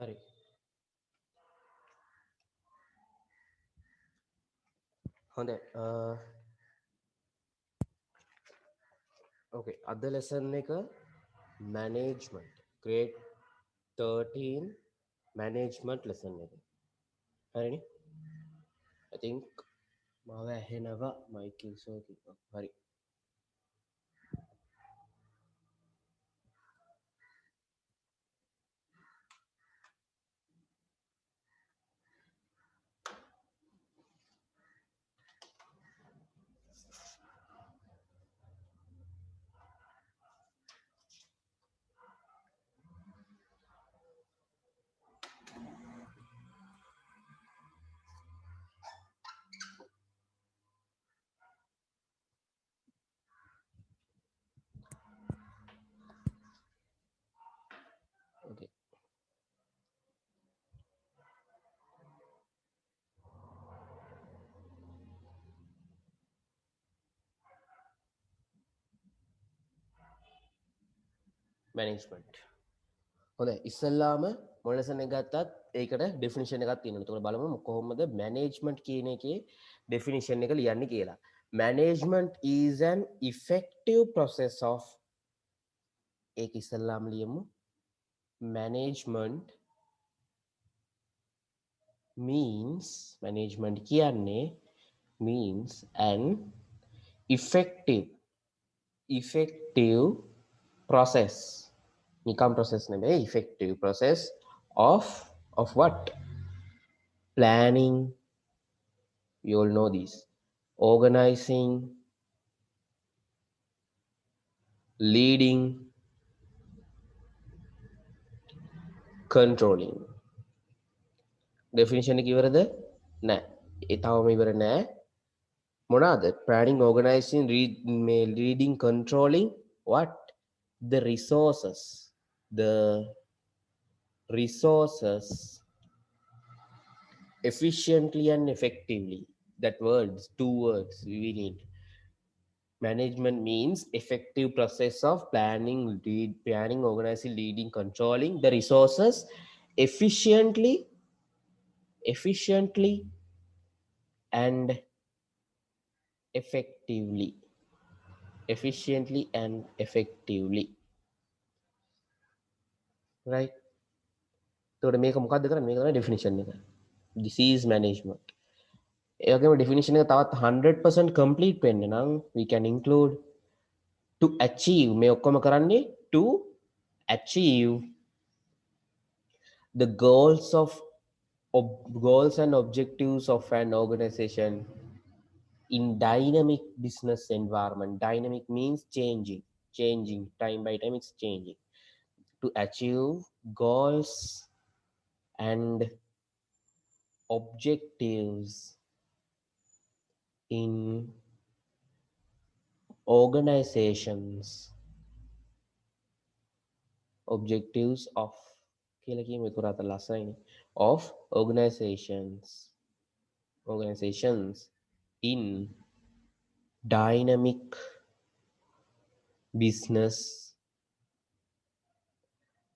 හරි. හොඳයි. ඕකේ. අද ලෙසන් එක management. grade 13 management lesson එක. හරිනේ? I think මාව ඇහෙනවා mic issue එකක්. හරි. Okay. management. හොඳයි. ඉස්සල්ලාම මොන ලෙසන් එක ගත්තත් ඒකට ඩෙෆිනිෂන් එකක් තියෙනවා. එතකොට බලමු කොහොමද management කියන එකේ ඩෙෆිනිෂන් එක ලියන්නේ කියලා. Management is an effective process of ඒක ඉස්සල්ලාම ලියමු. Management කියන්නේ means an effective process. නිකම් process නෙමෙයි, effective process of what? Planning, you all know this. Organizing, leading, controlling. Definition එක ඉවරද? නෑ. ඒ තවම ඉවර නෑ. මොනවාද? Planning, organizing, leading, controlling what? The resources. The resources efficiently and effectively. That words, two words we need. Management means effective process of planning, organizing, leading, controlling the resources efficiently and effectively. Right? So මේක මොකක්ද කරන්නේ? මේක තමයි definition එක. This is management. ඒකම definition එක තවත් 100% complete වෙන්න නම් we can include to achieve මේ ඔක්කොම කරන්නේ to achieve the goals and objectives of an organization in dynamic business environment. Dynamic means changing time by time, it's changing. To achieve goals and objectives in organizations. Objectives of organizations in dynamic business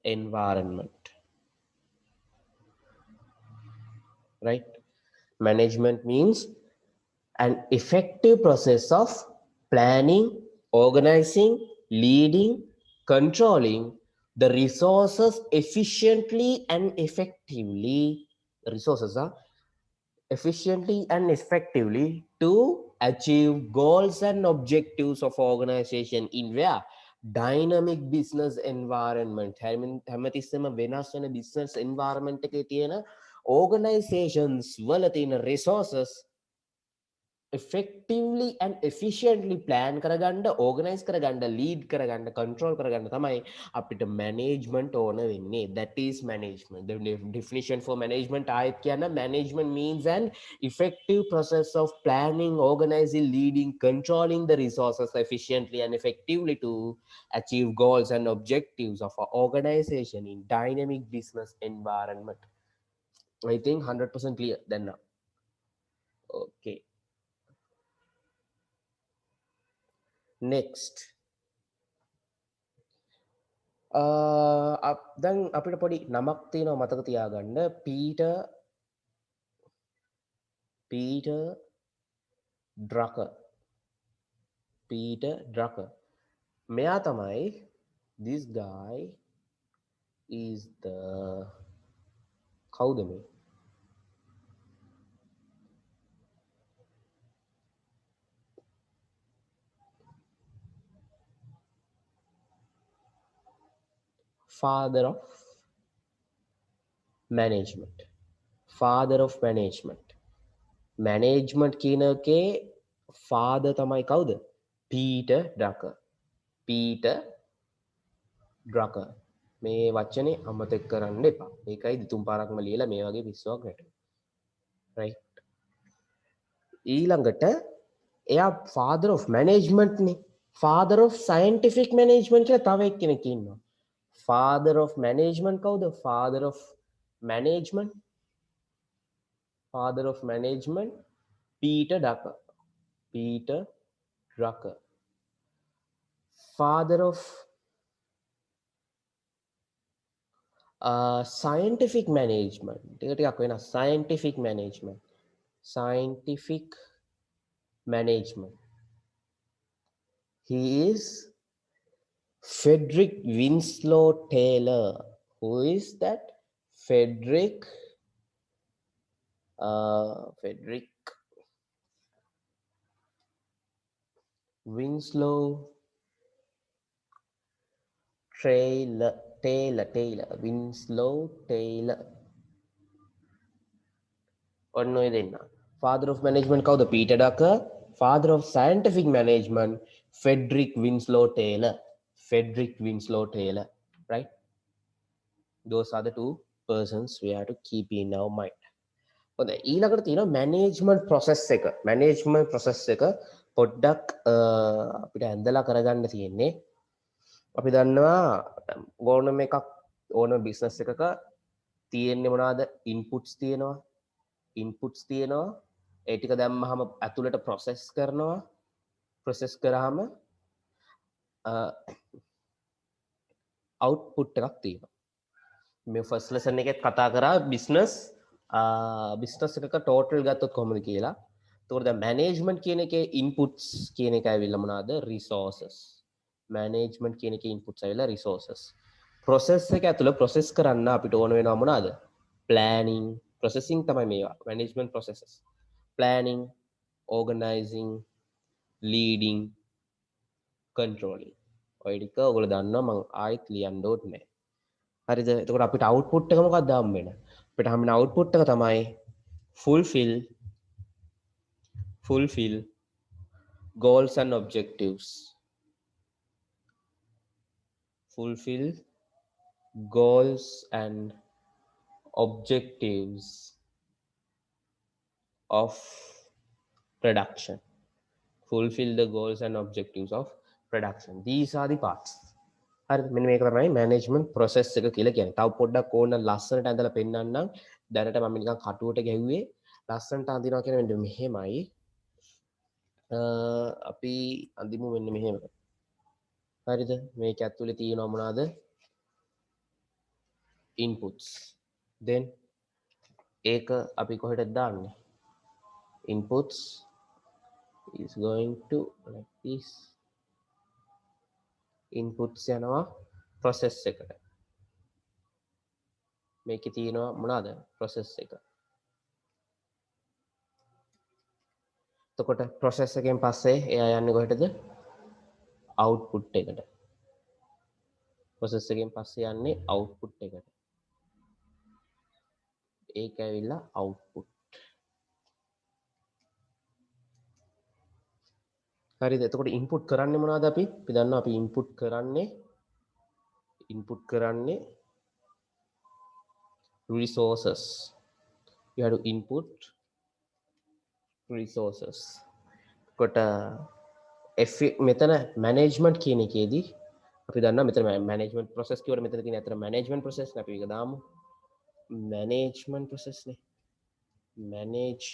environment. Right? Management means an effective process of planning, organizing, leading, controlling the resources efficiently and effectively. Efficiently and effectively to achieve goals and objectives of organization in where? Dynamic business environment. හැමතිස්සෙම වෙනස් වෙන business environment එකේ තියෙන organizations වල තියෙන resources effectively and efficiently plan කරගන්න, organize කරගන්න, lead කරගන්න, control කරගන්න තමයි අපිට management ඕන වෙන්නේ. That is management. The definition for management ආයෙත් කියන්න, management means an effective process of planning, organizing, leading, controlling the resources efficiently and effectively to achieve goals and objectives of an organization in dynamic business environment. I think 100% clear then now. Okay. Next, දැන් අපිට පොඩි නමක් තියෙනවා මතක තියාගන්න Peter ඩ්‍රකර් මෙයා තමයි this guy is the කවුද මේ father of management management කියන එකේ father තමයි කවුද පීටර් ඩ්‍රකර් මේ වචනේ අමතක කරන්න එපා ඒකයි දිතුම් පාරක්ම ලියලා මේ වගේ පිස්සුවක් වැටෙනවා right ඊළඟට එයා father of management නේ father of scientific management කියලා තව එක්කෙනෙක් ඉන්නවා father of management කවුද father of management Peter Drucker father of scientific management ටිකක් වෙනස් scientific management he is Frederick Winslow Taylor who is that Frederick Winslow Taylor Winslow Taylor ඔන්න ඔය දෙන්න father of management කවුද Peter Drucker father of scientific management Frederick Winslow Taylor right those are the two persons we have to keep in our mind හොඳයි ඊළඟට තියෙනවා management process එක පොඩ්ඩක් අපිට ඇඳලා කරගන්න තියෙන්නේ අපි දන්නවා ඕනම එකක් ඕනම බිස්නස් එකක තියෙන්නේ මොනවාද ඉන්පුට්ස් තියෙනවා ඒ ටික දැම්මහම ඇතුළට process කරාම output එකක් තියෙනවා මේ first lesson එකෙත් කතා කරා business එකක total ගත්තොත් කොහොමද කියලා එතකොට දැන් management කියන එකේ inputs කියන එක ඇවිල්ලා මොනවාද resources management කියන එකේ inputs ඇවිල්ලා resources process එක ඇතුළ process කරන්න අපිට ඕන වෙනවා මොනවාද planning processing තමයි මේවා management processes planning organizing leading controlling ඔය ටික ඔයගොල්ලෝ දන්නවා මම ආයෙත් ලියන්න ඕනේ නැහැ හරිද එතකොට අපිට output එක මොකක්ද හම්බ වෙන්නේ අපිට හම්බ වෙන output එක තමයි fulfill goals and objectives of production fulfill the goals and objectives of production these are the parts හරි මෙන්න මේක තමයි management process එක කියලා කියන්නේ තව පොඩ්ඩක් ඕන ලස්සනට ඇඳලා පෙන්නන්නම් දැනට මම නිකන් කටුවට ගැහුවේ ලස්සනට අඳිනවා කියන මෙන්න මෙහෙමයි අපි අඳිමු මෙන්න මෙහෙම හරිද මේක ඇතුලේ තියෙනවා මොනවාද inputs then ඒක අපි කොහෙටද දාන්නේ inputs is going to like this inputs යනවා process එකට මේකේ තියෙනවා මොනවාද process එක එතකොට process එකෙන් පස්සේ එයා යන්නේ කොහෙටද output එකට process එකෙන් පස්සේ යන්නේ output එකට ඒක ඇවිල්ලා output හරිද එතකොට input කරන්නේ මොනවද අපි දන්නවා අපි input කරන්නේ resources you have to input resources කොට මෙතන management කියන එකේදී අපි දන්නවා මෙතන management process කියවල මෙතන තියෙන අතර management process නේ අපි ඒක දාමු management process නේ management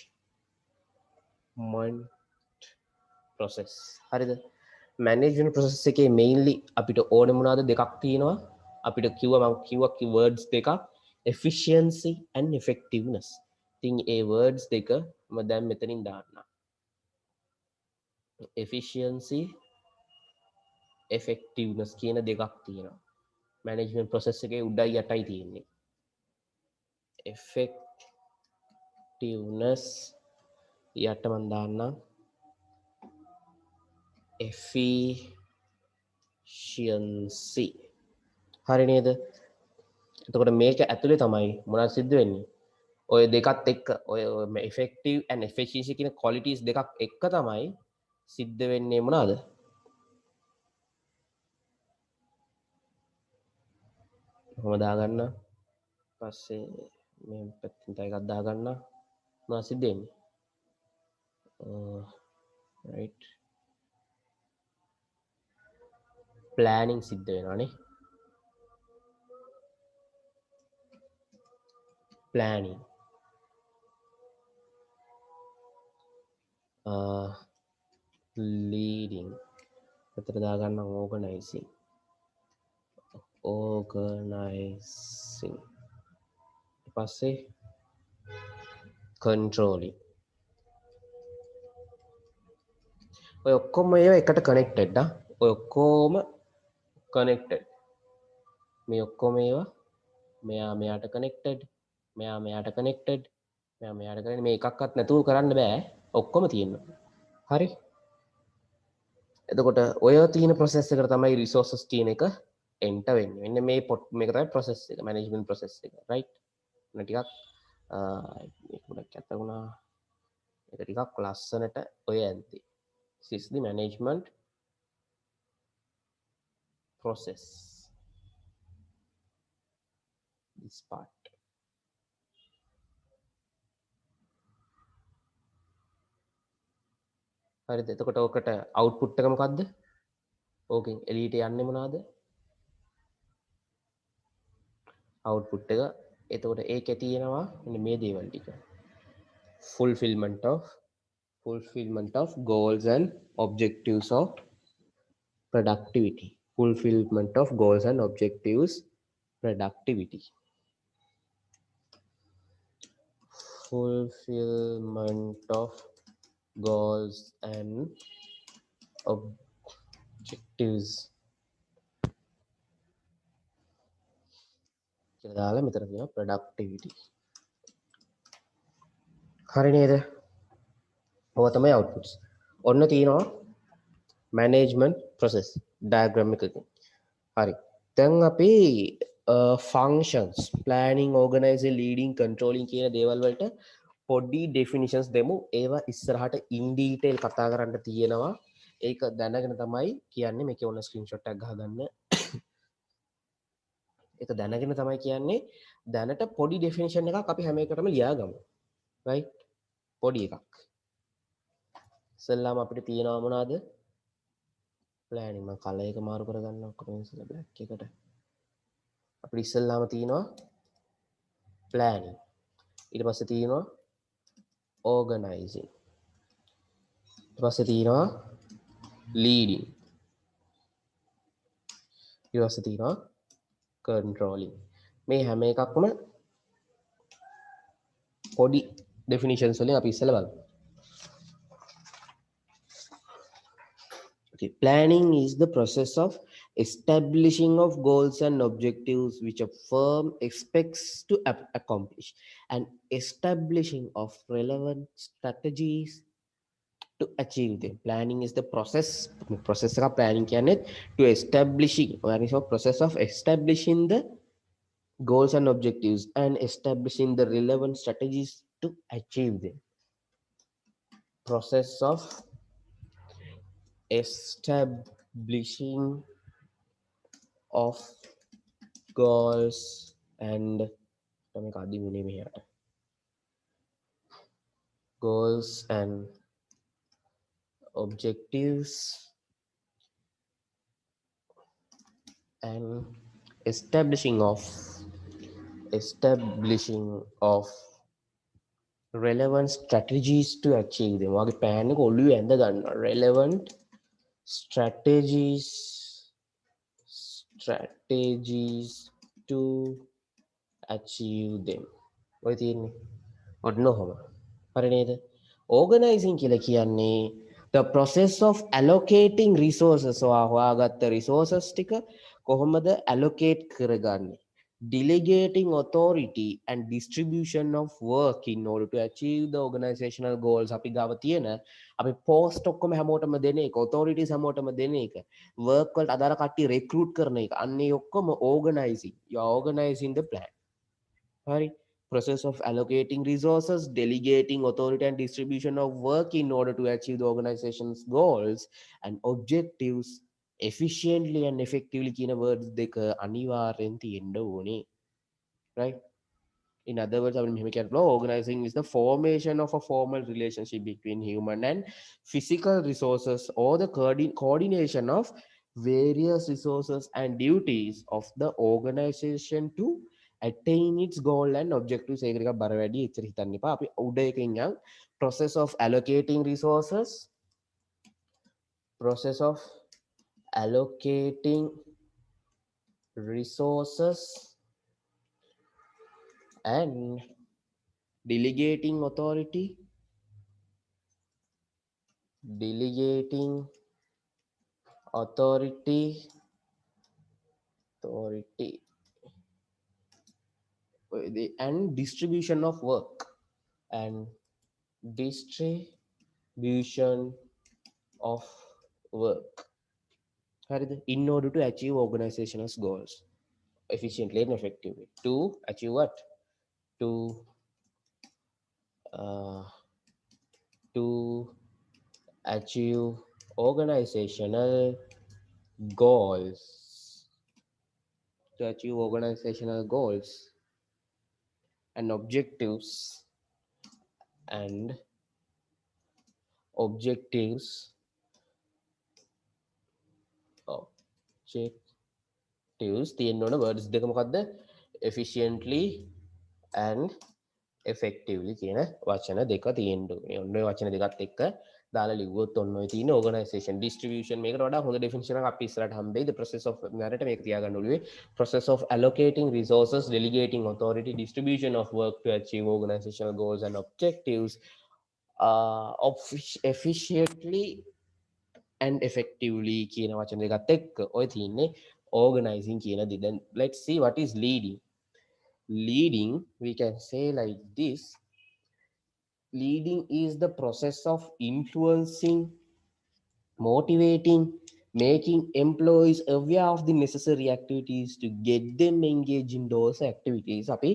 process හරිද management process එකේ mainly අපිට ඕනේ මොනවාද දෙකක් තියෙනවා අපිට කිව්වා keywords දෙකක් efficiency and effectiveness. ඉතින් ඒ words දෙක මම දැන් මෙතනින් දාන්න. efficiency effectiveness කියන දෙකක් තියෙනවා. management process එකේ උඩයි යටයි තියෙන්නේ. effectiveness යට මම දාන්නම් efficiency. හරි නේද? එතකොට මේක ඇතුලේ තමයි මොනවද සිද්ධ වෙන්නේ? ඔය දෙකත් එක්ක ඔය effective and efficiency කියන qualities දෙකක් එක්ක තමයි සිද්ධ වෙන්නේ මොනවාද? කොහොම දාගන්න? පස්සේ මේ පැත්තෙන් තව එකක් දාගන්න. මොනවද සිද්ධ වෙන්නේ? right planning සිද්ධ වෙනවානේ. planning leading එතන දාගන්න organizing පස්සේ controlling. ඔය ඔක්කොම ඒවා එකට connected ආ. ඔය ඔක්කොම connected. මේ ඔක්කොම ඒවා මෙයා මෙයාට connected, මෙයා මෙයාට connected, මෙයා මෙයාට connected. මේ එකක්වත් නැතුව කරන්න බෑ. ඔක්කොම තියෙනවා. හරි? එතකොට ඔය තියෙන process එකට තමයි resources කියන එක enter වෙන්නේ. මෙන්න මේ මේක තමයි process එක, management process එක. right? මේ ටිකක් මේක ගොඩක් කැත වුණා. ඒක ටිකක් ලස්සනට ඔය ඇද්දි. This is the management process. This part. හරිද? එතකොට ඔකට output එක මොකද්ද? ඕකෙන් එළියට යන්නේ මොනවාද? output එක. එතකොට ඒකේ තියෙනවා මෙන්න මේ දේවල් ටික. fulfillment of goals and objectives of productivity. Fulfillment of goals and objectives productivity. Fulfillment of goals and objectives. කියලා දාලා මෙතන තියෙනවා productivity. හරි නේද? ඔය තමයි outputs. ඔන්න තියෙනවා management process diagram එකකින්. හරි. දැන් අපි functions planning, organizing, leading, controlling කියන දේවල් වලට පොඩි definitions දෙමු. ඒවා ඉස්සරහට in detail කතා කරන්න තියෙනවා. ඒක දැනගෙන තමයි කියන්නේ. මේකේ ඕන screenshot එකක් ගහගන්න. ඒක දැනගෙන තමයි කියන්නේ. දැනට පොඩි definition එකක් අපි හැම එකටම ලියාගමු. right? පොඩි එකක්. ඉස්සෙල්ලාම අපිට තියෙනවා මොනවාද? planning. මම කලර් එක මාරු කරගන්න ඔක්කොම ඉස්සෙල්ලා black එකට. අපිට ඉස්සෙල්ලාම තියෙනවා planning. ඊට පස්සේ තියෙනවා organizing. ඊට පස්සේ තියෙනවා leading. ඊට පස්සේ තියෙනවා controlling. මේ හැම එකක්ම පොඩි definitions වලින් අපි ඉස්සෙල්ලා බලමු. Okay, planning is the process of establishing of goals and objectives which a firm expects to accomplish and establishing of relevant strategies to achieve them. Planning is the process of planning to establishing, or is a process of establishing the goals and objectives and establishing the relevant strategies to achieve them. Process of establishing of goals and goals and objectives and establishing of relevant strategies to achieve them. වගේ plan එක ඔළුවේ ඇඳ ගන්න relevant strategies strategies to achieve them. ඔය තියෙන්නේ ඔන්න ඔහොම හරි නේද organizing කියලා කියන්නේ the process of allocating resources ඔයා හොයාගත්ත resources ටික කොහොමද allocate කරගන්නේ delegating authority and distribution of work in order to achieve the organizational goals අපි ගාව තියෙන අපි post ඔක්කොම හැමෝටම දෙන එක authorities හැමෝටම දෙන එක work වලට අදාළ කට්ටිය recruit කරන එක අන්නේ ඔක්කොම organizing you are organizing the plan Hari, process of allocating resources, delegating authority and distribution of work in order to achieve the organization's goals and objectives efficiently and effectively කියන words දෙක අනිවාර්යෙන් තියෙන්න ඕනේ. Right? In other words, I mean, organizing is the formation of a formal relationship between human and physical resources or the coordination of various resources and duties of the organization to attain its goal and objectives. ඒකක බර වැඩි එච්චර හිතන්න එපා. අපි උඩ එකකින් යන් process of allocating resources, process of allocating resources and delegating authority and distribution of work and distribution of work in order to achieve organizational goals efficiently and effectively to achieve what to achieve organizational goals and objectives objectives තියෙන්න ඕන words දෙක මොකක්ද efficiently and effectively කියන වචන දෙක තියෙන්න ඕනේ. ඔන්න ඔය වචන දෙකත් එක්ක දාලා ලිව්වොත් ඔන්න ඔය තියෙන organization distribution මේකට වඩා හොඳ definition එකක් අපි ඉස්සරහට හම්බෙයි. The process of මරට මේක තියාගන්න ඕනේ. Process of allocating resources, delegating authority, distribution of work to achieve organizational goals and objectives efficiently and effectively කියන වචන දෙකත් එක්ක ඔය තියෙන්නේ organizing කියන දේ. Then let's see what is leading. Leading, we can say like this. Leading is the process of influencing, motivating, making employees aware of the necessary activities to get them engaged in those activities. අපි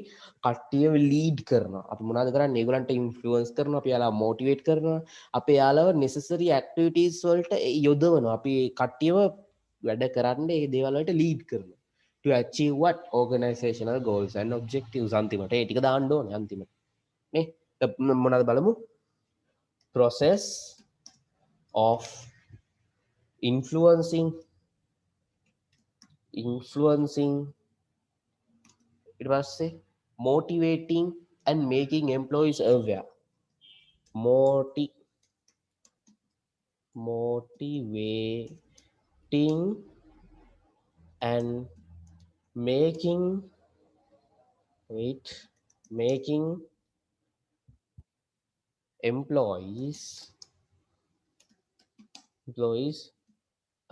කට්ටියව lead කරනවා. අපි මොනවද කරන්නේ? ඒගොල්ලන්ට influence කරනවා, අපි යාලා motivate කරනවා, අපි යාලව necessary activities වලට යොදවනවා. අපි කට්ටියව වැඩ කරන්න ඒ දේවල් වලට lead කරනවා. To achieve what organizational goals and objectives අන්තිමට ඒ ටික දාන්න ඕනේ අන්තිමට නේ මොනවද බලමු process of influencing ඊට පස්සේ motivating and making employees aware motivating and making employees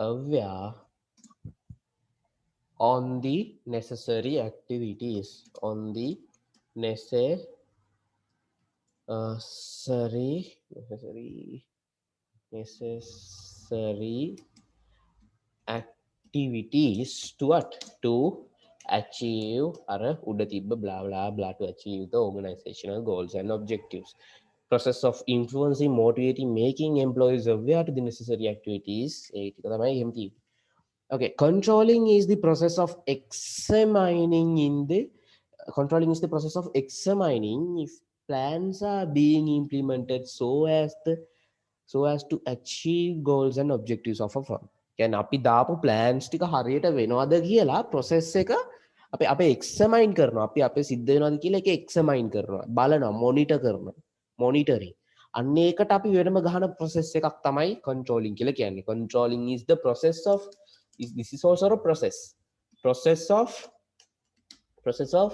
aware on the necessary activities necessary activities to what to achieve අර උඩ තිබ්බ blah blah blah to achieve the organizational goals and objectives process of influencing motivating making employees aware to the necessary activities ඒ ටික තමයි එහෙම තියෙන්නේ okay controlling is the process of examining if plans are being implemented so as to achieve goals and objectives of a firm කියන්නේ අපි දාපු plans ටික හරියට වෙනවද කියලා process එක අපි examine කරනවා අපි අපේ සිද්ධ වෙනවද කියලා ඒක examine කරනවා බලනවා monitor කරනවා monitoring අන්න ඒකට අපි වෙනම ගහන process එකක් තමයි controlling කියලා කියන්නේ controlling is the process of this is also a process process of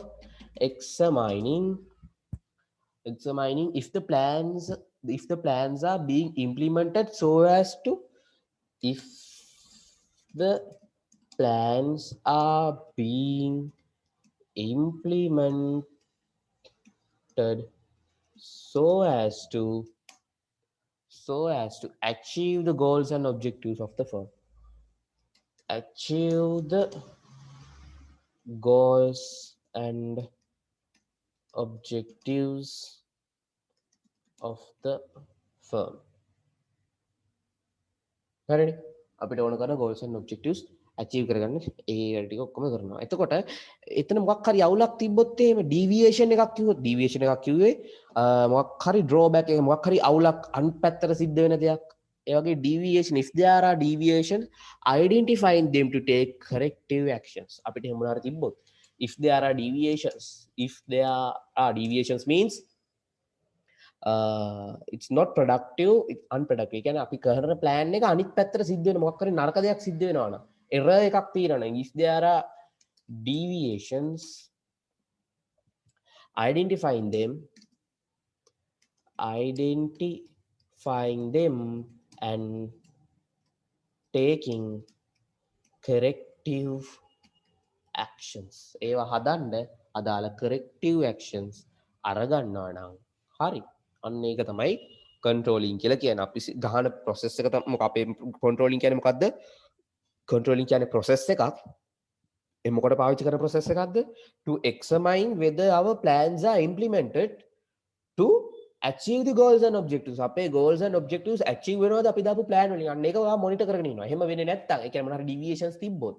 examining if the plans are being implemented so as to if the plans are being implemented so as to achieve the goals and objectives of the firm. Achieve the goals and objectives of the firm. හරිනේ අපිට ඕන කරන goals and objectives achieve කරගන්න ඒ වැඩ ටික ඔක්කොම කරනවා. එතකොට එතන මොකක් හරි අවුලක් තිබ්බොත් එහෙම deviation එකක් කිව්වොත් deviation එකක් කිව්වේ මොකක් හරි drawback එක මොකක් හරි අවුලක් අනිත් පැත්තට සිද්ධ වෙන දෙයක්. ඒ වගේ deviation, if there are deviations, identifying them to take corrective actions. අපිට එහෙම මොනවා හරි තිබ්බොත් if there are deviations means it's not productive, it's unproductive. ඒ කියන්නේ අපි කරන plan එක අනිත් පැත්තට සිද්ධ වෙන මොකක් හරි නරක දෙයක් සිද්ධ වෙනවා නම් error එකක් තියෙනවා නම් if there are deviations, identifying them and taking corrective actions. ඒවා හදන්න අදාළ corrective actions අරගන්නවා නම් හරි. අන්න ඒක තමයි controlling කියලා කියන්නේ. අපි ගහන process එක තමයි අපේ controlling කියන්නේ මොකද්ද? controlling කියන්නේ process එකක්. ඒ මොකට පාවිච්චි කරන process එකක්ද? to examine whether our plans are implemented to achieve the goals and objectives. අපේ goals and objectives achieve වෙනවද අපි දාපු plan වලින්? අන්න ඒක ඔයා monitor කරගෙන ඉන්නවා. එහෙම වෙන්නේ නැත්තම් ඒ කියන්නේ මොනවා හරි deviations තිබ්බොත්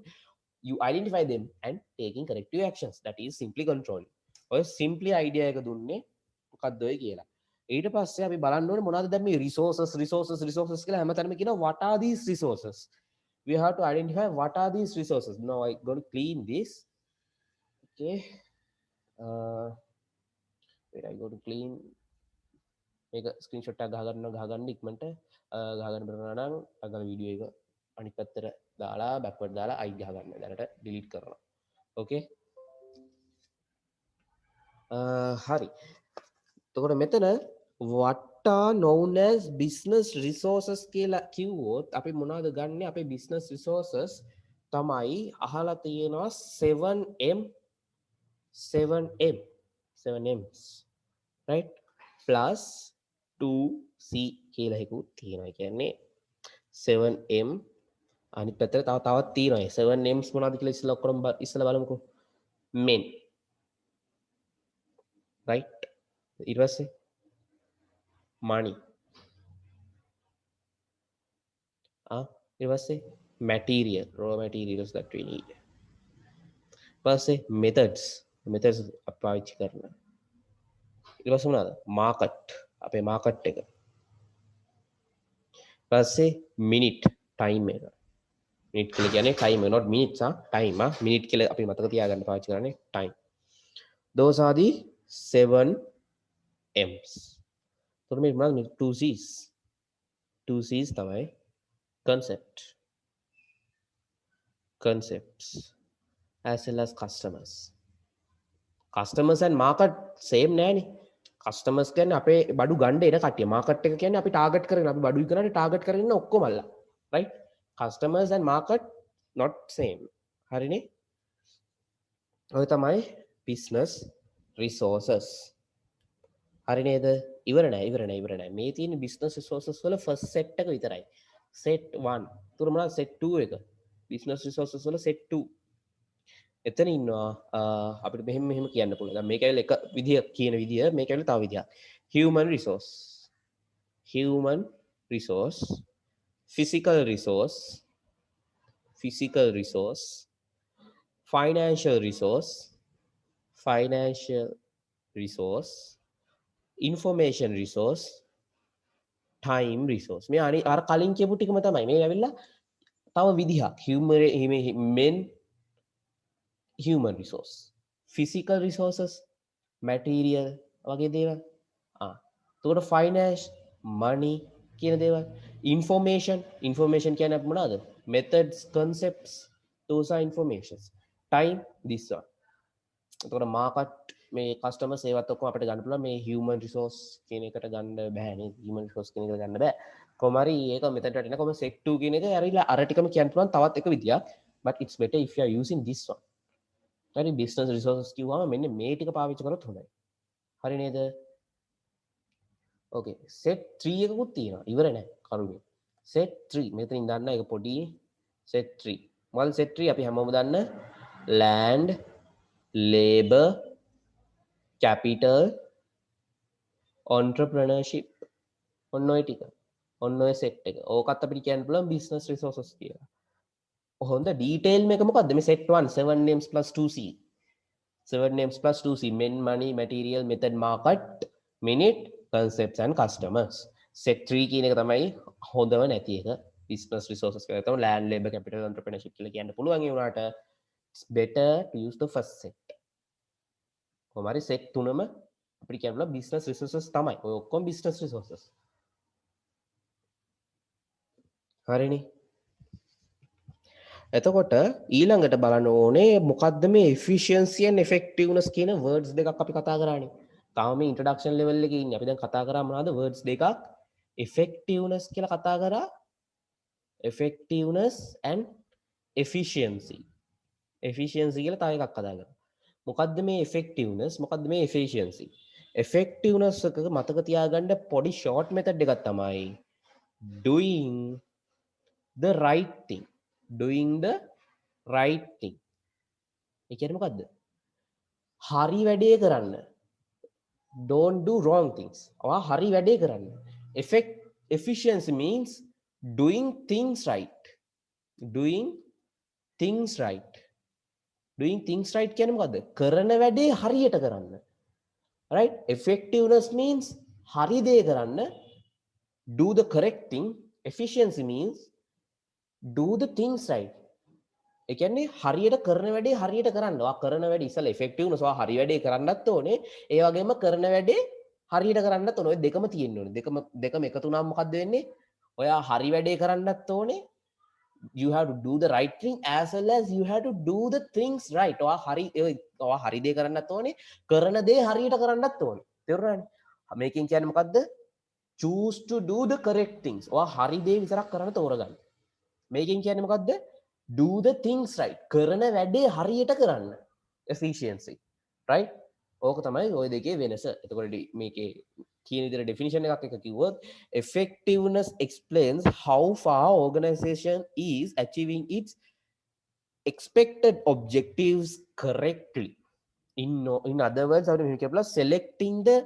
you identify them and taking corrective actions. That is simply controlling. ඔය simply idea එක දුන්නේ මොකක්ද ඔය කියලා. ඊට පස්සේ අපි බලන්න ඕනේ මොනවද දැන් මේ resources කියලා හැමතැනම කියනවා what are these resources. We have to identify what are these resources. Now I going to clean this. Okay. Wait, I go to clean. මේක screenshot එකක් ගහගන්න ඉක්මනට ගහගන්න බැරනවා නම් අගල වීඩියෝ එක අනිත් පැත්තට දාලා backward දාලා i ගහගන්න. දැනට delete කරනවා. Okay. හරි. එතකොට මෙතන what are known as business resources කියලා කිව්වොත් අපි මොනවද ගන්නෙ? අපේ business resources තමයි අහලා තියෙනවා 7M's right plus 2C කියලා එකකුත් තියෙනවා. ඒ කියන්නේ 7M අනිත් පැත්තට තවත් තියෙනවා. 7M's මොනවද කියලා ඉස්සෙල්ලා බලමුකෝ. men right ඊට පස්සේ money ඊට පස්සේ material, raw materials that we need. පස්සේ methods අපි පාවිච්චි කරන. ඊට පස්සේ මොනවද? market අපේ market එක. පස්සේ minute time එක. minute කියලා කියන්නේ time not minutes time minute කියලා අපි මතක තියාගන්න පාවිච්චි කරන්නේ time. Those are the 7M's. So මේ මොනවද මේ 2C's තමයි concepts as well as customers and market same නෑනේ. customers කියන්නේ අපේ බඩු ගන්න එන කට්ටිය. market එක කියන්නේ අපි target කරගෙන අපි බඩු විකනට target කරගෙන ඉන්න ඔක්කොම අල්ලා. right? customers and market not same. හරිනේ? ඔය තමයි business resources. හරි නේද? ඉවර නෑ. මේ තියෙන business resources වල first set එක විතරයි. set 1. තුර මොනවද set 2 එක? business resources වල set 2. එතන ඉන්නවා අපිට මෙහෙම කියන්න පුළුවන්. දැන් මේක ඇවිල්ලා එක විදිය කියන විදිය මේක ඇවිල්ලා තව විදියක්. human resource, physical resource, financial resource, information resource, time resource. මේ අර කලින් කියපු ටිකම තමයි. මේ ඇවිල්ලා තව විදිහක්. human resource, physical resources, material වගේ දේවල්. එතකොට finance, money කියන දේවල්. information කියන්නේ මොනවාද? methods, concepts, those are informations. time this one. එතකොට මාකට් මේ කස්ටමර් සේවත් ඔක්කොම අපිට ගන්න පුළුවන් මේ human resource කියන එකට ගන්න බෑ නේද? human resource කියන එකට ගන්න බෑ. කොහොම හරි ඒක මෙතනට එනකොම set 2 කියන එක ඇරිලා අර ටිකම කියන්න පුළුවන් තවත් එක විදියක්. but it's better if you are using this one. හරි business resources කිව්වම මෙන්න මේ ටික පාවිච්චි කරොත් හොඳයි. හරි නේද? okay set 3 එකකුත් තියෙනවා. ඉවර නෑ කරුණේ. set 3 මෙතනින් දාන්න ඒක පොඩි set 3. මොකද set 3 අපි හැමෝම දන්න land labor capital entrepreneurship ඔන්න ඔය ටික ඔන්න ඔය set එක ඕකත් අපිට කියන්න පුළුවන් business resources කියලා. හොඳ detail මේක මොකද්ද මේ set 1 7 names plus 2c 7 names plus 2c men money material method market minute concepts and customers. set 3 කියන එක තමයි හොඳම නැති එක business resources කියලා තමයි land labor capital entrepreneurship කියලා කියන්න පුළුවන්. ඒ වුණාට it's better to use the first set. කොහොම හරි set තුනම අපිට කියන්න පුළුවන් business resources තමයි. ඔය ඔක්කොම business resources. හරිනේ. එතකොට ඊළඟට බලන්න ඕනේ මොකද්ද මේ efficiency and effectiveness කියන words දෙකක් අපි කතා කරානේ. තාම මේ introduction level එකේ ඉන්නේ. අපි දැන් කතා කරා මොනවද words දෙකක් effectiveness කියලා කතා කරා. effectiveness and efficiency. efficiency කියලා තව එකක් කතා කරා. මොකද්ද මේ effectiveness මොකද්ද මේ efficiency? effectiveness එක මතක තියාගන්න පොඩි short method එකක් තමයි doing the right thing. doing the right thing. ඒ කියන්නේ මොකද්ද? හරි වැඩේ කරන්න. don't do wrong things. ඔයා හරි වැඩේ කරන්න. efficiency means doing things right. doing things right. doing things right කියන්නේ මොකද්ද? කරන වැඩේ හරියට කරන්න. right? effectiveness means hari de karanna, do the correct thing. Efficiency means do the things right. ඒ කියන්නේ හරියට කරන වැඩේ හරියට කරන්න. ඔයා කරන වැඩේ ඉස්සෙල්ලා effectiveness ඔයා හරි වැඩේ කරන්නත් ඕනේ. ඒ වගේම කරන වැඩේ හරියට කරන්නත් ඕනේ. ඔය දෙකම තියෙන්න ඕනේ. දෙකම එකතු වුණාම මොකද්ද වෙන්නේ? ඔයා හරි වැඩේ කරන්නත් ඕනේ. You have to do the right thing as well as you have to do the things right. ඔයා හරි දේ කරන්නත් ඕනේ. කරන දේ හරියට කරන්නත් ඕනේ. තේරුණානේ? මේකෙන් කියන්නේ මොකද්ද? Choose to do the correct things. ඔයා හරි දේ විතරක් කරන්න තෝරගන්න. මේකෙන් කියන්නේ මොකද්ද? Do the things right. කරන වැඩේ හරියට කරන්න. Efficiency. Right? ඕක තමයි ওই දෙකේ වෙනස. එතකොට මේකේ කියන විදිහට definition එකක් එක කිව්වොත් effectiveness explains how far organization is achieving its expected objectives correctly. In other words, selecting the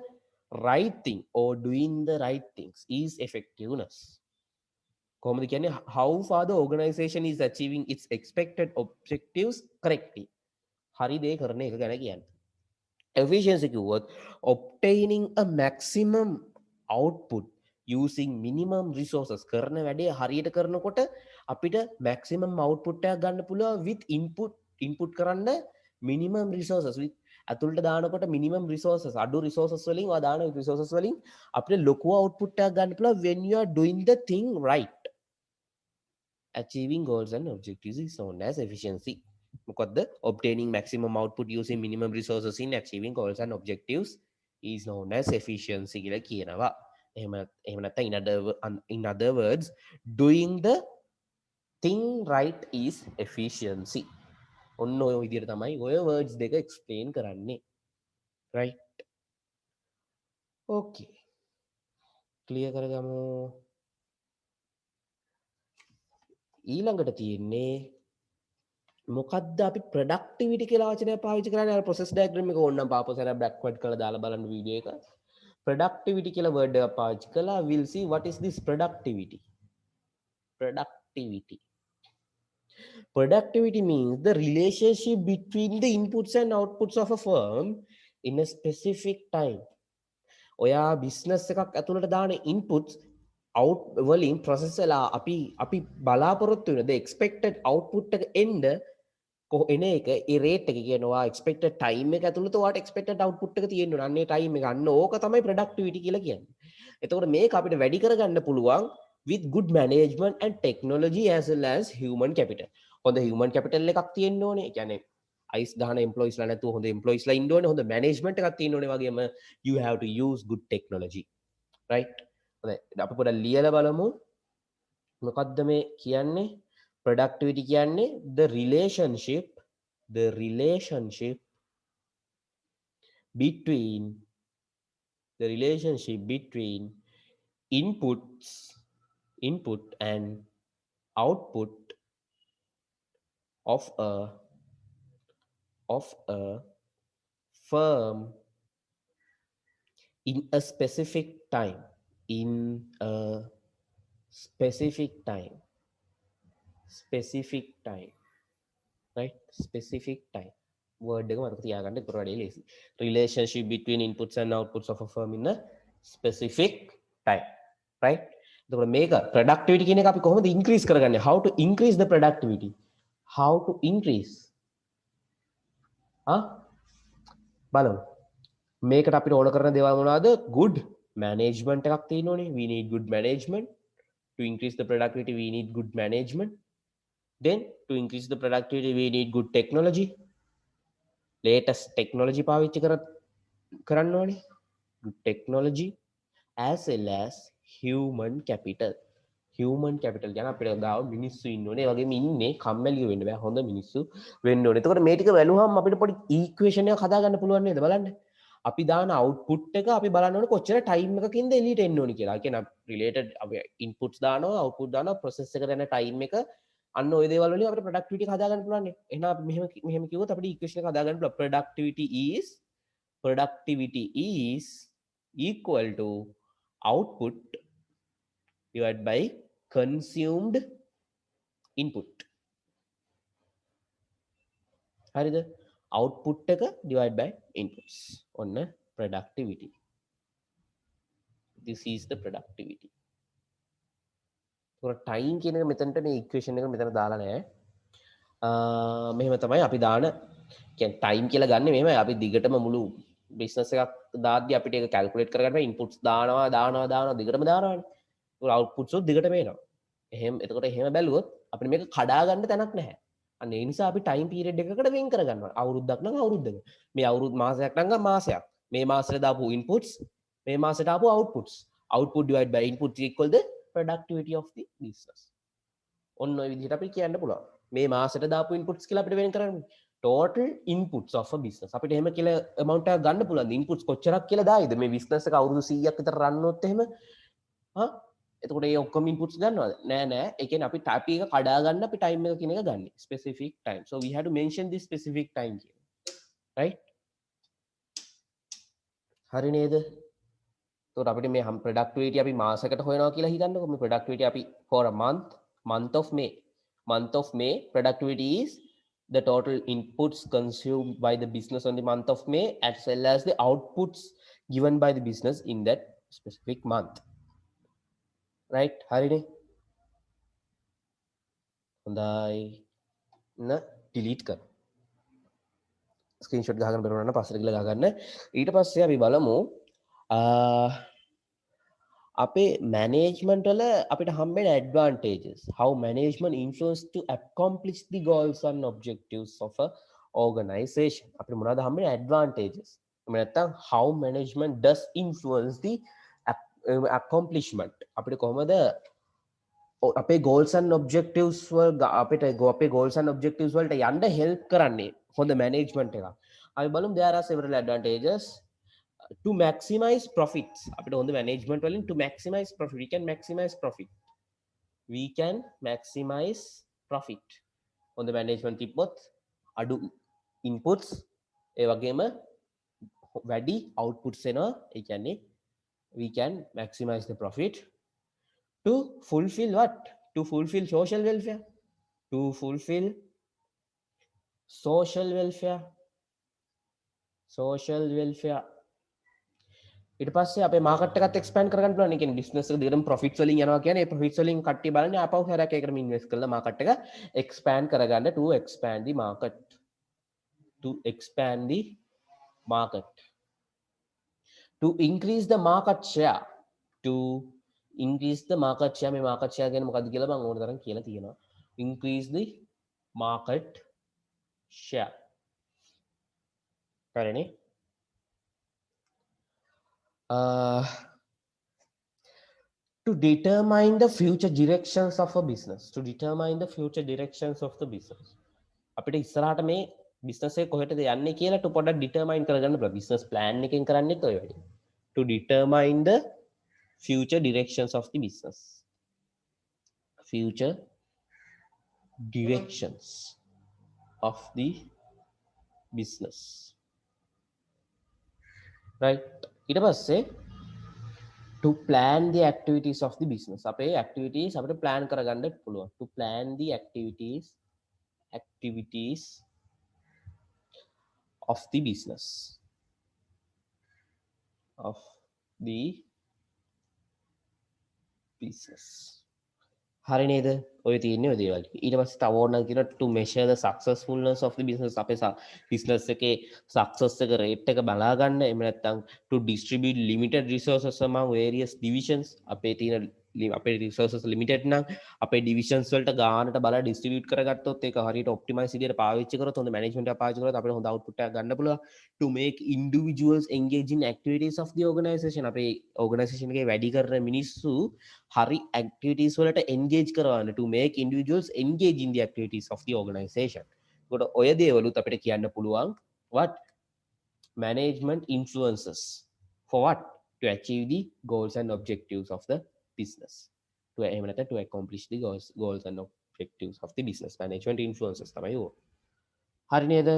right thing or doing the right things is effectiveness. කොහොමද කියන්නේ how far the organization is achieving its expected objectives correctly. හරි දේ කරන එක ගැන කියන්නේ. Efficiency කිව්වොත් obtaining a maximum output using minimum resources. කරන වැඩේ හරියට කරනකොට අපිට maximum output එකක් ගන්න පුළුවන් with input කරන්න minimum resources. with අතුලට දානකොට minimum resources අඩු resources වලින් ඔයා දාන resources වලින් අපිට ලොකු output එකක් ගන්න පුළුවන් when you are doing the thing right. Achieving goals and objectives is known as efficiency. මොකද්ද? Obtaining maximum output using minimum resources in achieving goals and objectives is known as efficiency කියලා කියනවා. එහෙම නැත්නම් in other words, doing the thing right is efficiency. ඔන්න ඔය විදිහට තමයි ඔය words දෙක explain කරන්නේ. right? okay. clear කරගමු. ඊළඟට තියෙන්නේ මොකද්ද අපි productivity කියලා වචනය පාවිච්චි කරන්නේ අර process diagram එක ඕනනම් පාපොසර backward කරලා දාලා බලන්න වීඩියෝ එක. productivity කියලා word එක පාවිච්චි කළා. we'll see what is this productivity. Productivity means the relationship between the inputs and outputs of a firm in a specific time. ඔයා business එකක් ඇතුළට දාන inputs out වලින් process වෙලා අපි බලාපොරොත්තු වෙන the expected output එක එන්න එන එක ඒ rate එක කියනවා expected time එක ඇතුළත ඔයාට expected output එක තියෙන්න ඕන. අන්නේ time එක අන්න ඕක තමයි productivity කියලා කියන්නේ. එතකොට මේක අපිට වැඩි කරගන්න පුළුවන් with good management and technology as well as human capital. හොඳ human capital එකක් තියෙන්න ඕනේ. ඒ කියන්නේ අයිස් ගහන එම්ප්ලොයිස්ලා නැතුව හොඳ එම්ප්ලොයිස්ලා ඉන්න ඕනේ, හොඳ මැනේජ්මන්ට් එකක් තියෙන්න ඕනේ, වගේම you have to use good technology, right? හොඳයි, අපි පොඩ්ඩක් ලියලා බලමු මොකක්ද මේ කියන්නේ. productivity කියන්නේ the relationship between the relationship between input and output of a firm in a specific time, in a specific time, right? Specific time word එක මතක තියාගන්න ඉතර වැඩේ ලේසි. Relationship between inputs and outputs of a firm in a specific time, right? එතකොට මේක productivity කියන එක අපි කොහොමද increase කරගන්නේ? How to increase the productivity? How to increase? බලමු. මේකට අපිට ඕන කරන දේවල් මොනවද? Good management එකක් තියෙන්න ඕනේ. We need good management. To increase the productivity we need good management. Then to increase the productivity we need good technology. Latest technology පාවිච්චි කරන්න ඕනේ. Good technology as well as human capital. Human capital ගැන අපිට ගාව මිනිස්සු ඉන්න ඕනේ. ඒ වගේම ඉන්නේ කම්මැලිව වෙන්න බෑ. හොඳ මිනිස්සු වෙන්න ඕනේ. එතකොට මේ ටික වැළුවම අපිට පොඩි ඉක්වේෂන් එකක් හදාගන්න පුළුවන් නේද? බලන්න. අපි දාන අවුට්පුට් එක අපි බලන්න ඕනේ කොච්චර ටයිම් එකකින්ද එළියට එන්න ඕනේ කියලා. ඒ කියන්නේ රිලේටඩ් අපි ඉන්පුට්ස් දානවා, අවුට්පුට් දානවා, ප්‍රොසෙස් එකට යන ටයිම් එක අන්න ওই දේවල් වලින් අපිට ප්‍රොඩක්ටිවිටි එක හදාගන්න පුළුවන් නේ. එහෙනම් අපි මෙහෙම කිව්වොත් අපිට ඉක්වේෂන් එක හදාගන්න පුළුවන්. productivity is equal to output divided by consumed input. හරිද? output එක divided by inputs. ඔන්න productivity. This is the productivity. Time කියන එක මෙතනට මේ ඉක්වේෂන් එක මෙතන දාලා නැහැ. මෙහෙම තමයි අපි දාන කියන්නේ ටයිම් කියලා ගන්න මෙහෙමයි. අපි දිගටම මුළු බිස්නස් එකක් දාද්දි අපිට ඒක කැල්කියුලේට් කරගන්න ඉන්පුට්ස් දානවා දිගටම දානවානේ. ඒක අවුට්පුට්ස් උත් දිගටම එනවා. එතකොට එහෙම බැලුවොත් අපිට මේක කඩා ගන්න තැනක් නැහැ. අන්න ඒ නිසා අපි ටයිම් පීරියඩ් එකකට වෙන් කරගන්නවා. අවුරුද්දක් නම් අවුරුද්දක. මේ මාසයක් නම් මාසයක්. මේ මාසෙට දාපු ඉන්පුට්ස් මේ මාසෙට ආපු අවුට්පුට්ස්. output divided by input equal the productivity of the business. ඔන්න ඔය විදිහට අපි කියන්න පුළුවන්. මේ මාසෙට දාපු ඉන්පුට්ස් කියලා අපිට වෙන් කරන්න. total inputs of a business. අපිට එහෙම කියලා amount එකක් ගන්න පුළුවන්. ඉන්පුට්ස් කොච්චරක් කියලා දායිද? මේ බිස්නස් එක අවුරුදු 100ක් විතර රන් වුණොත් එහෙම එතකොට ඒ ඔක්කොම ඉන්පුට්ස් ගන්නවද? නෑ. ඒ කියන්නේ අපි එක කඩා ගන්න අපි ටයිම් එක කියන එක ගන්න. specific time. So we have to mention this specific time කියලා. right? හරි නේද? එතකොට අපිට මේ productivity අපි මාසයකට හොයනවා කියලා හිතන්නකෝ. මේ productivity අපි for a month of May productivity is the total inputs consumed by the business on the month of May as well as the outputs given by the business in that specific month. right? හරිනේ? හොඳයි. delete කර. screenshot ගහගෙන බලන්න පස්සට ගිහලා ගහගන්න. ඊට පස්සේ අපි බලමු අපේ management වල අපිට හම්බෙන advantages. How management influence to accomplish the goals and objectives of a organization. අපිට මොනවද හම්බෙන advantages? එහෙම නැත්නම් how management does influence the accomplishment. අපිට කොහොමද අපේ goals and objectives අපේ goals and objectives වලට යන්න help කරන්නේ හොඳ management එකක්. අපි බලමු there are several advantages. To maximize profits. අපිට හොඳ management වලින් to maximize profit. We can maximize profit. හොඳ management තිබ්බොත් අඩු inputs ඒ වගේම වැඩි outputs එනවා. ඒ කියන්නේ we can maximize the profit to fulfill what? To fulfill social welfare. ඊට පස්සේ අපේ මාකට් එකත් එක්ස්පෑන්ඩ් කරගන්න පුළුවන්. ඒ කියන්නේ බිස්නස් එක දිගටම ප්‍රොෆිට්ස් වලින් යනවා කියන්නේ ඒ ප්‍රොෆිට්ස් වලින් කට්ටිය බලන්නේ ආපහු හැරයක් ඒකටම ඉන්වෙස්ට් කරලා මාකට් එක එක්ස්පෑන්ඩ් කරගන්න to expand the market to increase the market share මේ market share කියන්නේ මොකද්ද කියලා මම ඕන තරම් කියලා තියෙනවා. increase the market share හරිනේ. uh, to determine the future directions of a business, to determine the future directions of the business, අපිට ඉස්සරහට මේ බිස්නස් එක කොහෙටද යන්නේ කියලා ට පොඩ්ඩක් ඩිටර්මයින් කරගන්න පුළුවන්. බිස්නස් ප්ලෑන් එකෙන් කරන්නේත් ඔය වැඩේ. To determine the future directions of the business, future directions of the business, right? ඊට පස්සේ to plan the activities of the business, අපේ activities අපිට plan කරගන්න පුළුවන්. To plan the activities of the business, of the business. හරි නේද? ඔය තියෙන්නේ ඔය දේවල්. ඊට පස්සේ තව ඕනනම් කියන to measure the successfulness of the business, අපේ business එකේ success එක rate එක බලා ගන්න. එහෙම නැත්නම් to distribute limited resources among various divisions, අපේ තියෙන අපේ resources limited නම් අපේ divisions වලට ගානට බලලා distribute කරගත්තොත් ඒක හරියට optimize විදියට පාවිච්චි කරොත් හොඳ management එකක් පාවිච්චි කරොත් අපිට හොඳ output එකක් ගන්න පුළුවන්. To make individuals engage in activities of the organization, අපේ organization එකේ වැඩි කරන මිනිස්සු hari activities වලට engage කරවන්න. To make individuals engage in the activities of the organization. කොට ඔය දේවලුත් අපිට කියන්න පුළුවන් what management influences for what, to achieve the goals and objectives of the business, to එහෙම නැත්නම් to accomplish the goals and objectives of the business. Management influences තමයි ඕක. හරි නේද?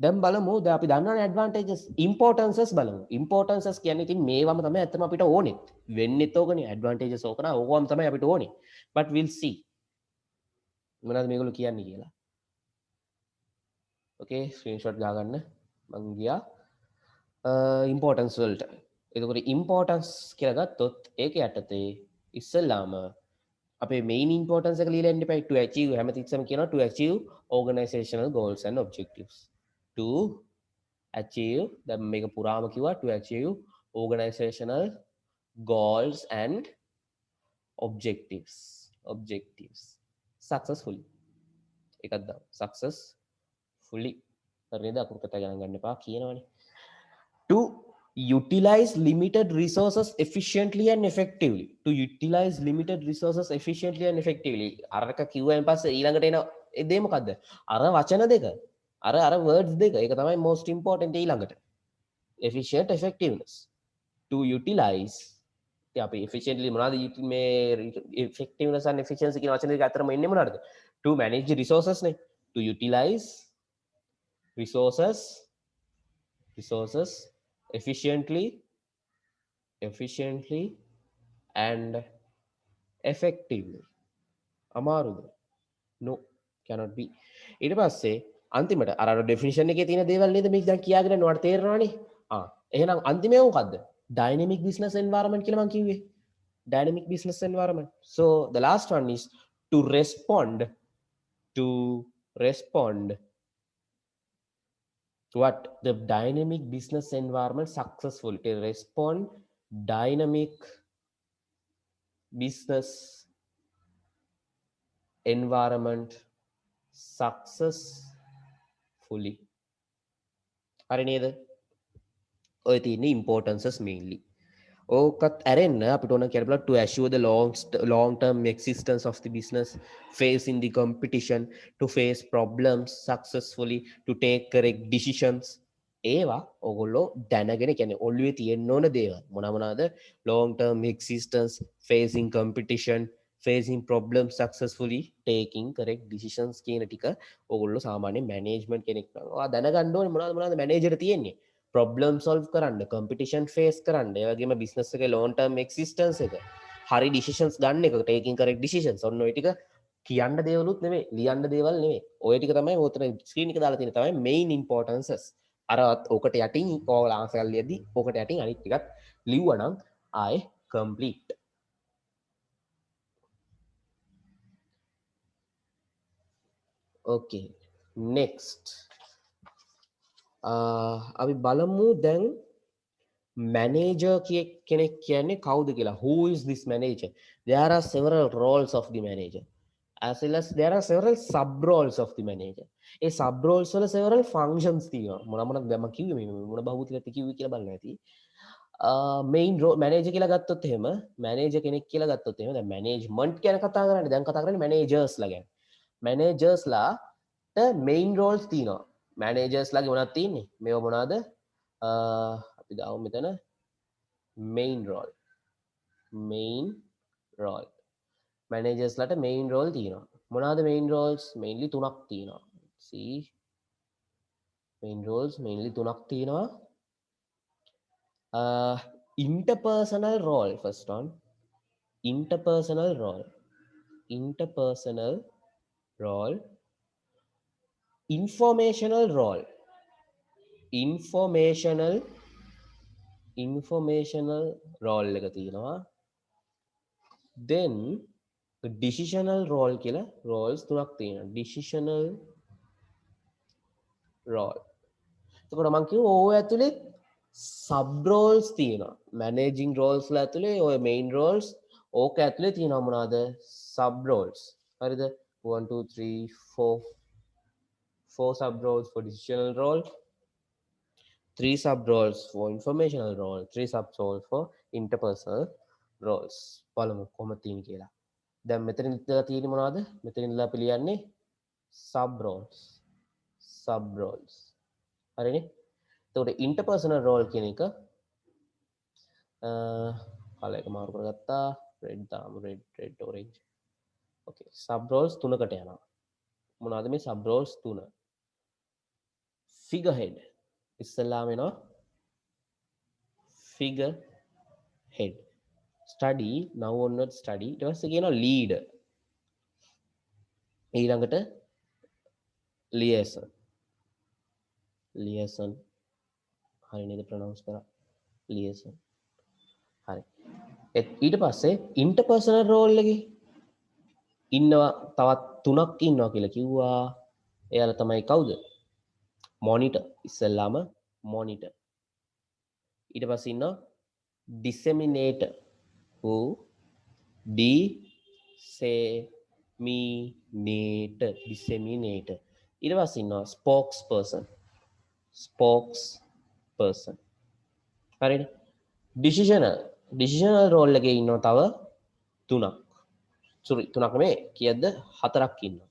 දැන් බලමු. දැන් අපි දන්නවනේ advantages, importances බලමු. importances කියන්නේ ඉතින් මේවම තමයි ඇත්තම අපිට ඕනේ. වෙන්නේත් ඕකනේ. advantages ඕක නා ඕකම තමයි අපිට ඕනේ. but we'll see මොනවද මේගොල්ලෝ කියන්නේ කියලා. okay, screenshot ගාගන්න. මං ගියා importance වලට. එතකොට importance කියලා ගත්තොත් ඒක යටතේ ඉස්සෙල්ලාම අපේ main importance එක ලියලා ඉන්න එපා. to achieve හැමතිස්සෙම කියනවා to achieve organizational goals and objectives. To achieve, දැන් මේක පුරාම කිව්වා to achieve organizational goals and objectives successfully. එකක් දාමු successfully. හරිද? අකුරු කතා ගණන් ගන්න එපා කියනවනේ. To utilize limited resources efficiently and effectively. To utilize limited resources efficiently and effectively. අරක කිව්වයින් පස්සේ ඊළඟට එන ඒ දේ මොකද්ද? අර වචන දෙක. අර words දෙක. ඒක තමයි most important ඊළඟට. efficient, effectiveness. To utilize, අපි efficiently මොනවද මේ effectiveness and efficiency කියන වචන දෙක අතරම ඉන්නේ මොනවද? To manage the resources නේ. To utilize resources efficiently and effectively. අමාරුද? No, cannot be. ඊට පස්සේ අන්තිමට අර definition එකේ තියෙන දේවල් නේද මේක දැන් කියාගෙන යනවාට තේරෙනවනේ. එහෙනම් අන්තිමේ මොකද්ද? Dynamic business environment කියලා මම කිව්වේ. Dynamic business environment. So the last one is to respond to what the dynamic business environment successfully. To respond dynamic business environment successfully. හරි නේද? ඔය තියෙන්නේ importances mainly. ඕකත් ඇරෙන්න අපිට ඕන කියලා to assure the long term existence of the business, facing the competition, to face problems successfully, to take correct decisions. ඒවා ඕගොල්ලෝ දැනගෙන කියන්නේ ඔළුවේ තියෙන්න ඕන දේවල්. මොනවාද? long term existence, facing competition, facing problems successfully, taking correct decisions කියන ටික ඕගොල්ලෝ සාමාන්‍ය management කෙනෙක් නම් ඔයා දැනගන්න ඕනේ මොනවාද manager තියෙන්නේ. problem solve කරන්න, competition face කරන්න, ඒ වගේම business එකේ long term existence එක, හරි decisions ගන්න එක, taking correct decisions. ඔන්න ඔය ටික කියන්න දේවලුත් නෙවෙයි, ලියන්න දේවල් නෙවෙයි. ඔය ටික තමයි ඔතන ස්ක්‍රීන් එක දාලා තියෙන තමයි main importances. අර ඔකට යටින් ඔයාලා ආන්සර් එකක් ලියද්දි ඔකට යටින් අනිත් ටිකත් ලිව්වනම් ආයේ complete. okay, next. අපි බලමු දැන් manager කෙනෙක් කියන්නේ කවුද කියලා. Who is this manager? There are several roles of the manager. as well as there are several sub roles of the manager. A sub roles වල several functions තියෙනවා. මොන දැන් මම කිව්වේ මේ මොන බහුතිකත් කිව්වේ කියලා බලන්න ඇති. main role manager කියලා ගත්තොත් එහෙම manager කෙනෙක් කියලා ගත්තොත් එහෙම දැන් management ගැන කතා කරන්නේ දැන් කතා කරන්නේ managers ලා ගැන. managers ලාට main roles තියෙනවා. managers ලාගේ මොනවද තියෙන්නේ? මේව මොනවද? අපි දාමු මෙතන main role. main role. managers ලාට main role තියෙනවා. මොනවාද main roles? mainly තුනක් තියෙනවා. see main roles mainly තුනක් තියෙනවා. Interpersonal role first one. Interpersonal role. Interpersonal role. Informational role. Informational role එක තියෙනවා. Then decisional role කියලා roles තුනක් තියෙනවා. Decisional role. එතකොට මම කිව්වා ඕව ඇතුලේ sub roles තියෙනවා. managing roles ලා ඇතුලේ ඔය main roles ඕක ඇතුලේ තියෙනවා මොනවාද? sub roles. හරිද? 1 2 3 4 4 sub roles for decisional role, 3 sub roles for informational role, 3 sub roles for interpersonal roles. බලමු කොහොමද තියෙන්නේ කියලා. දැන් මෙතන ඉඳලා තියෙන්නේ මොනවද? මෙතන ඉඳලා අපි ලියන්නේ sub roles. sub roles. හරිනේ? එතකොට interpersonal role කියන එක කලර් එක මාරු කරගත්තා. red දාමු red orange. okay sub roles තුනකට යනවා. මොනවද මේ sub roles තුන? figurehead ඉස්සෙල්ලාම එනවා figurehead. study now onward study ඊට පස්සේ කියනවා leader. ඊළඟට liaison. හරි නේද ප්‍රොනවුන්ස් කරා? liaison. හරි. ඊට පස්සේ interpersonal role එකේ ඉන්නවා තවත් තුනක් ඉන්නවා කියලා කිව්වා. එයාලා තමයි කවුද? monitor. ඉස්සෙල්ලාම monitor. ඊට පස්සේ ඉන්නවා disseminator. who disseminator. ඊට පස්සේ ඉන්නවා spokesperson. හරිනේ? decisional role එකේ ඉන්නවා තව තුනක්. තුනක් නෙමෙයි කීයද? හතරක් ඉන්නවා.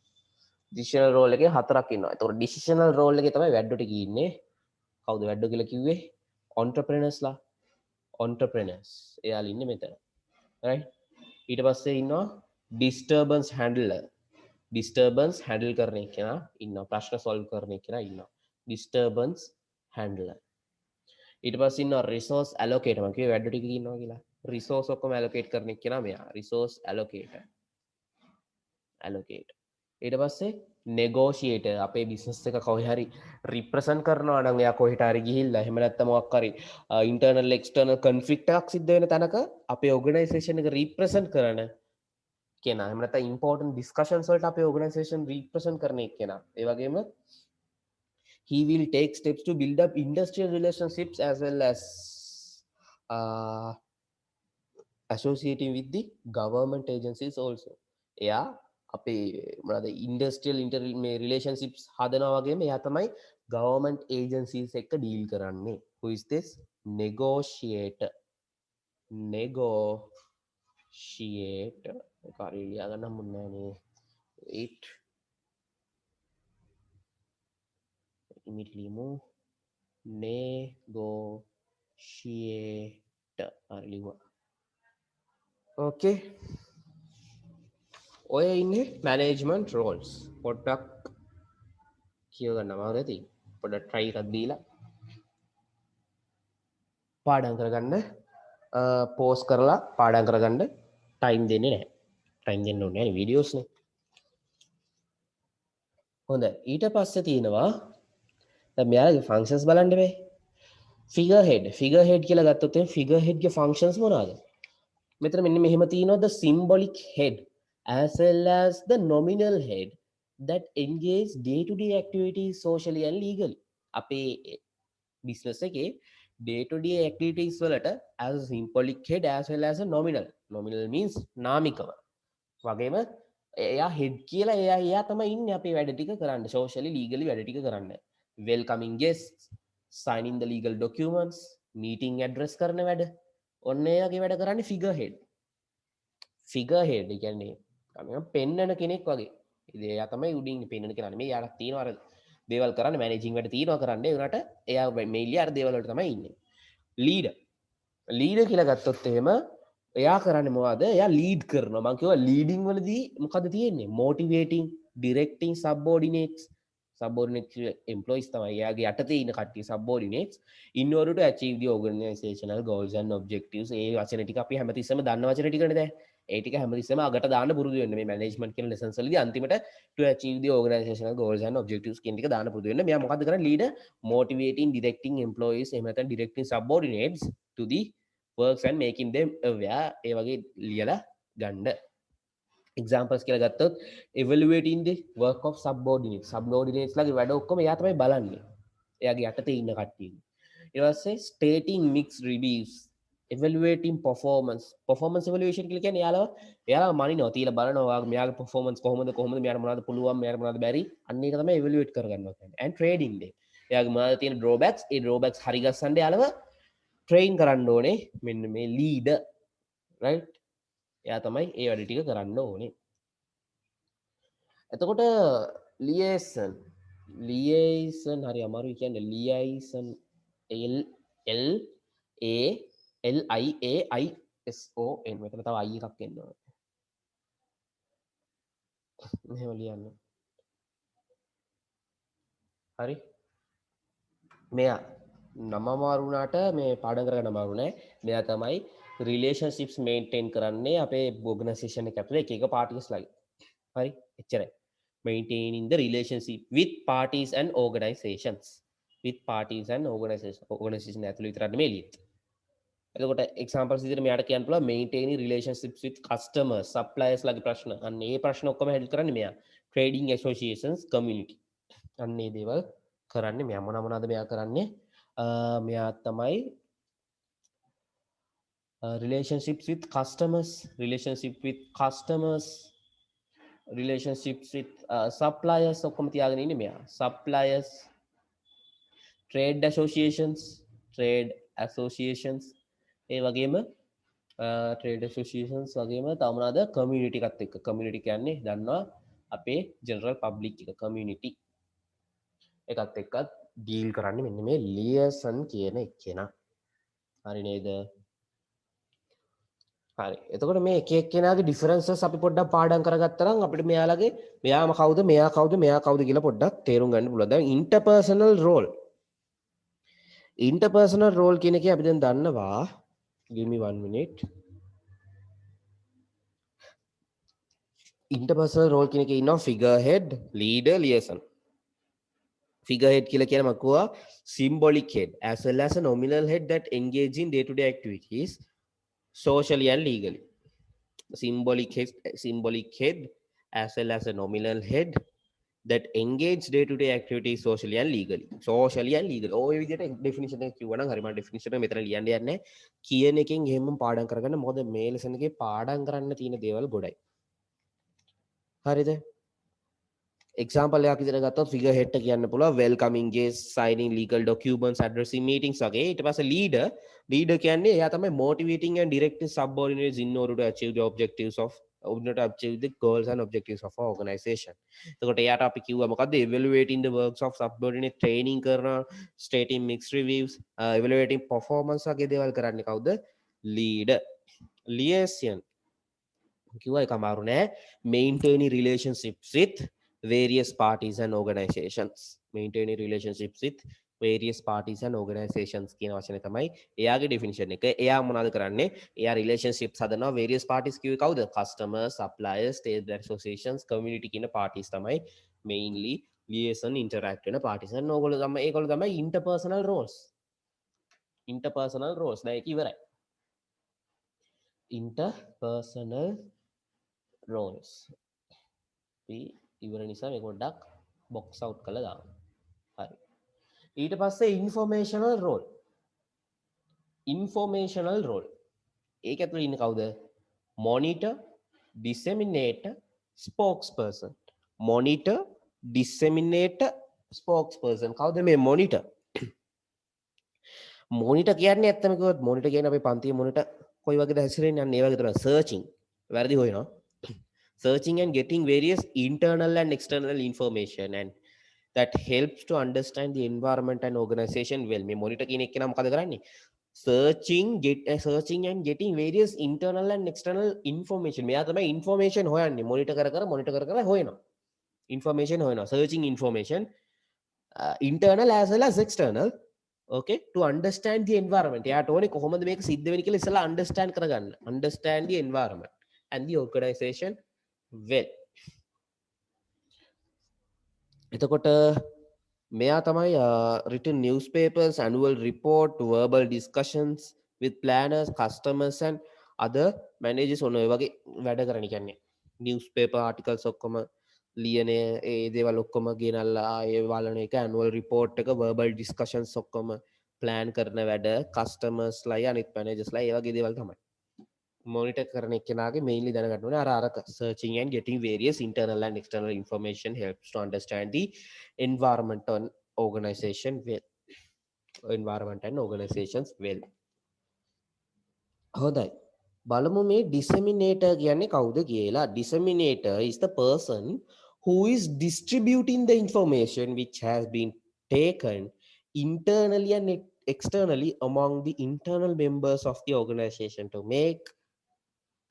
decisional role එකේ හතරක් ඉන්නවා. ඒතකොට decisional role එකේ තමයි වැඩ ටික ඉන්නේ. කවුද වැඩ කියලා කිව්වේ? entrepreneurs ලා. entrepreneurs. එයාලා ඉන්නේ මෙතන. right? ඊට පස්සේ ඉන්නවා disturbance handler. disturbance handle කරන කෙනා ඉන්නවා. ප්‍රශ්න solve කරන කෙනා ඉන්නවා. disturbance handler. ඊට පස්සේ ඉන්නවා resource allocator. මම කිව්වේ වැඩ ටික ඉන්නවා කියලා. resource ඔක්කොම allocate කරන කෙනා මෙයා. resource allocator. ඊට පස්සේ negotiator. අපේ business එක කොහේ හරි represent කරනවා නම් එයා කොහෙට හරි ගිහිල්ලා එහෙම නැත්නම් මොකක් හරි internal external conflict එකක් සිද්ධ වෙන තැනක අපේ organisation එක represent කරන කෙනා. එහෙම නැත්නම් important discussions වලට අපේ organisation represent කරන කෙනා. ඒ වගේම he will take steps to build up industrial relationships as well as associating with the government agencies also. එයා අපේ මොනවාද ඉන්ඩස්ට්‍රියල් රිලේෂන්ෂිප්ස් හදනවා වගේම එයා තමයි government agencies එක්ක ඩීල් කරන්නේ. who is this? negotiator. කාර්ය ලියා ගන්න හම්බුන්නේ නැහැ නේ. wait immediately move negotiator. හරි ලියුවා. okay ඔය ඉන්නේ management roles. පොඩ්ඩක් කියව ගන්න අමාරු ඇති. පොඩ්ඩක් try එකක් දීලා පාඩම් කරගන්න. pause කරලා පාඩම් කරගන්න time දෙන්නේ නැහැ. time දෙන්න ඕනේ නැහැ නේ videos නේ. හොඳයි. ඊට පස්සේ තියෙනවා දැන් මෙයාගේ functions බලන්න බෑ. figurehead කියලා ගත්තොත් එහෙනම් figurehead ගේ functions මොනවාද? මෙතන මෙන්න මෙහෙම තියෙනවා the symbolic head as well as the nominal head that engage day to day activities socially and legally. අපේ business එකේ day to day activities වලට as a symbolic head as well as a nominal means නාමිකව වගේම එයා head කියලා එයා තමයි ඉන්නේ අපේ වැඩ ටික කරන්න socially legally වැඩ ටික කරන්න welcoming guests signing the legal documents meeting address කරන වැඩ ඔන්න එයාගේ වැඩ කරන්නේ ෆිගර් හෙඩ් කියන්නේ පෙන්නන කෙනෙක් වගේ ඉතින් එයා තමයි උඩින් පෙන්නන කෙනා නෙමෙයි යාට තියෙනවා අර දේවල් කරන්න මැනේජින් වැඩ තියෙනවා කරන්න ඒ උනාට එයා මේන්ලි අර දේවල් වලට තමයි ඉන්නේ ලීඩර් කියලා ගත්තොත් එහෙම එයා කරන්න මොවාද එයා ලීඩ් කරනවා මං කිව්වා ලීඩින් වලදී මොකද තියෙන්නේ මොටිවේටිං ඩිරෙක්ටිං සබ්බෝඩිනේට්ස් employees තමයි එයාගේ යටතේ ඉන්න කට්ටිය subordinates in order to achieve the organizational goals and objectives ඒ වචන ටික අපි හැමතිස්සෙම දන්න වචන ටිකනේ දැන් ඒ ටික හැමතිස්සෙම අගට දාන්න පුරුදු වෙන්න මේ මැනේජ්මන්ට් කියන lessons වලදී අන්තිමට to achieve the organizational goals and objectives කියන ටික දාන්න පුරුදු වෙන්න මෙයා මොකද්ද කරන්නේ leader motivating directing employees එහෙම නැත්නම් directing subordinates to the works and making them aware ඒ වගේ ලියලා ගන්න examples කියලා ගත්තොත් evaluating the work of subordinates ලගේ වැඩ ඔක්කොම එයා තමයි බලන්නේ එයාගේ යටතේ ඉන්න කට්ටිය ඊට පස්සේ stating mixed reviews evaluating performance evaluation කියලා කියන්නේ එයාලා මනිනවා තියලා බලනවා මෙයාගේ performance කොහොමද මෙයාට මොනවද පුළුවන් මෙයාට මොනවද බැරි අන්න ඒක තමයි evaluate කරගන්නවා කියන්නේ and trading day එයාගේ මොනවද තියෙන drawbacks හරි ගස්සන්න යාලව train කරන්න ඕනේ මෙන්න මේ leader right එයා තමයි ඒ වැඩ ටික කරන්න ඕනේ එතකොට ලියේසන් හරි අමාරුයි කියන්නේ ලියයිසන් L A L I A I S O N මෙතන තව I එකක් එනවා මෙහෙම ලියන්න හරි මෙයා නම අමාරු වුණාට මේ පාඩම් කරගන්න අමාරු නෑ මෙයා තමයි relationships maintain කරන්නේ අපේ organization එක ඇතුලේ එක parties ලයි හරි එච්චරයි maintaining the relationship with parties and organizations organization ඇතුළේ විතරක් නෙමෙයි ලියන්නේ එතකොට examples විදිහට මෙයාට කියන්න පුළුවන් maintaining relationships with customers suppliers ලගේ ප්‍රශ්න අන්න ඒ ප්‍රශ්න ඔක්කොම handle කරන්නේ මෙයා trading associations community අන්න ඒ දේවල් කරන්නේ මෙයා මොනවද මෙයා කරන්නේ මෙයා තමයි relationships with customers relationships with suppliers ඔක්කොම තියාගෙන ඉන්නේ මෙයා suppliers trade associations ඒ වගේම trade associations වගේම තව මොනවාද community එකත් එක්ක community කියන්නේ දන්නවා අපේ general public එක community එකත් එක්කත් deal කරන්නේ මෙන්න මේ liaison කියන එක්කෙනා හරි නේද හරි එතකොට මේ එක එක්කෙනාගේ differences අපි පොඩ්ඩක් පාඩම් කරගත්තා නම් අපිට මෙයා කවුද මෙයා කවුද කියලා පොඩ්ඩක් තේරුම් ගන්න පුළුවන් දැන් interpersonal role කියන එකේ අපි දැන් දන්නවා give me 1 minute interpersonal role කියන එකේ ඉන්නවා figurehead leader liaison figurehead කියලා කියන මකුවා symbolic head as well as a nominal head that engage in day to day activities socially and legally symbolic head as well as a nominal head that engage day to day activities socially and legally ඔය විදිහට definition එක කිව්වනම් හරි මම definition එක මෙතන ලියන්න යන්නේ කියන එකෙන් එහෙම පාඩම් කරගන්න මොකද මේ lesson එකේ පාඩම් කරන්න තියෙන දේවල් ගොඩයි හරිද example එකක් විදිහට ගත්තොත් figure head කියන්න පුළුවන් welcoming guests signing legal documents addressing meetings වගේ ඊට පස්සේ leader කියන්නේ එයා තමයි motivating and directing subordinates in order to achieve the goals and objectives of our organization එතකොට එයාට අපි කිව්වා මොකද්ද evaluating the works of subordinate training කරනවා stating mixed reviews evaluating performance වගේ දේවල් කරන්නේ කවුද leader liaison කිව්වා ඒක අමාරු නෑ maintaining relationships with various parties and organizations කියන වචනේ තමයි එයාගේ definition එක. එයා මොනවද කරන්නේ? එයා relationships හදනවා various parties කිව්වේ කවුද? customers, suppliers, trade associations, community කියන parties තමයි mainly liaison interact වෙන parties. and ඒගොල්ලෝ තමයි interpersonal roles. දැන් ඒක ඉවරයි. interpersonal roles. ඉවර නිසා මේක පොඩ්ඩක් box out කරලා දාන්න. හරි. ඊට පස්සේ informational role. ඒක ඇතුළේ ඉන්නේ කවුද? monitor, disseminator, spokesperson. Monitor, disseminator, spokesperson. කවුද මේ monitor? monitor කියන්නේ ඇත්තම කිව්වොත් monitor කියන්නේ අපේ පන්තියේ monitor කොයි වගේද හැසිරෙන්නේ? අන්න ඒ වගේ තමයි searching. වැරදි හොයනවා. Searching and getting various internal and external information and that helps to understand the environment and organization well. මේ monitor කියන එක නම් මොකද කරන්නේ? Searching and getting various internal and external information. මෙයා තමයි information හොයන්නේ. monitor කර කර හොයනවා. information හොයනවා. searching information internal as well as external. Okay, to understand the environment. එයාට ඕනේ කොහොමද මේක සිද්ධ වෙන්නේ කියලා ඉස්සලා understand කරගන්න. understand the environment and the organization well. එතකොට මෙයා තමයි written newspapers, annual report, verbal discussions with planners, customers and other managers ඔන්න ඔය වගේ වැඩ කරන්න කියන්නේ. newspaper articles ඔක්කොම ලියන ඒ දේවල් ඔක්කොම ගෙනල්ලා ඒ වලන එක annual report එක verbal discussions ඔක්කොම plan කරන වැඩ customers ලයි අනිත් managers ලයි ඒ වගේ දේවල් තමයි. monitor කරන එක්කෙනාගේ mainly දැනගන්න ඕනේ අර searching and getting various internal and external information helps to understand the environment and organization well. environment and organizations well. හොඳයි. බලමු මේ disseminator කියන්නේ කවුද කියලා. Disseminator is the person who is distributing the information which has been taken internally and externally among the internal members of the organization to make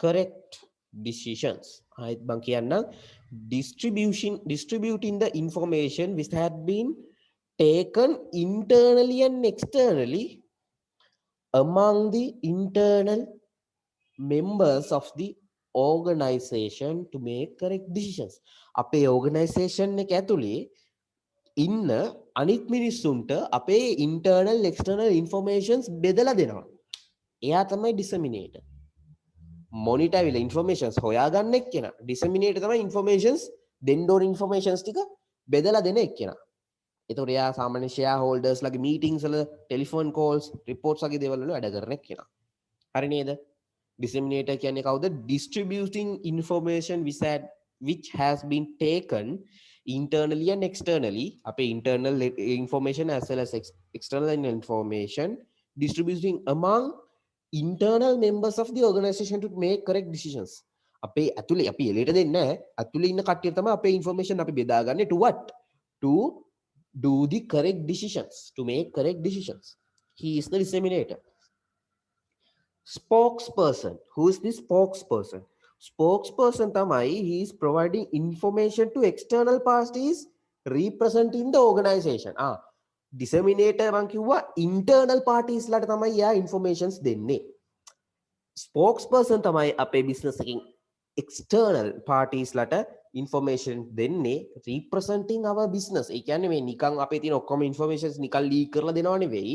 correct decisions. ආයෙත් මම කියන්නම් distributing the information which had been taken internally and externally among the internal members of the organization to make correct decisions. අපේ organization එක ඇතුලේ ඉන්න අනිත් මිනිස්සුන්ට අපේ internal external informations බෙදලා දෙනවා. එයා තමයි disseminator. monitor විල informations හොයාගන්න එක්කෙනා. disseminator තමයි informations දෙන්න ඕන informations ටික බෙදලා දෙන එක්කෙනා. එතකොට එයා සාමාන්‍ය shareholders ලගේ meetings වල telephone calls reports වගේ දේවල් වල වැඩ කරන එක්කෙනා. හරි නේද? disseminator කියන්නේ කවුද? distributing information which has been taken internally and externally. අපේ internal information as well as external information distributing among internal members of the organization to make correct decisions. අපේ ඇතුලේ අපි එළියට දෙන්නේ නැහැ. ඇතුලේ ඉන්න කට්ටිය තමයි අපේ information අපි බෙදාගන්නේ to what? To do the correct decisions, to make correct decisions. He is the disseminator. Spokesperson. Who is the spokesperson? Spokesperson tamai, he is providing information to external parties representing the organization. Disseminator මං කිව්වා internal parties ලට තමයි යා informations දෙන්නේ. Spokesperson තමයි අපේ business එකකින් external parties ලට information දෙන්නේ representing our business. ඒ කියන්නේ මේ නිකන් අපේ තියෙන ඔක්කොම informations නිකන් leak කරලා දෙනව නෙවෙයි.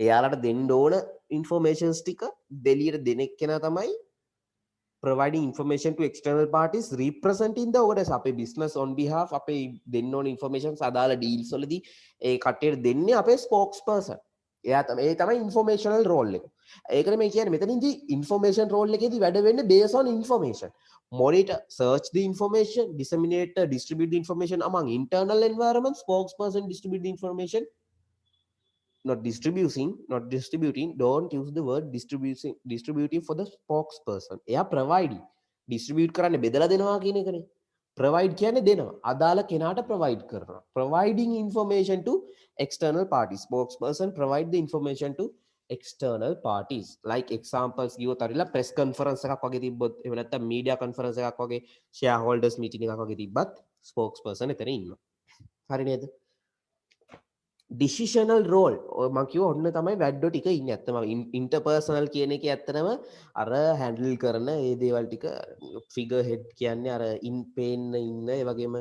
එයාලට දෙන්න ඕන informations ටික දෙලියට දෙන එක්කෙනා තමයි providing information to external parties representing the organization. අපේ business on behalf අපේ දෙන්න ඕන informations අදාළ deals වලදී ඒ කට්ටියට දෙන්නේ අපේ spokesperson. එයා තමයි informational role එක. ඒකනේ මේ කියන්නේ මෙතනින්දී information role එකේදී වැඩ වෙන්නේ based on information. Monitor, search the information, disseminate, distribute the information among internal environment. Spokesperson distribute the information. Not distributing, don't use the word distributing for the spokesperson. එයා providing, distribute කරන්නේ බෙදලා දෙනවා කියන එකනේ. Provide කියන්නේ දෙනවා. අදාළ කෙනාට provide කරනවා. Providing information to external parties. Spokesperson provide the information to external parties. Like examples ගියොත් අරිලා press conference එකක් වගේ තිබ්බොත් එහෙම නැත්නම් media conference එකක් වගේ shareholders meeting එකක් වගේ තිබ්බත් spokesperson එතන ඉන්නවා. හරි නේද? decisional role මම කිව්ව ඔන්න තමයි වැඩ ටික ඉන්නේ. ඇත්තම interpersonal කියන එකේ ඇත්තටම අර handle කරන ඒ දේවල් ටික figure head කියන්නේ අර in pain ඉන්න ඒ වගේම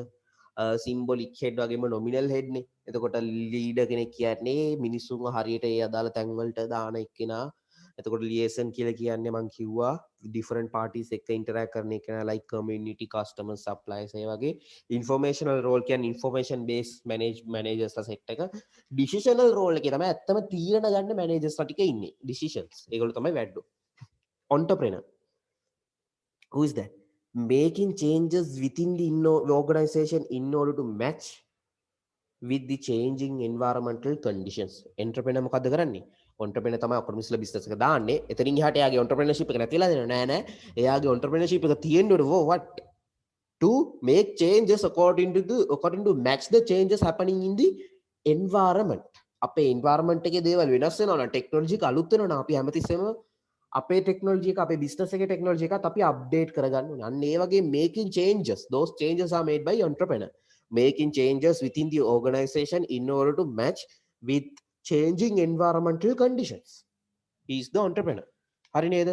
symbolic head වගේම nominal head නේ. එතකොට leader කෙනෙක් කියන්නේ මිනිස්සුන්ව හරියට ඒ අදාළ තැන් වලට දාන එක්කෙනා. එතකොට liaison කියලා කියන්නේ මම කිව්වා different parties එක්ක interact කරන එකනා like community, customers, suppliers ඒ වගේ. informational role කියන්නේ information based managers ලා set එක. decisional role එකේ තමයි ඇත්තම තීරණ ගන්න managers ලා ටික ඉන්නේ. decisions. ඒගොල්ලෝ තමයි වැඩෝ. entrepreneur. Who is that? making changes within the organization in order to match with the changing environmental conditions. Entrepreneur මොකද්ද කරන්නේ? entrepreneur තමයි ඔකොනොමිස්ලා business එක දාන්නේ. එතනින් එහාට එයාගේ entrepreneurship එක නැතිලා දෙනවා. නෑ නෑ. එයාගේ entrepreneurship එක තියෙන්න ඕනේ what? To make changes according to match the changes happening in the environment. අපේ environment එකේ දේවල් වෙනස් වෙනවා. ටෙක්නොලොජි එක අලුත් වෙනවා. අපි හැමතිස්සෙම අපේ ටෙක්නොලොජි එක අපේ බිස්නස් එකේ ටෙක්නොලොජි එකත් අපි අප්ඩේට් කරගන්න ඕනේ. අන්න ඒ වගේ making changes. Those changes are made by entrepreneur. Making changes within the organization in order to match with changing environmental conditions. He is the entrepreneur. හරි නේද?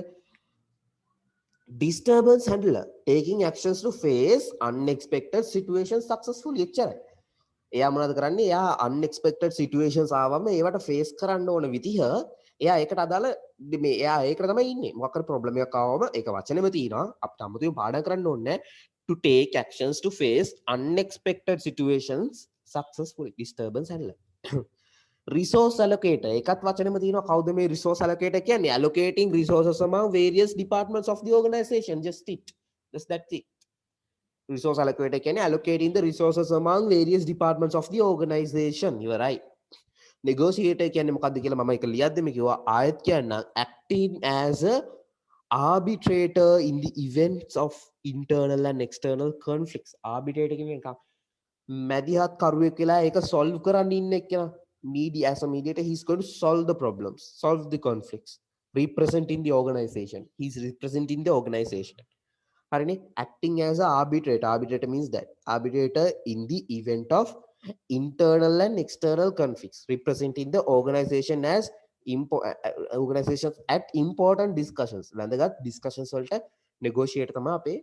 Disturbance handler, taking actions to face unexpected situations successfully. එච්චරයි. එයා මොනවද කරන්නේ? එයා unexpected situations ආවම ඒවට face කරන්න ඕන විදිහ එයා ඒකට අදාළ මේ එයා ඒකට තමයි ඉන්නේ. මොකක් හරි ප්‍රොබ්ලම් එකක් ආවම ඒක වචනෙම තියෙනවා. අපිට අමුතුවෙන් පාඩම් කරන්න ඕනේ to take actions to face unexpected situations successfully. Disturbance handler. Resource allocator, එකත් වචනෙම තියෙනවා. කවුද මේ resource allocator කියන්නේ? Allocating resources among various departments of the organization. Just that's it. Resource allocator කියන්නේ allocating the resources among various departments of the organization. You are right. Negotiator කියන්නේ මොකක්ද කියලා මම එක ලියද්දිම කිව්වා ආයත් කියන්න acting as a arbitrator in the events of internal and external conflicts. Arbitrator කියන්නේ නිකන් මැදිහත් කරුවෙක් කියලා ඒක solve කරන්න ඉන්න එක්කෙනා. Media, as a mediator, he's going to solve the problems, solve the conflicts, representing the organization. He's representing the organization. Acting as an arbitrator. Arbitrator means that arbitrator in the event of internal and external conflicts, representing the organization as organizations at important discussions. වැදගත් discussions වලට negotiate තමයි අපේ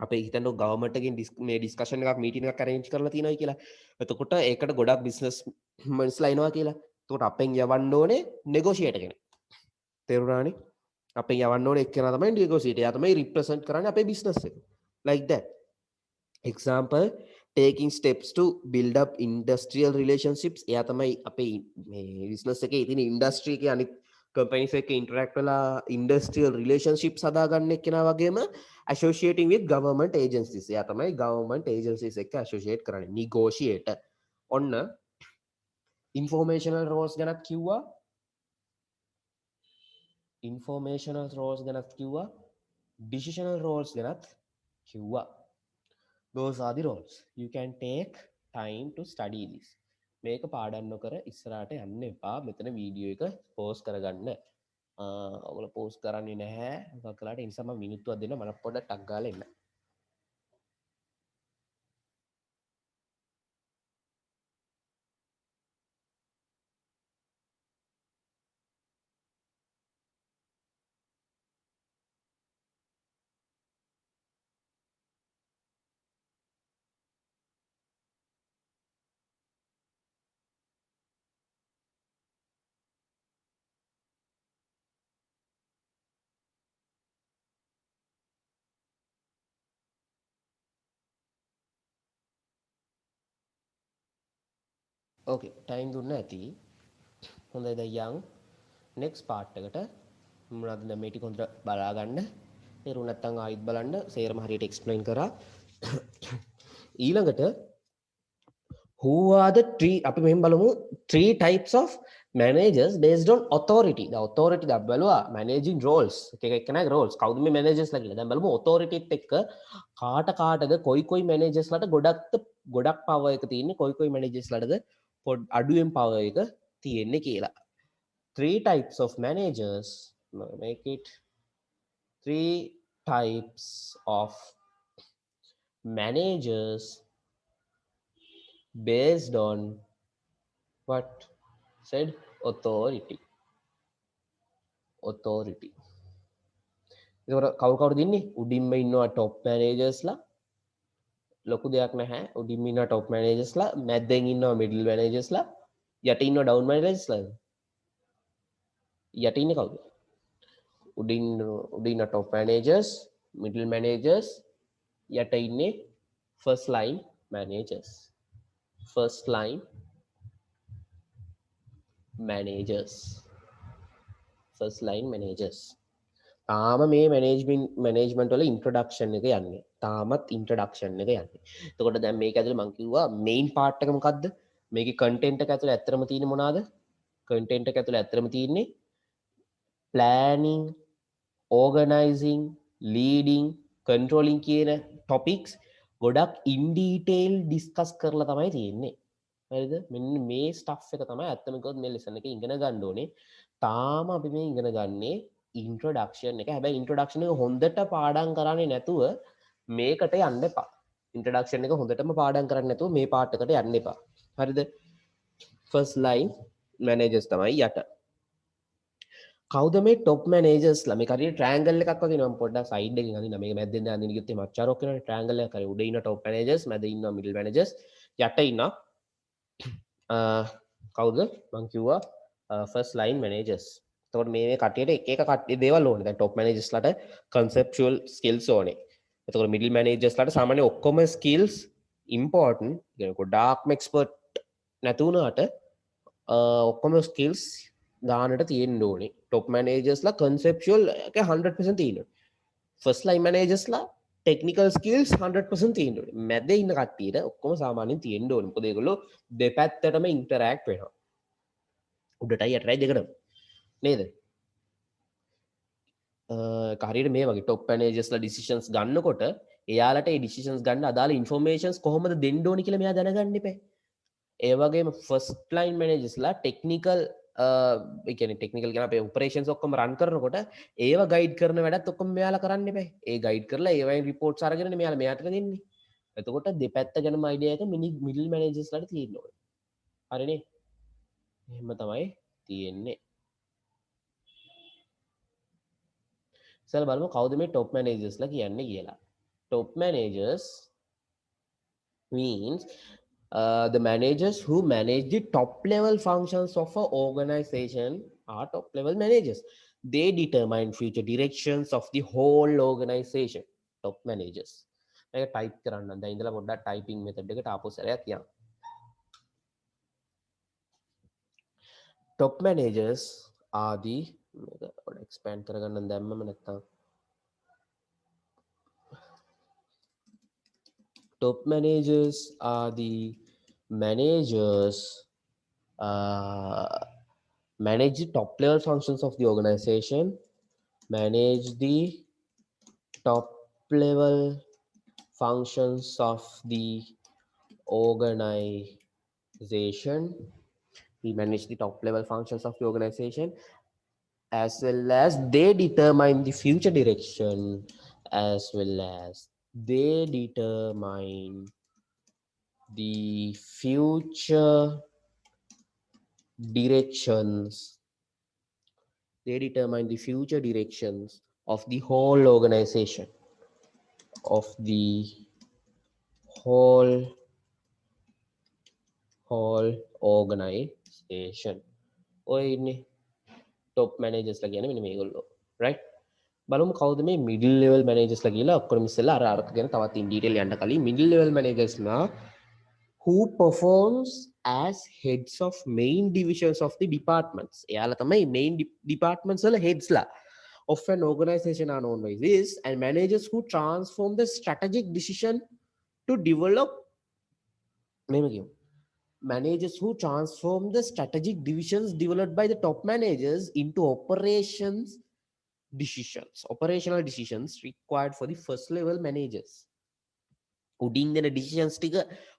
අපේ හිතන්න government එකෙන් මේ discussion එකක් meeting එකක් arrange කරලා තියෙනවා කියලා. එතකොට ඒකට ගොඩක් බිස්නස් මන්ස්ලා එනවා කියලා. එතකොට අපෙන් යවන්න ඕනේ negotiator කෙනෙක්. තේරුණානේ? අපෙන් යවන්න ඕනේ එක්කෙනා තමයි negotiator. එයා තමයි represent කරන්නේ අපේ business එක. Like that. Example, taking steps to build up industrial relationships. එයා තමයි අපේ මේ business එකේ ඉතින් industry එකේ අනිත් companies එක interact වෙලා industrial relationships හදාගන්න එක්කෙනා වගේම associating with government agencies. එයා තමයි government agencies එක්ක associate කරන්නේ. Negotiator. ඔන්න informational roles ගැනත් කිව්වා. Informational roles ගැනත් කිව්වා. Decisional roles ගැනත් කිව්වා. Those are the roles. You can take time to study this. මේක පාඩම් නොකර ඉස්සරහට යන්න එපා. මෙතන වීඩියෝ එක පෝස්ට් කරගන්න. ඔයගොල්ලෝ පෝස්ට් කරන්නේ නැහැ. මොකක් කළාට ඒ නිසා මම මිනිත්තුවක් දෙන්න මම පොඩ්ඩක් ටක් ගාලා එන්න. Okay, time දුන්න ඇති. හොඳයි දැන් යන් next part එකට මොනවද දැන් මේ ටික හොඳට බලා ගන්න. තේරුම් නැත්නම් ආයෙත් බලන්න. සේරම හරියට explain කරා. ඊළඟට who are the three අපි මෙහෙම බලමු three types of managers based on authority. The authority that බලුවා managing roles. එක එකනාගේ roles. කවුද මේ managers ලා කියලා. දැන් බලමු authority එක්ක කාටද කොයි managers ලාට ගොඩක් power එක තියෙන්නේ කොයි managers ලාටද අඩුවෙන් power එක තියෙන්නේ කියලා. Three types of managers. Make it three types of managers based on what said authority. ඒකට කවුරුද ඉන්නේ? උඩින්ම ඉන්නවා top managers ලා. ලොකු දෙයක් නැහැ. උඩින්ම ඉන්නවා top managers ලා, මැද්දෙන් ඉන්නවා middle managers ලා, යට ඉන්නවා down managers ලා. යට ඉන්නේ කවුද? උඩින් top managers, middle managers, යට ඉන්නේ first line managers. First line managers. තාම මේ මැනේජ්මන්ට් වල ඉන්ට්‍රොඩක්ෂන් එක යන්නේ. තාමත් ඉන්ට්‍රොඩක්ෂන් එක යන්නේ. එතකොට දැන් මේක ඇතුලේ මම කිව්වා මේන් පාර්ට් එක මොකද්ද? මේකේ කන්ටෙන්ට් එක ඇතුලේ ඇත්තටම තියෙන්නේ මොනවාද? කන්ටෙන්ට් එක ඇතුලේ ඇත්තටම තියෙන්නේ planning, organizing, leading, controlling කියන topics ගොඩක් in detail discuss කරලා තමයි තියෙන්නේ. හරිද? මෙන්න මේ stuff එක තමයි ඇත්තම කිව්වොත් මේ lesson එකේ ඉගෙන ගන්න ඕනේ. තාම අපි මේ ඉගෙන ගන්නේ ඉන්ට්‍රොඩක්ෂන් එක. හැබැයි ඉන්ට්‍රොඩක්ෂන් එක හොඳට පාඩම් කරන්නේ නැතුව මේකට යන්න එපා. ඉන්ට්‍රොඩක්ෂන් එක හොඳටම පාඩම් කරන්නේ නැතුව මේ පාර්ට් එකට යන්න එපා. හරිද? first line managers තමයි යට. කවුද මේ ටොප් මැනේජර්ස්ලා? මේ හරියට ට්‍රයැන්ගල් එකක් වගේ නේ. මම පොඩ්ඩක් සයිඩ් එකකින් අදින්න. මේක මැද්දෙන් දාන්න ගියොත් එහම අච්චාරයක් වෙනවා. ට්‍රයැන්ගල් එකක් හරිය උඩ ඉන්න ටොප් මැනේජර්ස්, මැද ඉන්න මිඩල් මැනේජර්ස්, යට ඉන්න කවුද? මං කිව්වා ෆස්ට් ලයින් මැනේජර්ස්. එතකොට මේ කට්ටියට එක එක කට්ටිය දේවල් ඕනේ. දැන් ටොප් මැනේජර්ස්ලාට conceptual skills ඕනේ. එතකොට මිඩල් මැනේජර්ස්ලාට සාමාන්‍ය ඔක්කොම skills important. يعني ගොඩාක්ම expert නැති වුණාට ඔක්කොම skills දානට තියෙන්න ඕනේ. ටොප් මැනේජර්ස්ලා conceptual එක 100% තියෙනවා. ෆස්ට් ලයින් මැනේජර්ස්ලා ටෙක්නිකල් ස්කිල්ස් 100% තියෙන්න ඕනේ. මැද ඉන්න කට්ටියට ඔක්කොම සාමාන්‍යයෙන් තියෙන්න ඕනේ. මොකද ඒගොල්ලෝ දෙපැත්තටම ඉන්ටරැක්ට් වෙනවා. උඩටයි යටටයි දෙකටම. නේද? හරියට මේ වගේ ටොප් මැනේජර්ස්ලා ඩිසිෂන්ස් ගන්නකොට එයාලට ඒ ඩිසිෂන්ස් ගන්න අදාළ ඉන්ෆෝමේෂන්ස් කොහොමද දෙන්න ඕනේ කියලා මෙයා දැනගන්න ඉපේ. ඒ වගේම ෆස්ට් ලයින් මැනේජර්ස්ලා ටෙක්නිකල් කියන්නේ ටෙක්නිකල් කියන අපේ ඔපරේෂන්ස් ඔක්කොම රන් කරනකොට ඒව ගයිඩ් කරන වැඩත් ඔක්කොම මෙයාලා කරන්න එපා. ඒ ගයිඩ් කරලා ඒවයින් රිපෝට්ස් අරගෙන මෙයාලා මෙයාට දෙන්නේ. එතකොට දෙපැත්ත ගැනම අයිඩියා එක මිඩල් මැනේජර්ස්ලාට තියෙන්න ඕනේ. හරිනේ? එහෙම තමයි තියෙන්නේ. ඉතින් බලමු කවුද මේ ටොප් මැනේජර්ස්ලා කියන්නේ කියලා. Top managers means the managers who manage the top level functions of an organization are top level managers. They determine future directions of the whole organization. Top managers. මේක ටයිප් කරන්න. දැන් ඉඳලා පොඩ්ඩක් ටයිපින් මෙතඩ් එකට ආපහු සැරයක් යන්න. Top managers are the මේක expand කරගන්න දැම්මම නැත්තම් top managers are the managers manage the top level functions of the organization, manage the top level functions of the organization. We manage the top level functions of the organization as well as they determine the future direction as well as they determine the future directions. They determine the future directions of the whole organization. Of the whole organization. ඔය ඉන්නේ top managers ලා කියන්නේ මෙන්න මේගොල්ලෝ. right? බලමු කවුද මේ middle level managers ලා කියලා. ඔක්කොම ඉස්සෙල්ලා අර අර්ථ ගැන තවත් in detail යන්න කලින් middle level managers ලා who performs as heads of main divisions of the departments. එයාලා තමයි main departments වල heads ලා of an organization are known by this, and managers who transform the strategic decision to develop managers who transform the strategic divisions developed by the top managers into operational decisions required for the first level managers. උඩින් දෙන decisions ටික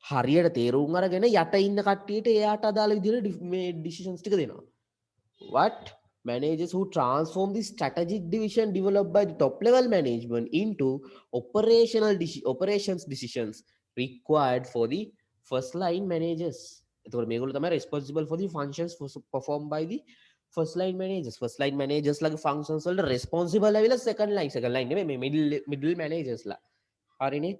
හරියට තේරුම් අරගෙන යට ඉන්න කට්ටියට එයාට අදාළ විදිහට මේ ඩිසිෂන්ස් ටික දෙනවා. What? Managers who transform the strategic division developed by the top level management into operations decisions required for the first line managers. එතකොට මේගොල්ලෝ තමයි responsible for the functions performed by the first line managers. First line managers ලගේ functions වලට responsible ඇවිල්ලා second line නෙමෙයි මේ middle managers ලා. හරිනේ?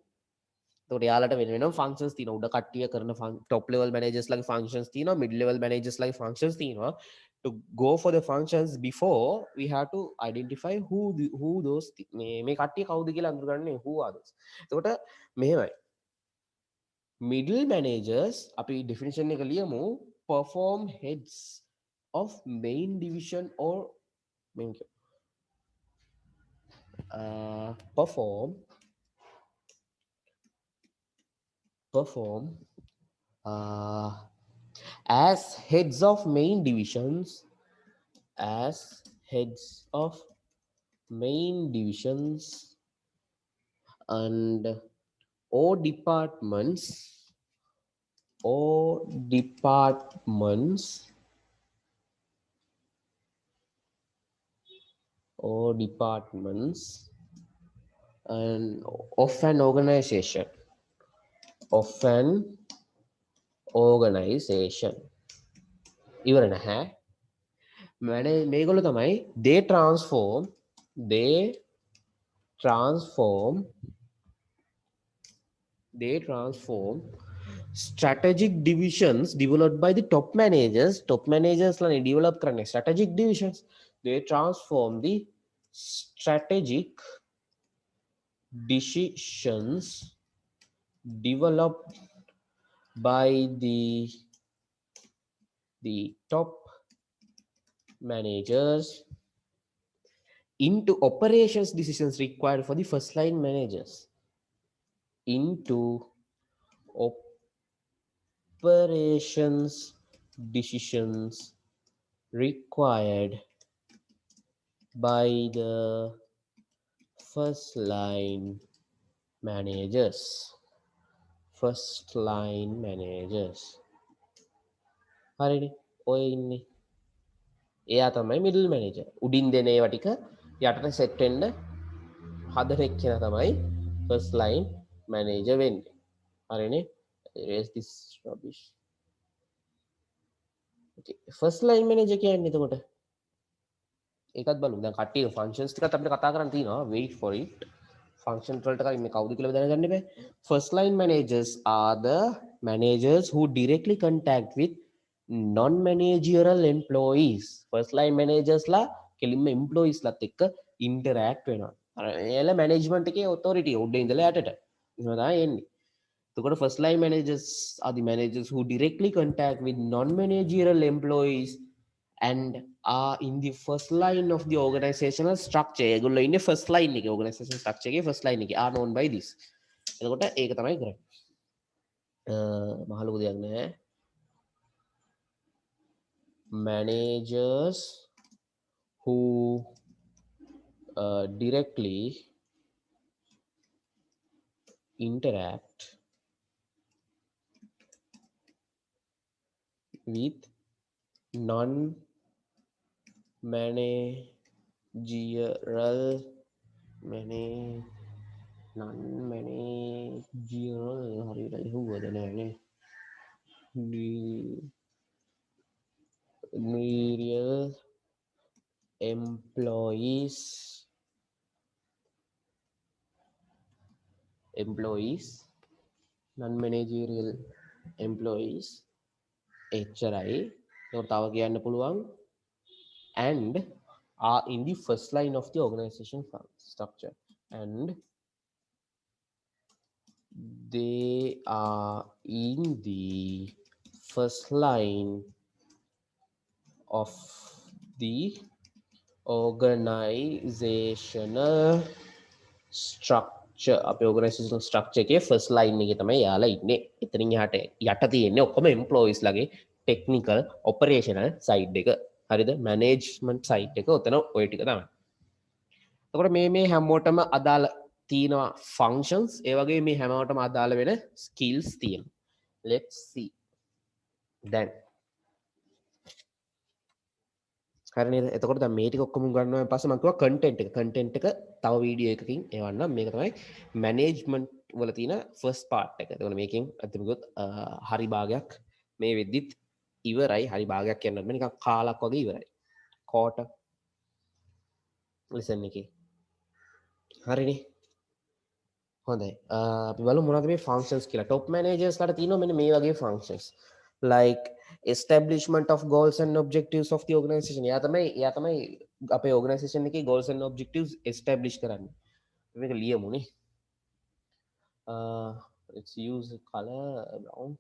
එතකොට යාලට වෙන වෙනම functions තියෙනවා. උඩ කට්ටිය කරන top level managers ලගේ functions තියෙනවා, mid level managers ලගේ functions තියෙනවා. To go for the functions before we have to identify who those මේ කට්ටිය කවුද කියලා අඳුරගන්නේ who are those. එතකොට මෙහෙමයි. Middle managers අපි definition එක ලියමු perform heads of main division or perform uh, as heads of main divisions, as heads of main divisions and or departments or departments or departments and of an organization, of an organization ඉවර නැහැ මේගොල්ලෝ තමයි they transform they transform strategic divisions developed by the top managers ලානේ develop කරන්නේ strategic divisions. They transform the strategic decisions developed by the top managers into operations decisions required for the first line managers, into operations decisions required by the first line managers. First line managers. හරිනේ ඔය ඉන්නේ එයා තමයි middle manager. උඩින් දෙන ඒවා ටික යටට සෙට් වෙන්න හදන එක්කෙනා තමයි first line manager වෙන්නේ. හරිනේ erase this rubbish. Okay. First line manager කියන්නේ එතකොට ඒකත් බලමු. දැන් කට්ටිය functions ටිකත් අපිට කතා කරන්න තියෙනවා. Wait for it. Function වලට කලින් මේ කවුද කියලා දැනගන්න බෑ. First line managers are the managers who directly contact with non-managerial employees. First line managers ලා කෙලින්ම employees ලාත් එක්ක interact වෙනවා. අර එයාලා management එකේ authority උඩ ඉඳලා යටට. එහෙම තමයි එන්නේ. එතකොට first line managers are the managers who directly contact with non-managerial employees and are in the first line of the organizational structure. ඒගොල්ලෝ ඉන්නේ first line එකේ organizational structure එකේ first line එකේ are known by this. එතකොට ඒක තමයි කරන්නේ. මහලුකු දෙයක් නෑ. Managers who directly interact with non-managerial හරියට ඉහුවද නෑනේ managerial employees non-managerial employees එච්චරයි. ඒකට තව කියන්න පුළුවන් and are in the first line of the organization structure and they are in the first line of the organizational structure. අපේ organizational structure එකේ first line එකේ තමයි යාලා ඉන්නේ. එතනින් එහාට යට තියෙන්නේ ඔක්කොම employees ලගේ technical operational side එක. හරිද? management side එක උතන ඔය ටික තමයි. එතකොට මේ හැමෝටම අදාළ තියෙනවා functions. ඒ වගේ මේ හැමෝටම අදාළ වෙන skills තියෙනවා. Let's see. දැන් හරිනේද? එතකොට දැන් මේ ටික ඔක්කොම ගන්නවා පස්සේ මම කිව්වා content එක තව වීඩියෝ එකකින් එවන්නම්. මේක තමයි management වල තියෙන first part එක. එතකොට මේකෙන් අතන ගොත් හරි භාගයක් මේ වෙද්දිත් ඉවරයි. හරි භාගයක් කියන්නත් බෑ නිකන් කාලක් වගේ ඉවරයි. quarter lesson එකේ. හරිනේ. හොඳයි. අපි බලමු මොනවද මේ functions කියලා. top managers ලාට තියෙනවා මෙන්න මේ වගේ functions. Like establishment of goals and objectives of the organization. එයා තමයි අපේ organization එකේ goals and objectives establish කරන්නේ. මේක ලියමුනේ. Let's use the color brown.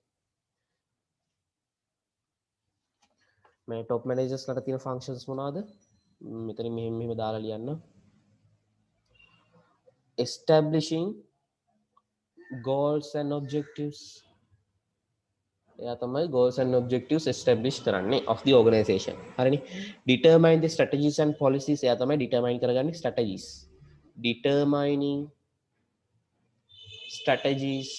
මේ top managers ලාට තියෙන functions මොනවද? මෙතන මෙහෙම දාලා ලියන්න. establishing goals and objectives. එයා තමයි goals and objectives establish කරන්නේ of the organization. හරිනේ. Determine the strategies and policies. එයා තමයි determine කරගන්නේ strategies. Determining strategies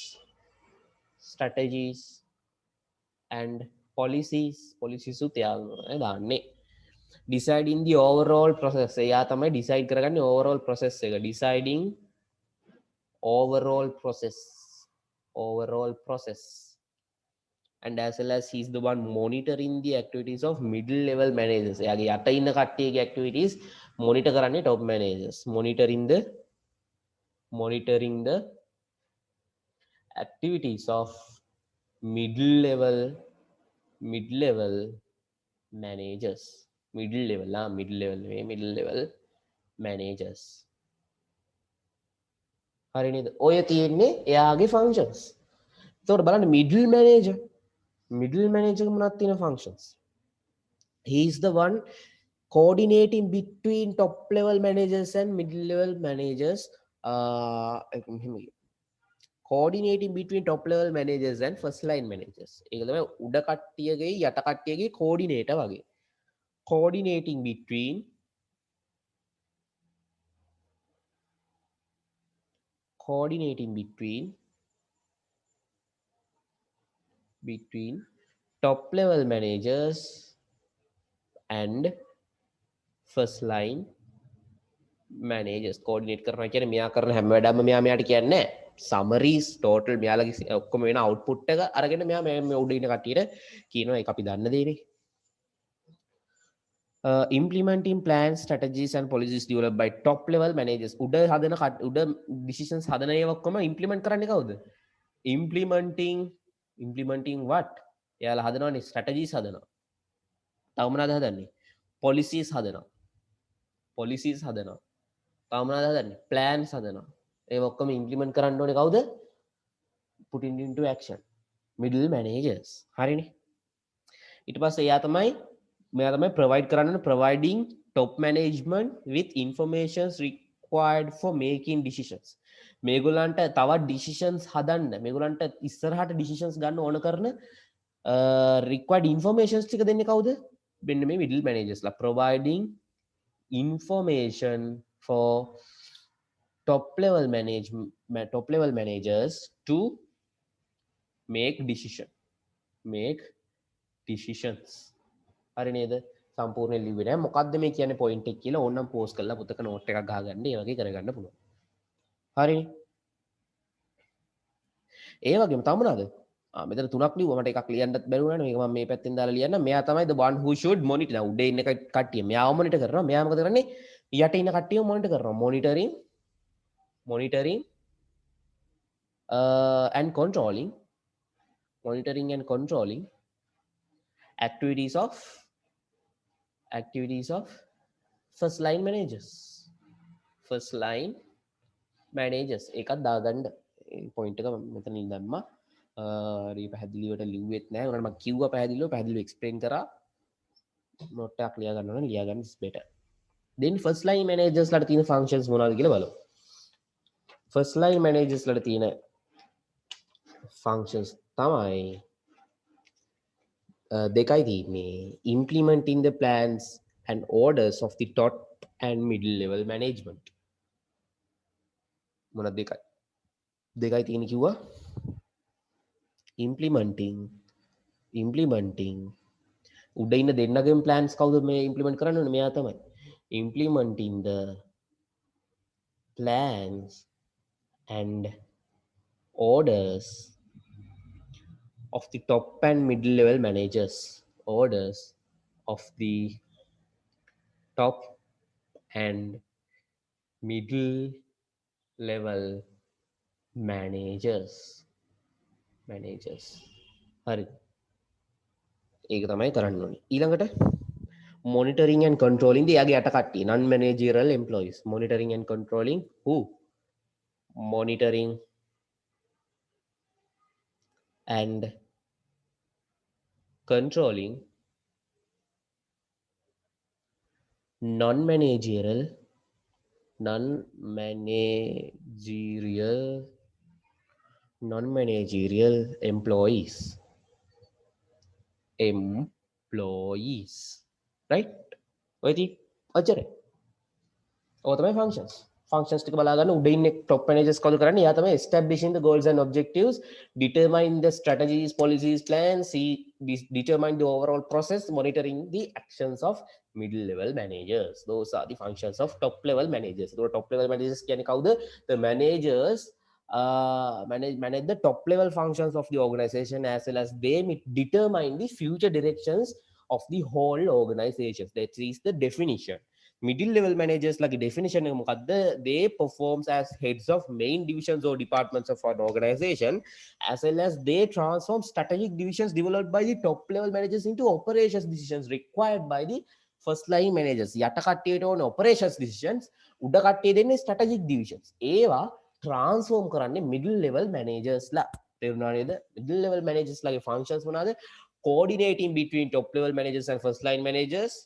and policies උත් එයා දාන්නේ. Deciding the overall process. එයා තමයි decide කරගන්නේ overall process එක. Deciding overall process. And as well as he's the one monitoring the activities of middle level managers. එයාගේ යට ඉන්න කට්ටියගේ activities monitor කරන්නේ top managers. Monitoring the activities of middle level managers. Middle level managers. හරි නේද? ඔය තියෙන්නේ එයාගේ functions. එතකොට බලන්න middle manager මොනවද තියෙන functions? He is the one coordinating between top level managers and middle level managers. Coordinating between top level managers and first line managers. ඒක තමයි උඩ කට්ටියගේ යට කට්ටියගේ coordinator වගේ. Coordinating between top level managers and first line managers. Coordinate කරනවා කියන්නේ මෙයා කරන හැම වැඩක්ම මෙයාට කියන්නේ නැහැ. Summaries total මෙයාලගේ ඔක්කොම වෙන output එක අරගෙන මෙයා මේ උඩ ඉන්න කට්ටියට කියනවා ඒක අපි දන්න දේනේ. Implementing plans, strategies and policies developed by top level managers. උඩ decisions හදන ඒවා ඔක්කොම implement කරන්නේ කවුද? Implementing what? එයාලා හදනවානේ strategies හදනවා. තව මොනවද හදන්නේ? policies හදනවා. තව මොනවද හදන්නේ? plans හදනවා. ඒ ඔක්කොම implement කරන්න ඕනේ කවුද? putting into action. Middle managers. හරිනේ. ඊට පස්සේ එයා තමයි provide කරන්න providing top management with information required for making decisions. මේගොල්ලන්ට තවත් decisions හදන්න මේගොල්ලන්ට ඉස්සරහට decisions ගන්න ඕන කරන required informations ටික දෙන්නේ කවුද? මෙන්න මේ middle managers ලා providing information for top level managers to make decisions. හරි නේද? සම්පූර්ණ ලිව්වේ නැහැ. මොකද්ද මේ කියන්නේ point එක කියලා ඕනනම් post කරලා පුතක note එකක් ගහගන්න. ඒ වගේ කරගන්න පුළුවන්. හරි. ඒ වගේම තව මොනවාද? මෙතන තුනක් ලිව්වා. මට එකක් ලියන්නත් බැරුණානේ. මේක මම මේ පැත්තෙන් දාලා ලියන්න. මෙයා තමයි the one who should monitor. දැන් උඩේ ඉන්න කට්ටිය මෙයාව monitor කරනවා. මෙයා මොකද කරන්නේ? යට ඉන්න කට්ටියව monitor කරනවා. monitoring and controlling activities of first line managers. ඒකත් දාගන්න point එක මෙතනින් දැම්මා. පැහැදිලිවට ලිව්වෙත් නැහැ. උනට මම කිව්වා පැහැදිලිව explain කරා. note එකක් ලියා ගන්න ඕනේ. ලියා ගන්න is better. then first line managers ලාට තියෙන functions මොනවද කියලා බලමු. first line managers ලාට තියෙන functions තමයි දෙකයි තියෙන්නේ. implementing the plans and orders of the top and middle level management. මොනවද දෙකයි තියෙන්නේ කිව්වා? implementing උඩ ඉන්න දෙන්නගේම plans කවුද මේ implement කරන්න ඕනේ? මෙයා තමයි. implementing the plans and orders of the top and middle level managers. Orders of the top and middle level managers. හරි. ඒක තමයි කරන්න ඕනේ. ඊළඟට monitoring and controlling the යාගේ යට කට්ටිය non managerial employees. Monitoring and controlling who? Monitoring and controlling non managerial non managerial employees right ඔය ඉතින් ඔච්චරයි ඕක තමයි functions ටික බලා ගන්න උඩ ඉන්නේ top managers කවුද කරන්නේ එයා තමයි establishing the goals and objectives determine the strategies policies plans determine the overall process monitoring the actions of middle level managers those are the functions of top level managers so top level managers කියන්නේ කවුද the managers manage the top level functions of the organization as well as they determine the future directions of the whole organization that is the definition middle level managers like definition they performs as heads of main divisions or departments of an organization as well as they transform strategic divisions developed by the top level managers into operations decisions required by the first line managers යට කට්ටියට ඕන operations decisions උඩ කට්ටිය දෙන්නේ strategic divisions ඒවා transform කරන්නේ middle level managers ලා තේරුණා නේද middle level managers ලාගේ functions මොනවාද coordinating between top level managers and first line managers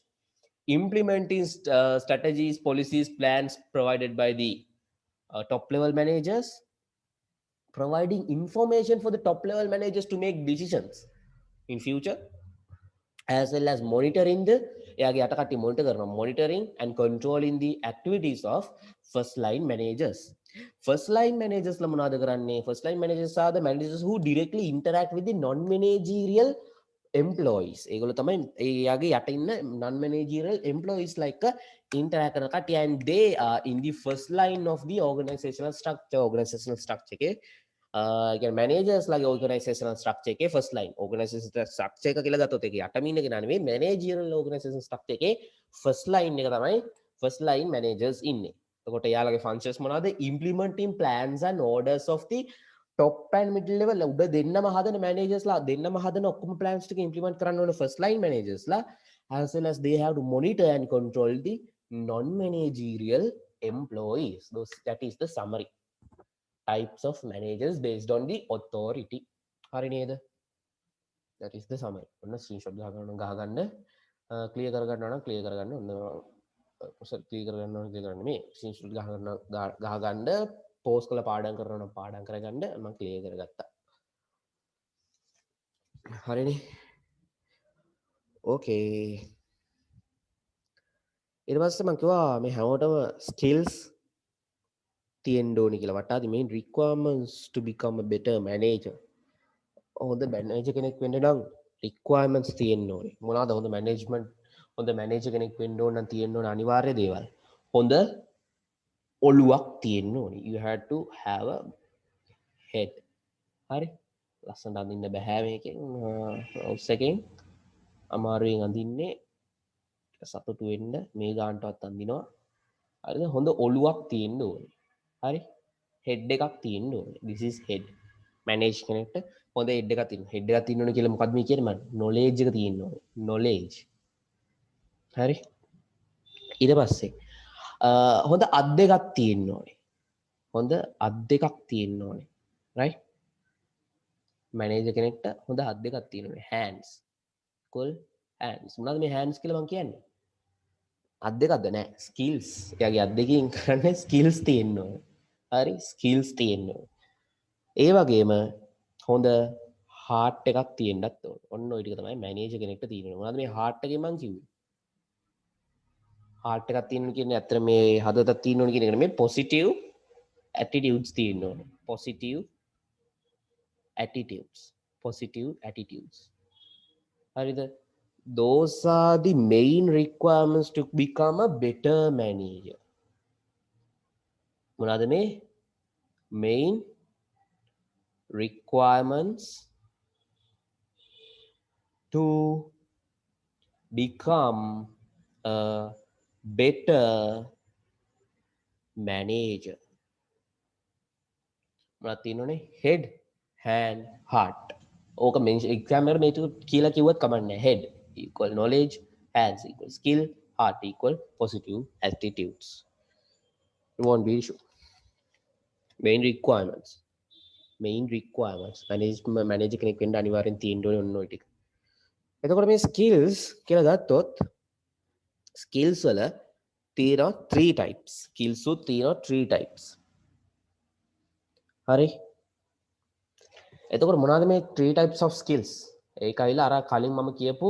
implementing strategies, policies, plans provided by the top level managers, providing information for the top level managers to make decisions in future, as well as monitoring the monitoring and controlling the activities of first line managers. First line managers first line managers are the managers who directly interact with the non-managerial employees ඒගොල්ලෝ තමයි එයාගේ යට ඉන්න non managerial employees like interact කරන කට්ටිය and they are in the first line of the organizational structure එකේ කියන්නේ managers ලාගේ organizational structure එකේ first line organizational structure එක කියලා ගත්තොත් ඒක යටම ඉන්න කෙනා නෙවෙයි managerial organizational structure එකේ first line එක තමයි first line managers ඉන්නේ එතකොට එයාලගේ functions මොනවද implementing plans and orders of the top and middle level උඩ දෙන්නම හදන managers ලා දෙන්නම හදන ඔක්කොම plans ටික implement කරන්න ඕන first line managers ලා as well as they have to monitor and control the non managerial employees those that is the summary types of managers based on the authority හරි නේද that is the summary ඔන්න screenshot ගහගන්න clear කරගන්නවා නම් clear කරගන්න ඔන්න clear කරගන්නවා clear කරන්න මේ screenshot ගහගන්න පෝස් කළ පාඩම් කරන පාඩම් කරගන්න මම ක්ලියර් කරගත්තා හරිනේ ඕකේ ඊට පස්සේ මම කිව්වා මේ හැමෝටම skills තියෙන්න ඕනි කියලා what are the main requirements to become a better manager හොඳ manager කෙනෙක් වෙන්න නම් requirements තියෙන්න ඕනි මොනවාද හොඳ management හොඳ manager කෙනෙක් වෙන්න ඕන නම් තියෙන්න ඕන අනිවාර්ය දේවල් හොඳ ඔළුවක් තියෙන්න ඕනි you had to have a head හරි ලස්සනට අඳින්න බෑ මේකෙන් ඔස් එකෙන් අමාරුවෙන් අඳින්නේ සතුටු වෙන්න මේ ගානටවත් අඳිනවා හරිද හොඳ ඔළුවක් තියෙන්න ඕනේ හරි හෙඩ් එකක් තියෙන්න ඕනේ this is head manage කෙනෙක්ට හොඳ හෙඩ් එකක් තියෙන්න හෙඩ් එකක් තියෙන්න ඕනේ කියලා මොකක්ද මේ කියන්නේ මම knowledge එක තියෙන්න ඕනේ knowledge හරි ඊට පස්සේ හොඳ අත් දෙකක් තියෙන්න ඕනේ හොඳ අත් දෙකක් තියෙන්න ඕනේ right මැනේජර් කෙනෙක්ට හොඳ අත් දෙකක් තියෙනවා hands cool hands මොනවද මේ hands කියලා මම කියන්නේ අත් දෙකක්ද නෑ skills එයාගේ අත් දෙකකින් කරන්නේ skills තියෙන්න ඕනේ හරි skills තියෙන්න ඕනේ ඒ වගේම හොඳ heart එකක් තියෙන්නත් ඕනේ ඔන්න ඔය ටික තමයි මැනේජර් කෙනෙක්ට තියෙන්නේ මොනවද මේ heart එකේ මම කිව්වේ heart එකක් තියෙනවා කියන්නේ ඇත්තට මේ හදවතක් තියෙන්න ඕනේ කියන එක නෙමෙයි positive attitudes තියෙන්න ඕනේ positive attitudes හරිද those are the main requirements to become a better manager මොනවාද මේ main requirements to become a better manager මොනවද තියෙනවනේ head hand heart ඕක එක්සෑම් එකට මේක කියලා කිව්වත් කමක් නැහැ head equal knowledge hands equal skill heart equal positive attitudes it won't be issue main requirements manager කෙනෙක් වෙන්න අනිවාර්යෙන් තියෙන්න ඕනේ ඔන්න ඔය ටික එතකොට මේ skills කියලා ගත්තොත් skills වල තියෙනවා 3 types. skills උත් තියෙනවා 3 types. හරි. එතකොට මොනවද මේ 3 types of skills? ඒක අයිලා අර කලින් මම කියපු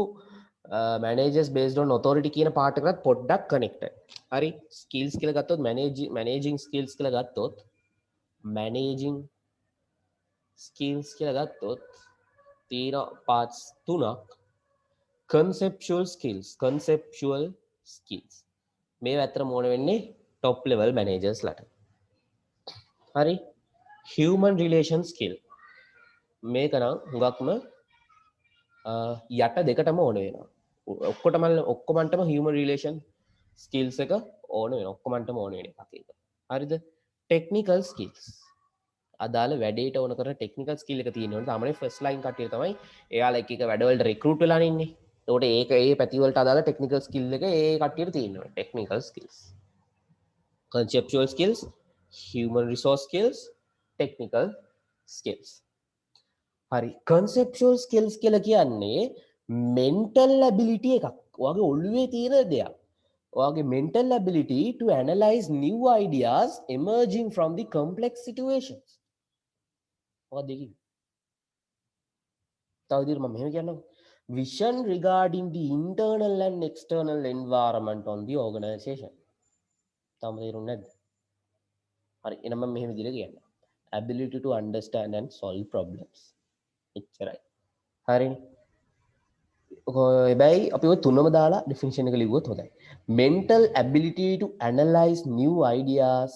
managers based on authority කියන part එකකට පොඩ්ඩක් connected. හරි. skills කියලා ගත්තොත් managing skills කියලා ගත්තොත් managing skills කියලා ගත්තොත් තියෙන parts තුනක්. conceptual skills මේ ඇත්තට මොන වෙන්නේ top level managers ලට. හරි. human relation skill මේක නම් හුඟක්ම යට දෙකටම ඕන වෙනවා. ඔක්කොමන්ටම human relation skills එක ඕන වෙනවා. ඔක්කොමන්ටම ඕන වෙන එකක් ඒක. හරිද? technical skills අදාළ වැඩේට ඕන කරන technical skill එක තියෙනවා. සාමාන්‍යයෙන් first line කට්ටිය තමයි එයාලා එක එක වැඩවලට recruit වෙලා ඉන්නේ. ඒකට ඒක ඒ පැතිවලට අදාළ technical skill එක ඒ කට්ටියට තියෙනවා. technical skills. conceptual skills, human resource skills, technical skills. හරි. conceptual skills කියලා කියන්නේ mental ability එකක්. ඔයාගේ ඔළුවේ තියෙන දෙයක්. ඔයාගේ mental ability to analyze new ideas emerging from the complex situations. ඔයා දෙකින්. තව විදිහට මම මෙහෙම කියන්නම්. vision regarding the internal and external environment on the organization. තාම තේරුන්නේ නැද්ද? හරි. එහෙනම් මම මෙහෙම විදිහට කියන්නම්. ability to understand and solve problems. එච්චරයි. හරිනේ. හැබැයි අපි ඔය තුනම දාලා definition එක ලිව්වොත් හොඳයි. mental ability to analyze new ideas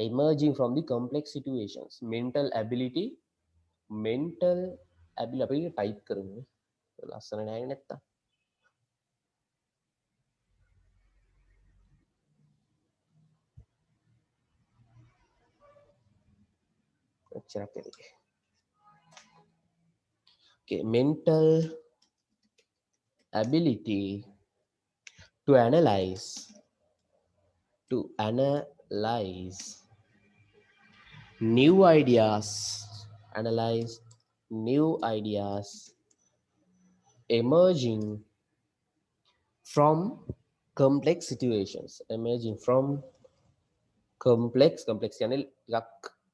emerging from the complex situations. mental ability අපි type කරමු. ලස්සන නෑ නැත්තම්. එච්චරක් ඇති. okay, mental ability to analyze new ideas emerging from complex situations. complex කියන්නේ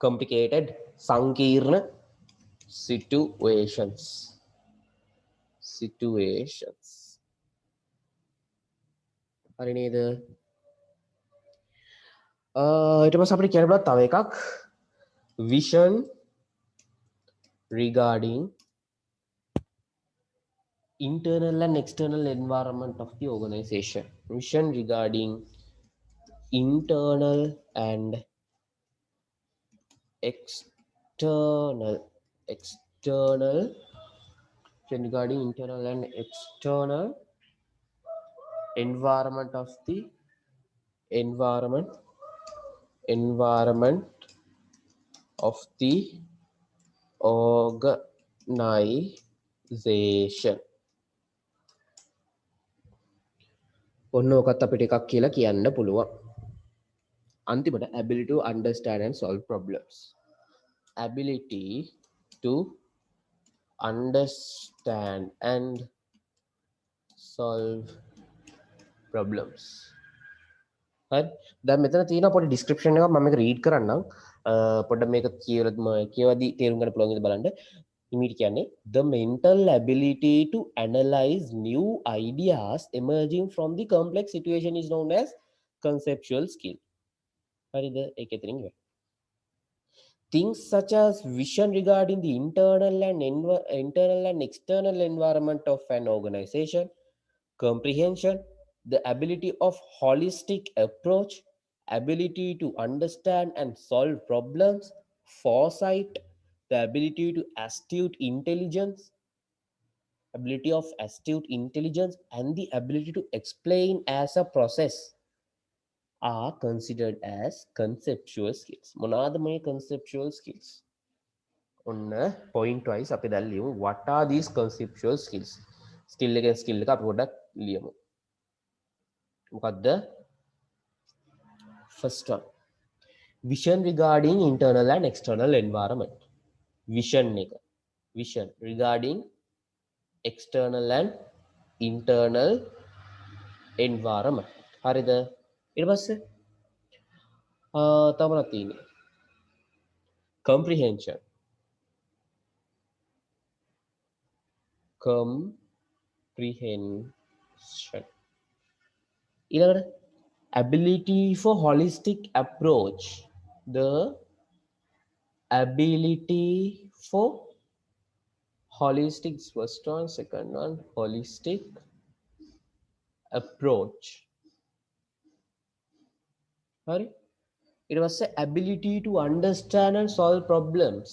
complicated සංකීර්ණ situations. හරි නේද? ඊට පස්සේ අපිට කියන්න පුළුවන් තව එකක් vision regarding internal and external environment of the organization. Vision regarding internal and external environment of the organization. ඔන්න ඔකත් අපිට එකක් කියලා කියන්න පුළුවන්. අන්තිමට ability to understand and solve problems. ability to understand and solve problems. හරි. දැන් මෙතන තියෙන පොඩි description එකක් මම මේක read කරන්නම්. පොඩ්ඩක් මේක කියවදී තේරුම් ගන්න පුළුවන් ඉඳ බලන්න. ඉමීඩියට් කියන්නේ the mental ability to analyze new ideas emerging from the complex situation is known as conceptual skill. හරිද? ඒක එතනින් ඉවරයි. Things such as vision regarding the internal and external environment of an organization, comprehension, the ability of holistic approach, ability to understand and solve problems, foresight, the ability of astute intelligence, and the ability to explain as a process are considered as conceptual skills. මොනවාද මේ conceptual skills? ඔන්න point wise අපි දැන් ලියමු what are these conceptual skills? skill එක අපි පොඩ්ඩක් ලියමු. මොකද්ද? first one. vision regarding internal and external environment. vision regarding external and internal environment. හරිද? ඊට පස්සේ තව මොනවද තියෙන්නේ? comprehension. comprehension. ඊළඟට ability for holistic approach. The ability for holistic, first one, second one, holistic approach. Hari? It was the ability to understand and solve problems.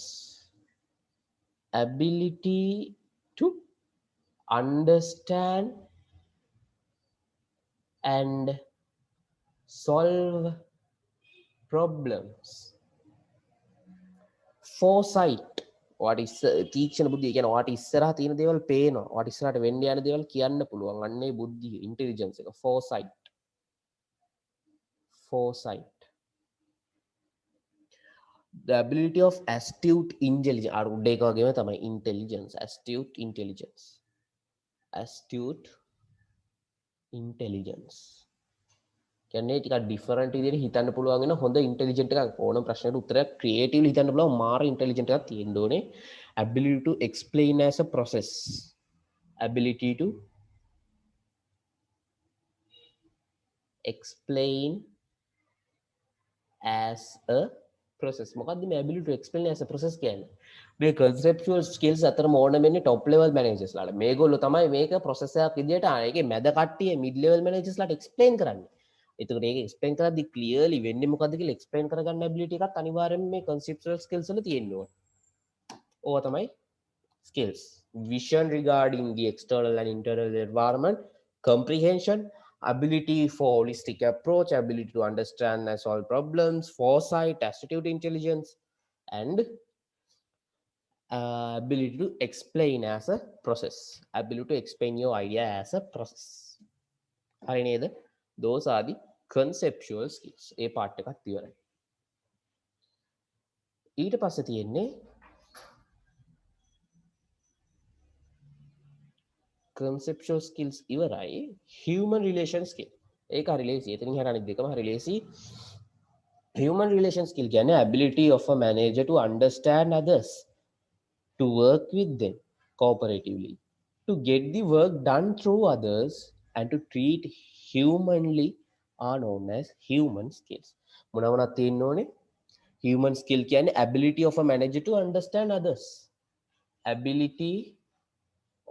Ability to understand and solve problems. Foresight. What is තීක්ෂණ බුද්ධිය කියන වාට ඉස්සරහා තියෙන දේවල් පේනවා. වාට ඉස්සරහට වෙන්න යන දේවල් කියන්න පුළුවන්. අන්නේ බුද්ධිය, intelligence එක. Foresight. Foresight. The ability of astute intelligence. අර උඩ එක වගේම තමයි intelligence. Astute intelligence. Astute intelligence. කියන්නේ ටිකක් ඩිෆරන්ට් විදිහට හිතන්න පුළුවන් වෙන හොඳ ඉන්ටෙලිජන්ට් එකක් ඕනම ප්‍රශ්නකට උත්තරයක් ක්‍රියේටිව්ලි හිතන්න පුළුවන් මාර ඉන්ටෙලිජන්ට් එකක් තියෙන්න ඕනේ. ability to explain as a process. Ability to explain as a process. මොකක්ද මේ ability to explain as a process කියන්නේ? මේ conceptual skills අතරම ඕන වෙන්නේ top level managers ලාට. මේගොල්ලෝ තමයි මේක process එකක් විදිහට ඒකේ මැද කට්ටිය mid level managers ලාට explain කරන්නේ. එතකොට ඒක explain කරද්දි clearly වෙන්නේ මොකද්ද කියලා explain කරගන්න ability එකත් අනිවාර්යයෙන්ම මේ conceptual skills වල තියෙන්න ඕන. ඕවා තමයි skills. Vision regarding the external and internal environment, comprehension, ability for holistic approach, ability to understand and solve problems, foresight, astute intelligence, and ability to explain as a process. Ability to explain your idea as a process. හරි නේද? Those are the conceptual skills. A part එකත් ඉවරයි. ඊට පස්සේ තියෙන්නේ conceptual skills ඉවරයි, human relation skill. ඒක හරි ලේසි. එතනින් හරිය අනිත් දෙකම හරි ලේසි. Human relation skill කියන්නේ ability of a manager to understand others, to work with them cooperatively, to get the work done through others, and to treat humanly are known as human skills. මොනවද තියෙන්න ඕනේ? Human skill කියන්නේ ability of a manager to understand others. Ability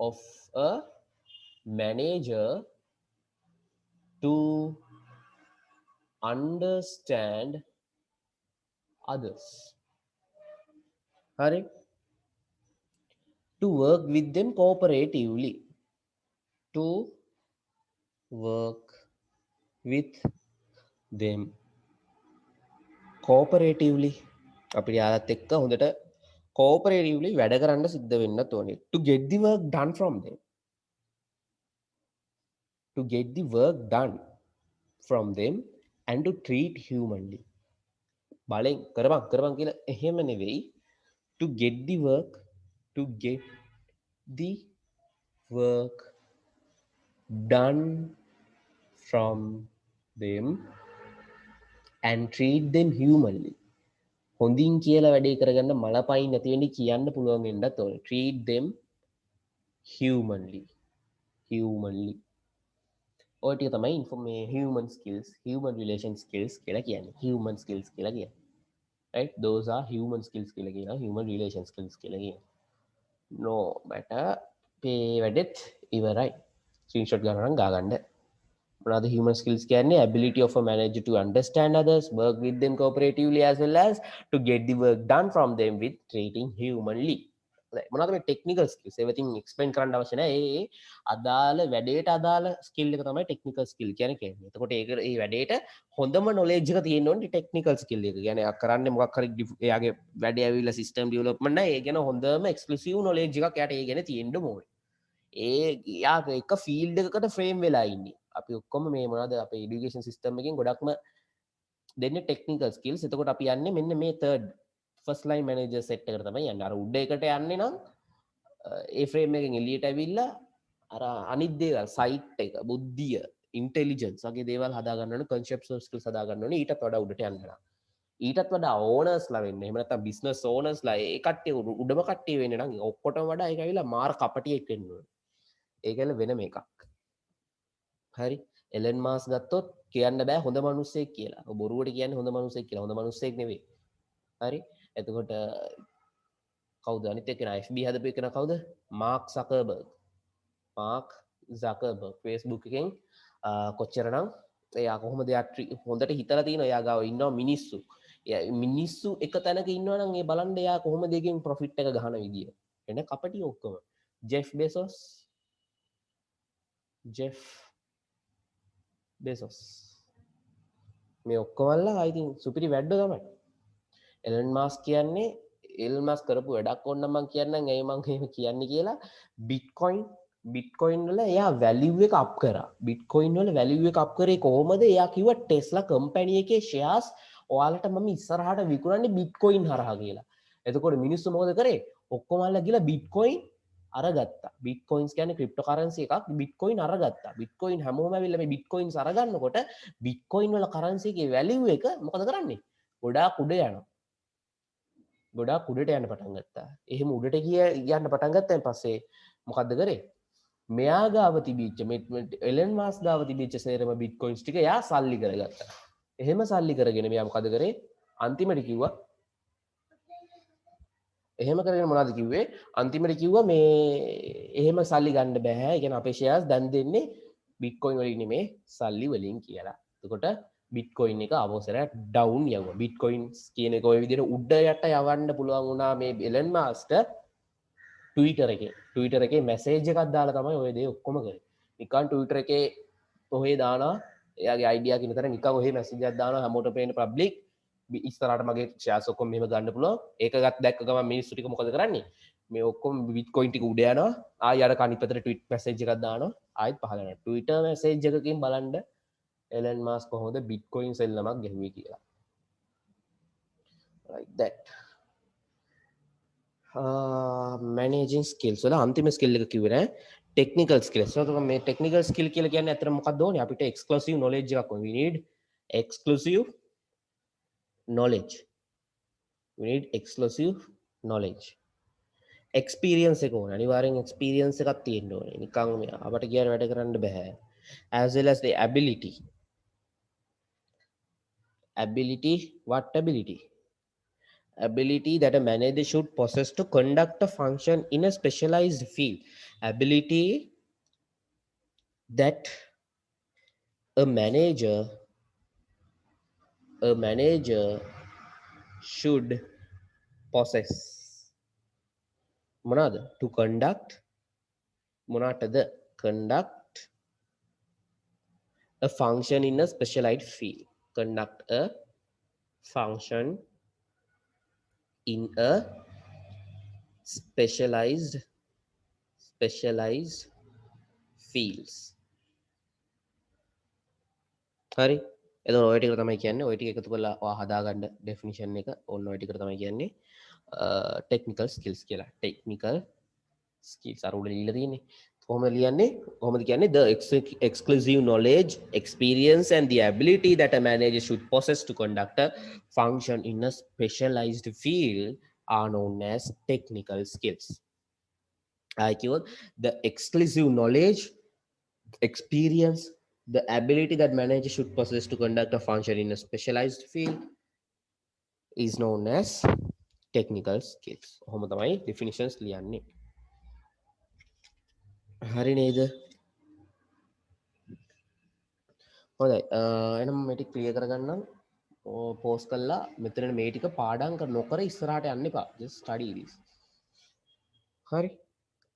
of a manager to understand others. Hari? To work with them cooperatively. To work with them cooperatively. අපිට යාලත් එක්ක හොඳට cooperatively වැඩ කරන්න සිද්ධ වෙන්න ඕනේ. To get the work done from them. To get the work done from them and to treat humanly. බලෙන් කරපන් කියලා එහෙම නෙවෙයි. To get the work done from them and treat them humanly. හොඳින් කියලා වැඩේ කරගන්න මලපයින් නැති වෙන්නේ කියන්න පුළුවන් වෙන්නත් ඕනේ. Treat them humanly. ඔය ටික තමයි human skills, human relation skills කියලා කියන්නේ. Human skills කියලා කියන්නේ. Right? Those are human skills කියලා කියනවා. Human relation skills කියලා කියනවා. No matter මේ වැඩෙත් ඉවරයි. Screenshot ගන්න නම් ගාගන්න. මොනවද human skills කියන්නේ? Ability of a manager to understand others, work with them cooperatively, as well as to get the work done from them with treating humanly. මොනවද මේ technical skills? everything explain කරන්න අවශ්‍ය නැහැ. ඒ අදාළ වැඩේට අදාළ skill එක තමයි technical skill කියන්නේ. එතකොට ඒක ඒ වැඩේට හොඳම knowledge එක තියෙන්න ඕනේ technical skill එක. කියන්නේ යා කරන්නේ මොකක් හරි එයාගේ වැඩේ ඇවිල්ලා system development නෑ. ඒ ගැන හොඳම exclusive knowledge එකක් එයාට ඒ ගැන තියෙන්න ඕනේ. ඒ යා එක ෆීල්ඩ් එකකට ෆ්‍රේම් වෙලා ඉන්නේ. අපි ඔක්කොම මේ මොනවද අපේ এডুকেෂන් සිස්ටම් එකෙන් ගොඩක්ම දෙන්නේ ටෙක්නිකල් ස්කිල්ස්. එතකොට අපි යන්නේ මෙන්න මේ third first line manager set එකට තමයි යන්නේ. අර උඩ එකට යන්නේ නම් ඒ ෆ්‍රේම් එකෙන් එළියට ඇවිල්ලා අර අනිත් දේවල් සයිට් එක, බුද්ධිය, ඉන්ටෙලිජන්ස් වගේ දේවල් හදාගන්න ඕනේ, conceptual skills හදාගන්න ඕනේ ඊටත් වඩා උඩට යන්න. ඊටත් වඩා ඕනර්ස්ලා වෙන්න. එහෙම නැත්නම් බිස්නස් ඕනර්ස්ලා ඒ කට්ටිය උඩම කට්ටිය වෙන්න නම් ඔක්කොටම වඩා ඒක ඇවිල්ලා මාර කපටියෙක් වෙන්න ඕනේ. ඒකල වෙනම එකක්. හරි. එලන් මාස් ගත්තොත් කියන්න බෑ හොඳ මිනිස්සෙක් කියලා. ඔය බොරුවට කියන්නේ හොඳ මිනිස්සෙක් කියලා. හොඳ මිනිස්සෙක් නෙවෙයි. හරි. එතකොට කවුද අනිත් එක්කෙනා FB හදපු එකනා කවුද? මාක් සකර්බර්ග්. මාක් සකර්බර්ග් Facebook එකෙන් කොච්චරනම් එයා කොහොමද හොඳට හිතලා තියෙනවා එයා ගාව ඉන්නවා මිනිස්සු. මිනිස්සු එක තැනක ඉන්නවා නම් ඒ බලන්න එයා කොහොමද ඒකෙන් ප්‍රොෆිට් එක ගහන විදිය. එන කපටි ඔක්කොම. ජෙෆ් බෙසොස් මේ ඔක්කොමල්ලා I think සුපිරි වැඩ තමයි. එලන් මාස් කියන්නේ එලන් මාස් කරපු වැඩක් ඕන නම් මම කියන්නම් ඇයි මම එහෙම කියන්නේ කියලා. බිට්කොයින් වල එයා වැලියු එක අප් කරා. බිට්කොයින් වල වැලියු එක අප් කරේ කොහොමද? එයා කිව්වා ටෙස්ලා කම්පැනි එකේ ෂෙයාර්ස් ඔයාලට මම ඉස්සරහට විකුණන්නේ බිට්කොයින් හරහා කියලා. එතකොට මිනිස්සු මොකද කරේ? ඔක්කොමල්ලා ගිහලා බිට්කොයින් අරගත්තා. බිට්කොයින්ස් කියන්නේ ක්‍රිප්ටෝකරන්සි එකක්. බිට්කොයින් අරගත්තා. බිට්කොයින් හැමෝම ඇවිල්ලා මේ බිට්කොයින්ස් අරගන්නකොට බිට්කොයින් වල කරන්සි එකේ වැලියු එක මොකද කරන්නේ? ගොඩාක් උඩ යනවා. ගොඩාක් උඩට යන්න පටන් ගත්තා. එහෙම උඩට යන්න පටන් ගත්තන් පස්සේ මොකද්ද කරේ? මෙයා ගාව තිබිච්ච එලන් මාස් ගාව තිබිච්ච සේරම බිට්කොයින්ස් ටික එයා සල්ලි කරගත්තා. එහෙම සල්ලි කරගෙන මෙයා මොකද කරේ? අන්තිමට කිව්වා එහෙම කරගෙන මොනවද කිව්වේ? අන්තිමට කිව්වා මේ එහෙම සල්ලි ගන්න බෑ. ඒ කියන්නේ අපේ ෂෙයාර්ස් දැන් දෙන්නේ බිට්කොයින් වලින් නෙමේ සල්ලි වලින් කියලා. එතකොට බිට්කොයින් එක අවසරයට ඩවුන් යවුවා. බිට්කොයින්ස් කියන එක ওই විදිහට උඩ යට යවන්න පුළුවන් වුණා මේ එලන් මාස්ට ට්විටර් එකේ මැසේජ් එකක් දාලා තමයි ওই දේ ඔක්කොම කරේ. නිකන් ට්විටර් එකේ ඔහේ දානවා එයාගේ අයිඩියා කියන තරම් නිකන් ඔහේ මැසේජ් එකක් දානවා හැමෝටම පේන පබ්ලික් ඉස්සරහට මගේ ෂෙයාර්ස් ඔක්කොම මෙහෙම ගන්න පුළුවන්. ඒක දැක්ක ගමන් මිනිස්සු ටික මොකද කරන්නේ? මේ ඔක්කොම බිට්කොයින් ටික උඩ යනවා. ආයෙ අර කනිත් පැත්තට ට්වීට් මැසේජ් එකක් දානවා. ආයෙත් පහළ යනවා. ට්විටර් මැසේජ් එකකින් බලන්න එලන් මාස් කොහොමද බිට්කොයින් සෙල්ලමක් ගැහුවේ කියලා. like that. මැනේජින් ස්කිල්ස් වල අන්තිම ස්කිල් එක කිව්වේ නෑ ටෙක්නිකල් ස්කිල්ස්. so මේ ටෙක්නිකල් ස්කිල් කියලා කියන්නේ අතන මොකක්ද ඕනේ? අපිට එක්ස්ක්ලූසිව් නොලෙජ් එකක් ඕනේ. we need exclusive knowledge. we need exclusive knowledge. experience එක ඕනේ. අනිවාර්යෙන් experience එකක් තියෙන්න ඕනේ. නිකන් අපට කියන වැඩ කරන්න බෑ. as well as the ability. What ability? Ability that a manager should possess to conduct a function in a specialized field. Ability that a manager should possess. Monada to conduct a function in a specialized field. Conduct a function in a specialized fields. හරි. එතකොට ඔය ටික තමයි කියන්නේ. ඔය ටික එකතු කරලා ඔයා හදාගන්න ඩෙෆිනිෂන් එක ඕන්න ඔය ටික තමයි කියන්නේ ටෙක්නිකල් ස්කිල්ස් කියලා. ටෙක්නිකල් ස්කිල්ස් අර උඩ ලියලා තියෙන්නේ. කොහොමද කියන්නේ the exclusive knowledge, experience and the ability that a manager should possess to conduct a function in a specialized field are known as technical skills. The exclusive knowledge, experience, the ability that manager should possess to conduct a function in a specialized field is known as technical skills. ඔහොම තමයි definitions ලියන්නේ. හරි නේද? හොඳයි. එහෙනම් මේ ටික clear කරගන්නම්. පෝස් කළා මෙතන මේ ටික පාඩම් කර නොකර ඉස්සරහට යන්න එපා. just study this. හරි.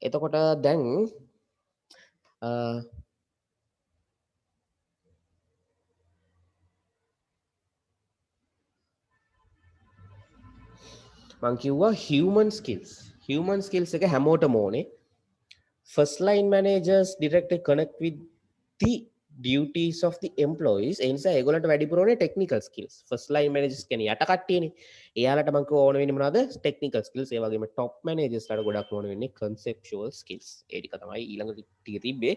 එතකොට දැන් මං කිව්වා human skills එක හැමෝටම ඕනේ. first line managers directly connect with the duties of the employees. ඒ නිසා ඒගොල්ලන්ට වැඩිපුර ඕනේ technical skills. first line managers කියන්නේ යට කට්ටියනේ. එයාලට මං කිව්වා ඕන වෙන්නේ මොනවද? technical skills. ඒ වගේම top managers ලාට ගොඩක් ඕන වෙන්නේ conceptual skills. ඒ ටික තමයි ඊළඟ ටික තිබ්බේ.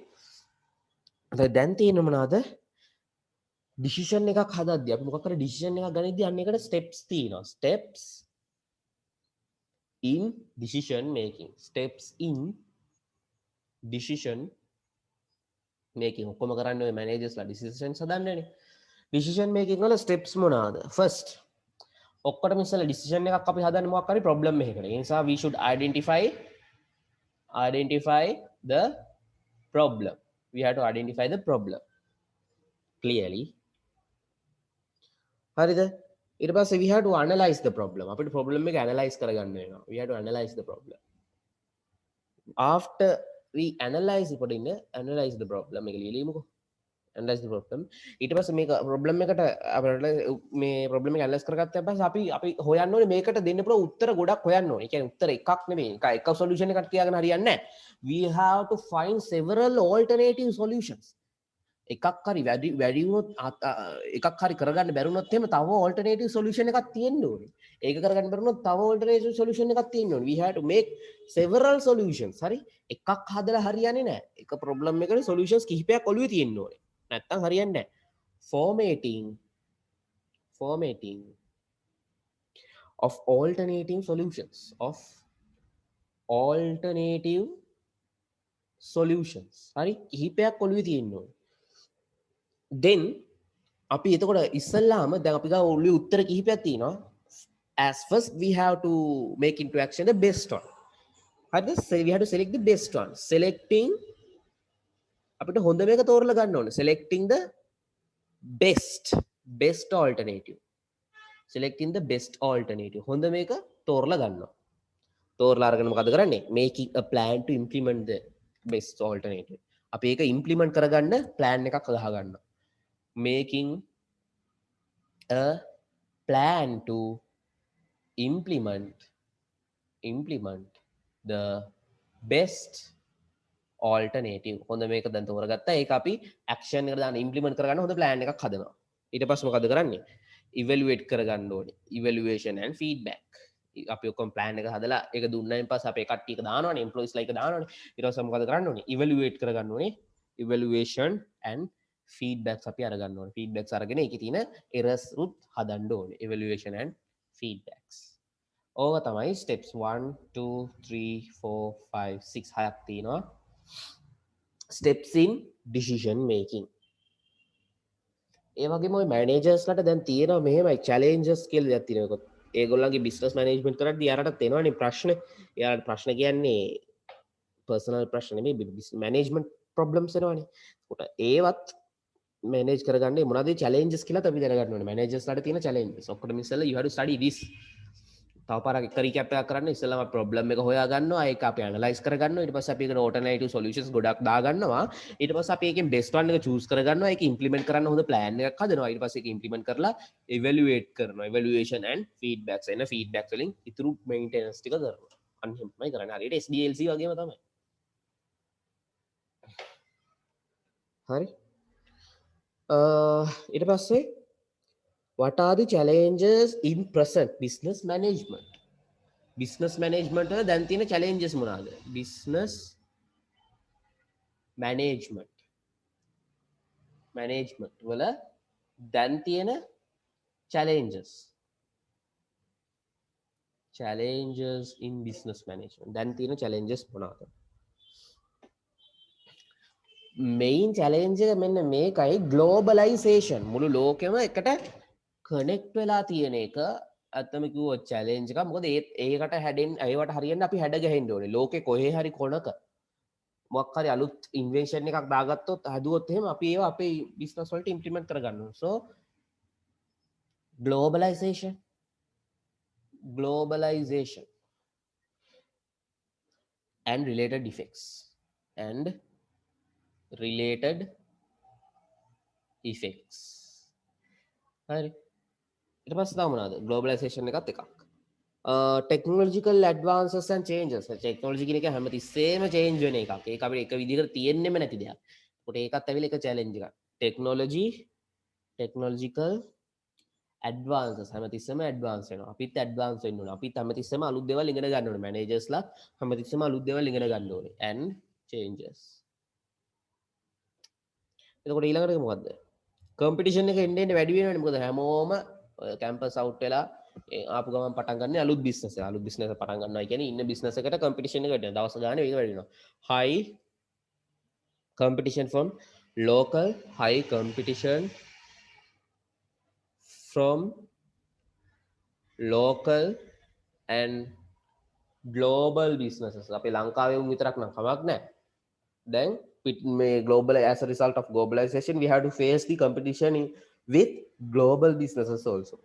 දැන් තියෙන මොනවාද ඩිසිෂන් එකක් හදද්දී අපි මොකක් හරි ඩිසිෂන් එකක් ගනිද්දී අන්න ඒකට ස්ටෙප්ස් තියෙනවා steps in decision making steps in decision making ඔක්කොම කරන්නේ ඔය මැනේජර්ස්ලා ඩිසිෂන්ස් හදන්නේනේ decision making වල steps මොනවාද first ඔක්කොටම ඉස්සෙල්ලා decision එකක් අපි හදන්නේ මොකක් හරි problem එකකට ඒ නිසා we should identify the problem we have to identify the problem clearly හරිද ඊට පස්සේ we have to analyze the problem අපිට problem එක analyze කරගන්න වෙනවා we have to analyze the problem after we analyze the problem එක ලියලිමුකෝ analyze the problem ඊට පස්සේ මේක problem එකට අපිට මේ problem එක analyze කරගත්තා පස්සේ අපි හොයන්න ඕනේ මේකට දෙන්න පුළුවන් උත්තර ගොඩක් හොයන්න ඕනේ. ඒ කියන්නේ උත්තර එකක් නෙමෙයි. එක solution එකක් තියාගෙන හරියන්නේ නැහැ. We have to find several alternative solutions. එකක් හරි වැඩි වුණොත් එකක් හරි කරගන්න බැරුණොත් එහෙම තව alternative solution එකක් තියෙන්න ඕනේ. ඒක කරගන්න බැරුණොත් තව alternative solution එකක් තියෙන්න ඕනේ. We have to make several solutions. හරි? එකක් හදලා හරියන්නේ නැහැ. එක problem එකකට solutions කිහිපයක් ඔළුවේ තියෙන්න ඕනේ. නැත්තම් හරියන්නේ නැහැ. Formatting of alternative solutions. හරි? කිහිපයක් ඔළුවේ තියෙන්න ඕනේ. then අපි එතකොට ඉස්සල්ලාම දැන් අපි ගාව ඔළුවේ උත්තර කිහිපයක් තියෙනවා as first we have to make into action the best one හරිද so we have to select the best one selecting අපිට හොඳ මේක තෝරලා ගන්න ඕනේ selecting the best alternative හොඳ මේක තෝරලා ගන්නවා තෝරලා අරගෙන මොකද කරන්නේ making a plan to implement the best alternative අපි ඒක implement කරගන්න plan එකක් හදා ගන්නවා making a plan to implement the best alternative හොඳ මේක දැන් තෝරගත්තා ඒක අපි action එකට දාන්න implement කරගන්න හොඳ plan එකක් හදනවා ඊට පස්සේ මොකද කරන්නේ evaluate කරගන්න ඕනේ evaluation and feedback අපි ඔක්කොම plan එක හදලා ඒක දුන්නායින් පස්සේ අපේ කට්ටිය එක දානවනේ employees ලා එක දානවනේ ඊට පස්සේ මොකද කරන්න ඕනේ evaluate කරගන්න ඕනේ evaluation and feedbacks අපි අරගන්න ඕනේ feedbacks අරගෙන ඒකේ තියෙන errors උත් හදන්න ඕනේ evaluation and feedbacks ඕවා තමයි steps 1 2 3 4 5 6 හයක් තියෙනවා steps in decision making ඒ වගේම ඔය managers-ලාට දැන් තියෙනවා මෙහෙමයි challenges කියලා දෙයක් තියෙනවා ඒගොල්ලන්ගේ business management කරද්දී යාරටත් එනවනේ ප්‍රශ්න යාරට ප්‍රශ්න කියන්නේ personal ප්‍රශ්න නෙමෙයි management problems එනවනේ ඒවත් manage කරගන්න මොනවද challenges කියලා අපි දැනගන්න ඕනේ managers ලාට තියෙන challenges ඔක්කොටම ඉස්සෙල්ලා you have to study this තව පාරක් එක recap එකක් කරන්න ඉස්සෙල්ලාම problem එක හොයා ගන්නවා ඒක අපි analyze කරගන්නවා ඊට පස්සේ අපි ඒකට alternative solutions ගොඩක් දා ගන්නවා ඊට පස්සේ අපි ඒකෙන් best one එක choose කරගන්නවා ඒක implement කරන්න හොඳ plan එකක් හදනවා ඊට පස්සේ ඒක implement කරලා evaluate කරනවා evaluation and feedbacks එන feedbacks වලින් ඉතුරු maintenance ටික කරනවා අන්න එහෙමයි කරන්නේ හරියට SDLC වගේම තමයි හරි ඊට පස්සේ what are the challenges in present business management වල දැන් තියෙන challenges මොනවාද business management වල දැන් තියෙන challenges in business management දැන් තියෙන challenges මොනවාද main challenge එක මෙන්න මේකයි globalization මුළු ලෝකෙම එකට connect වෙලා තියෙන එක අත්තම කිව්වොත් challenge එක මොකද ඒකට හැඩෙන් ඒවට හරියන්න අපි හැඩ ගහෙන්න ඕනේ ලෝකේ කොහේ හරි කොනක මොකක් හරි අලුත් ඉන්වෙන්ෂන් එකක් දාගත්තොත් හදුවොත් එහෙම අපි ඒවා අපේ බිස්නස් වලට ඉම්ප්ලිමන්ට් කරගන්න ඕනේ so globalization and related effects හරි ඊට පස්සේ තව මොනවද globalization එකත් එකක් technological advances and changes technology කියන එක හැමතිස්සෙම change වෙන එකක් ඒක අපිට එක විදිහකට තියෙන්නෙම නැති දෙයක් ඒකට ඒකත් ඇවිල්ලා එක challenge එකක් technological advances හැමතිස්සෙම advance වෙනවා අපිත් advance වෙන්න ඕනේ අපිත් හැමතිස්සෙම අලුත් දේවල් ඉගෙන ගන්න ඕනේ managers-ලා හැමතිස්සෙම අලුත් දේවල් ඉගෙන ගන්න ඕනේ and changes එතකොට ඊළඟට මොකද්ද? කම්පිටිෂන් එක එන්න එන්න වැඩි වෙනවනේ. මොකද හැමෝම කැම්පස් අවුට් වෙලා ආපු ගමන් පටන් ගන්න අලුත් බිස්නස් එක. අලුත් බිස්නස් එක පටන් ගන්නවා කියන්නේ ඉන්න බිස්නස් එකට කම්පිටිෂන් එක වැඩි වෙනවා. දවස් ගානේ මේක වැඩි වෙනවා. high competition from local, high competition from local and global businesses. අපේ ලංකාවේ උන් විතරක් නම් කමක් නැහැ. දැන් මේ global, as a result of globalization we have to face the competition with global businesses also.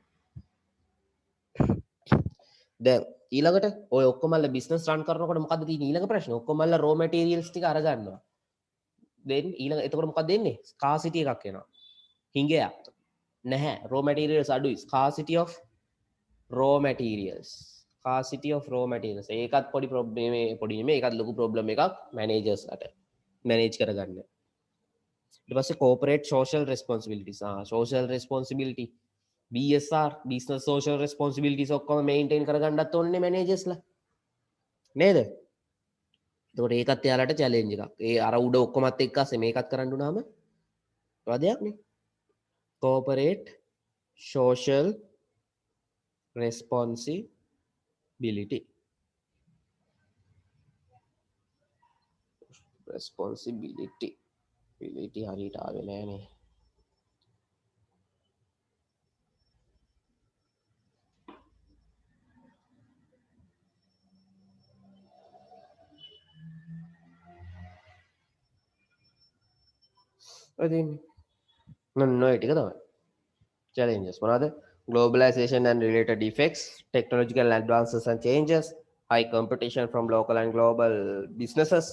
දැන් ඊළඟට ඔය ඔක්කොමල්ල බිස්නස් රන් කරනකොට මොකද්ද තියෙන්නේ ඊළඟ ප්‍රශ්නේ? ඔක්කොමල්ල raw materials ටික අරගන්නවා. then ඊළඟ එතකොට මොකක්ද දෙන්නේ? scarcity එකක් එනවා. හිඟයක් නැහැ. raw materials අඩුයි. scarcity of raw materials. scarcity of raw materials. ඒකත් පොඩි ප්‍රොබ්ලම්, පොඩි නෙමෙයි, ඒකත් ලොකු ප්‍රොබ්ලම් එකක් මැනේජර්ස්ලට මැනේජ් කරගන්න. ඊට පස්සේ corporate social responsibilities. social responsibility BSR, business social responsibilities ඔක්කොම මේන්ටේන් කරගන්නත් ඕනේ මැනේජර්ස්ලා නේද? එතකොට ඒකත් එයාලට චැලෙන්ජ් එකක්. ඒ අර උඩ ඔක්කොමත් එක්ක අස්සේ මේකත් කරන්න උනාම වදයක් නේ. corporate social responsibility. responsibility හරියට ආවේ නෑනේ. ඉතින් නෝ ඒ ටික තමයි. challenges මොනවාද? globalization and related effects, technological advances and changes, high competition from local and global businesses,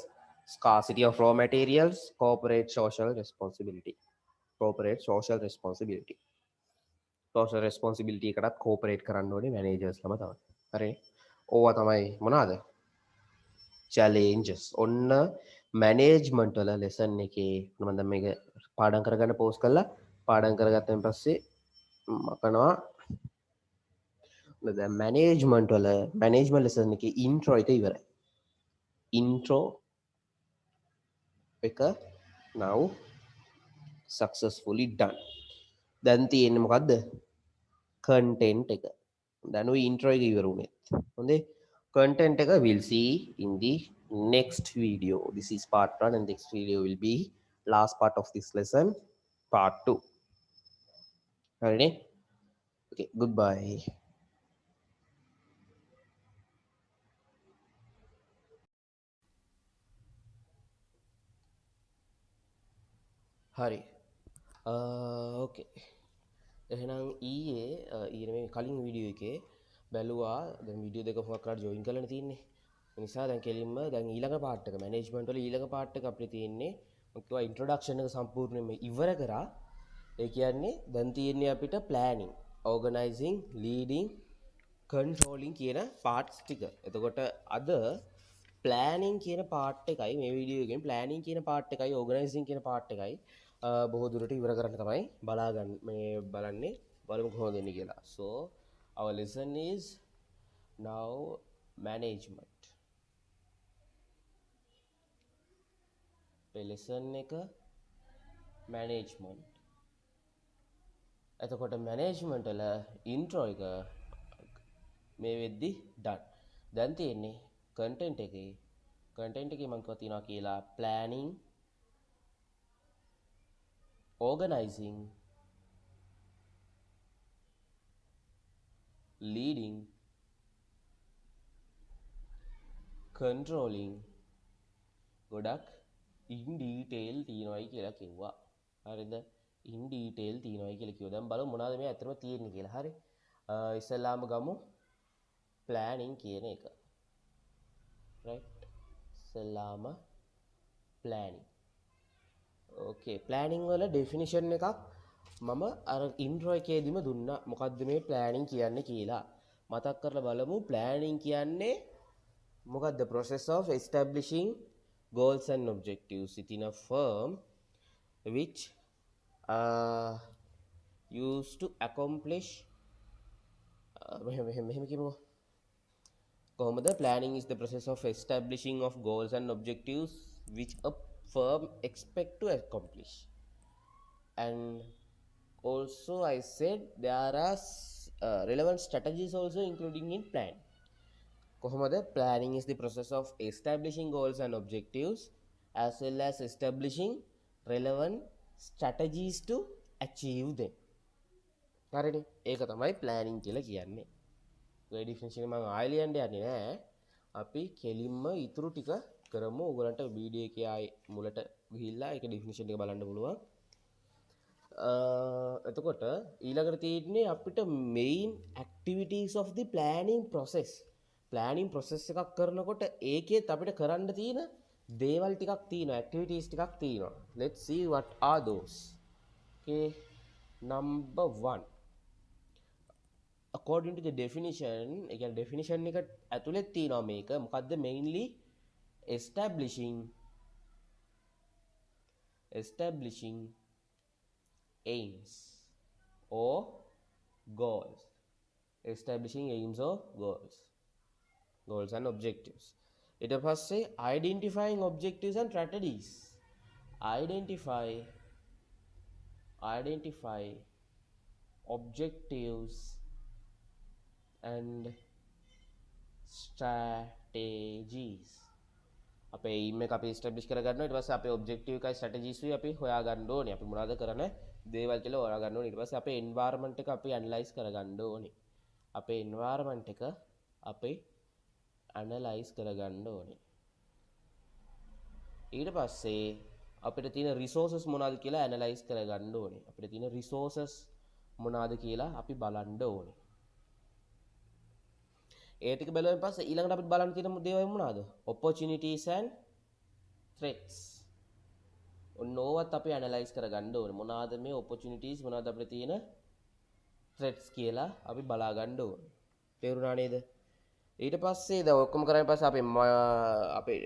scarcity of raw materials, corporate social responsibility. corporate social responsibility. social responsibility එකටත් corporate කරන්න ඕනේ මැනේජර්ස් ළම තමයි. හරි. ඕවා තමයි මොනවාද? challenges. ඔන්න මැනේජ්මන්ට් වල ලෙසන් එකේ මම දැන් මේක පාඩම් කරගන්න පෝස්ට් කළා. පාඩම් කරගත්තන් පස්සේ මකනවා දැන් මැනේජ්මන්ට් වල මැනේජ්මන්ට් ලෙසන් එකේ ඉන්ට්‍රෝ එක ඉවරයි. ඉන්ට්‍රෝ එක now successfully done. දැන් තියෙන්නේ මොකද්ද? content එක. දැන් ඔය ඉන්ට්‍රෝ එක ඉවර වුණේ. හොඳේ. content එක we'll see in the next video. This is part 1 and next video will be last part of this lesson, part 2. Alright? Okay, goodbye. හරි. ඕකේ. එහෙනම් ඊයේ මේ කලින් වීඩියෝ එකේ බැලුවා දැන් වීඩියෝ දෙක මොකක් කරලා ජොයින් කරලා තියෙන්නේ. ඒ නිසා දැන් කෙලින්ම දැන් ඊළඟ පාර්ට් එක මැනේජ්මන්ට් වල ඊළඟ පාර්ට් එක අපිට තියෙන්නේ මොකක්ද ඉන්ට්‍රොඩක්ෂන් එක සම්පූර්ණයෙන්ම ඉවර කරා. ඒ කියන්නේ දැන් තියෙන්නේ අපිට ප්ලෑනින්, ඕගනයිසින්, ලීඩින්, කන්ට්‍රෝලින් කියන පාර්ට්ස් ටික. එතකොට අද ප්ලෑනින් කියන පාර්ට් එකයි මේ වීඩියෝ එකෙන් ප්ලෑනින් කියන පාර්ට් එකයි ඕගනයිසින් කියන පාර්ට් එකයි බොහෝ දුරට ඉවර කරන්න තමයි බලාගන්න මේ බලන්නේ. බලමු කොහොමද වෙන්නේ කියලා. So our lesson is now management. lesson එක management. එතකොට management වල intro එක මේ වෙද්දි done. දැන් තියෙන්නේ content එකේ මම කියනවා කියලා planning, organizing, leading, controlling ගොඩක් in detail තියෙනවායි කියලා කිව්වා. හරිද? in detail තියෙනවායි කියලා කිව්වා. දැන් බලමු මොනවද මේ අතරම තියෙන්නේ කියලා. හරි. ඉස්සෙල්ලාම ගමු planning කියන එක. right? ඉස්සෙල්ලාම planning. okay, planning වල definition එකක් මම අර intro එකේදීම දුන්නා. මොකද්ද මේ planning කියන්නේ කියලා. මතක් කරලා බලමු. planning කියන්නේ මොකද්ද? process of establishing goals and objectives within a firm which used to accomplish මෙහෙම කියමු. කොහොමද? planning is the process of establishing of goals and objectives which a firm expect to accomplish. and also I said there are relevant strategies also including in plan. කොහොමද? Planning is the process of establishing goals and objectives as well as establishing relevant strategies to achieve them. හරිනේ. ඒක තමයි planning කියලා කියන්නේ. ඔය definition එක මම ආයෙ ලියන්න යන්නේ නෑ. අපි කෙලින්ම ඉතුරු ටික කරමු. ඔයගලන්ට වීඩියෝ එකේ ආයෙ මුලට ගිහිල්ලා ඒක ඩිෆිනිෂන් එක බලන්න පුළුවන්. එතකොට ඊළඟට තියෙන්නේ අපිට main activities of the planning process. planning process එකක් කරනකොට ඒකෙත් අපිට කරන්න තියෙන දේවල් ටිකක් තියෙනවා, activities ටිකක් තියෙනවා. Let's see what are those. Okay, number 1. According to the definition, ඒ කියන්නේ definition එක ඇතුලේ තියෙනවා මේක. මොකද්ද? mainly establishing aims or goals. Establishing aims or goals and objectives. ඊට පස්සේ identifying objectives and strategies. Identify objectives and strategies. අපේ aim එක අපි establish කරගන්නවා. ඊට පස්සේ අපේ objective එකයි strategies උයි අපි හොයාගන්න ඕනේ. අපි මොනවද කරන දේවල් කියලා හොයාගන්න ඕනේ. ඊට පස්සේ අපේ environment එක අපි analyze කරගන්න ඕනේ. අපේ environment එක අපි analyze කරගන්න ඕනේ. ඊට පස්සේ අපිට තියෙන resources මොනවද කියලා analyze කරගන්න ඕනේ. අපිට තියෙන resources මොනවද කියලා අපි බලන්න ඕනේ. ඒ ටික බලුවෙන් පස්සේ ඊළඟට අපිට බලන්න තියෙන දේවල් මොනවද? opportunities and threats. ඔන්නෝවත් අපි analyze කරගන්න ඕනේ. මොනවද මේ opportunities, මොනවද අපිට තියෙන threats කියලා අපි බලා ගන්න ඕනේ. තේරුණා නේද? ඊට පස්සේ දැන් ඔක්කොම කරාන් පස්සේ අපේ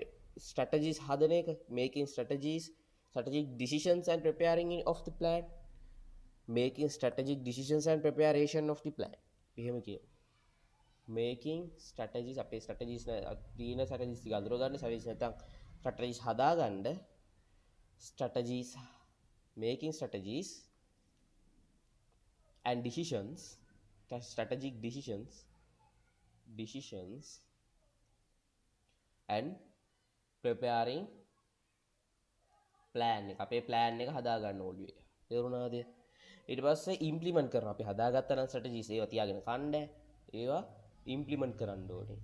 strategies හදන එක, making strategies, strategic decisions and preparing of the plan, making strategic decisions and preparation of the plan. එහෙම කියමු. making strategies, අපේ strategies තියෙන strategies ටික අඳුර ගන්න, strategies නැත්නම් strategies හදා ගන්න, strategies, making strategies and decisions, strategic decisions and preparing plan එක. අපේ plan එක හදා ගන්න ඕනේ. තේරුණාද? ඊට පස්සේ implement කරනවා. අපි හදාගත්තා නම් strategies ඒවා තියාගෙන කණ්ඩ ඒවා implement කරන්න ඕනේ.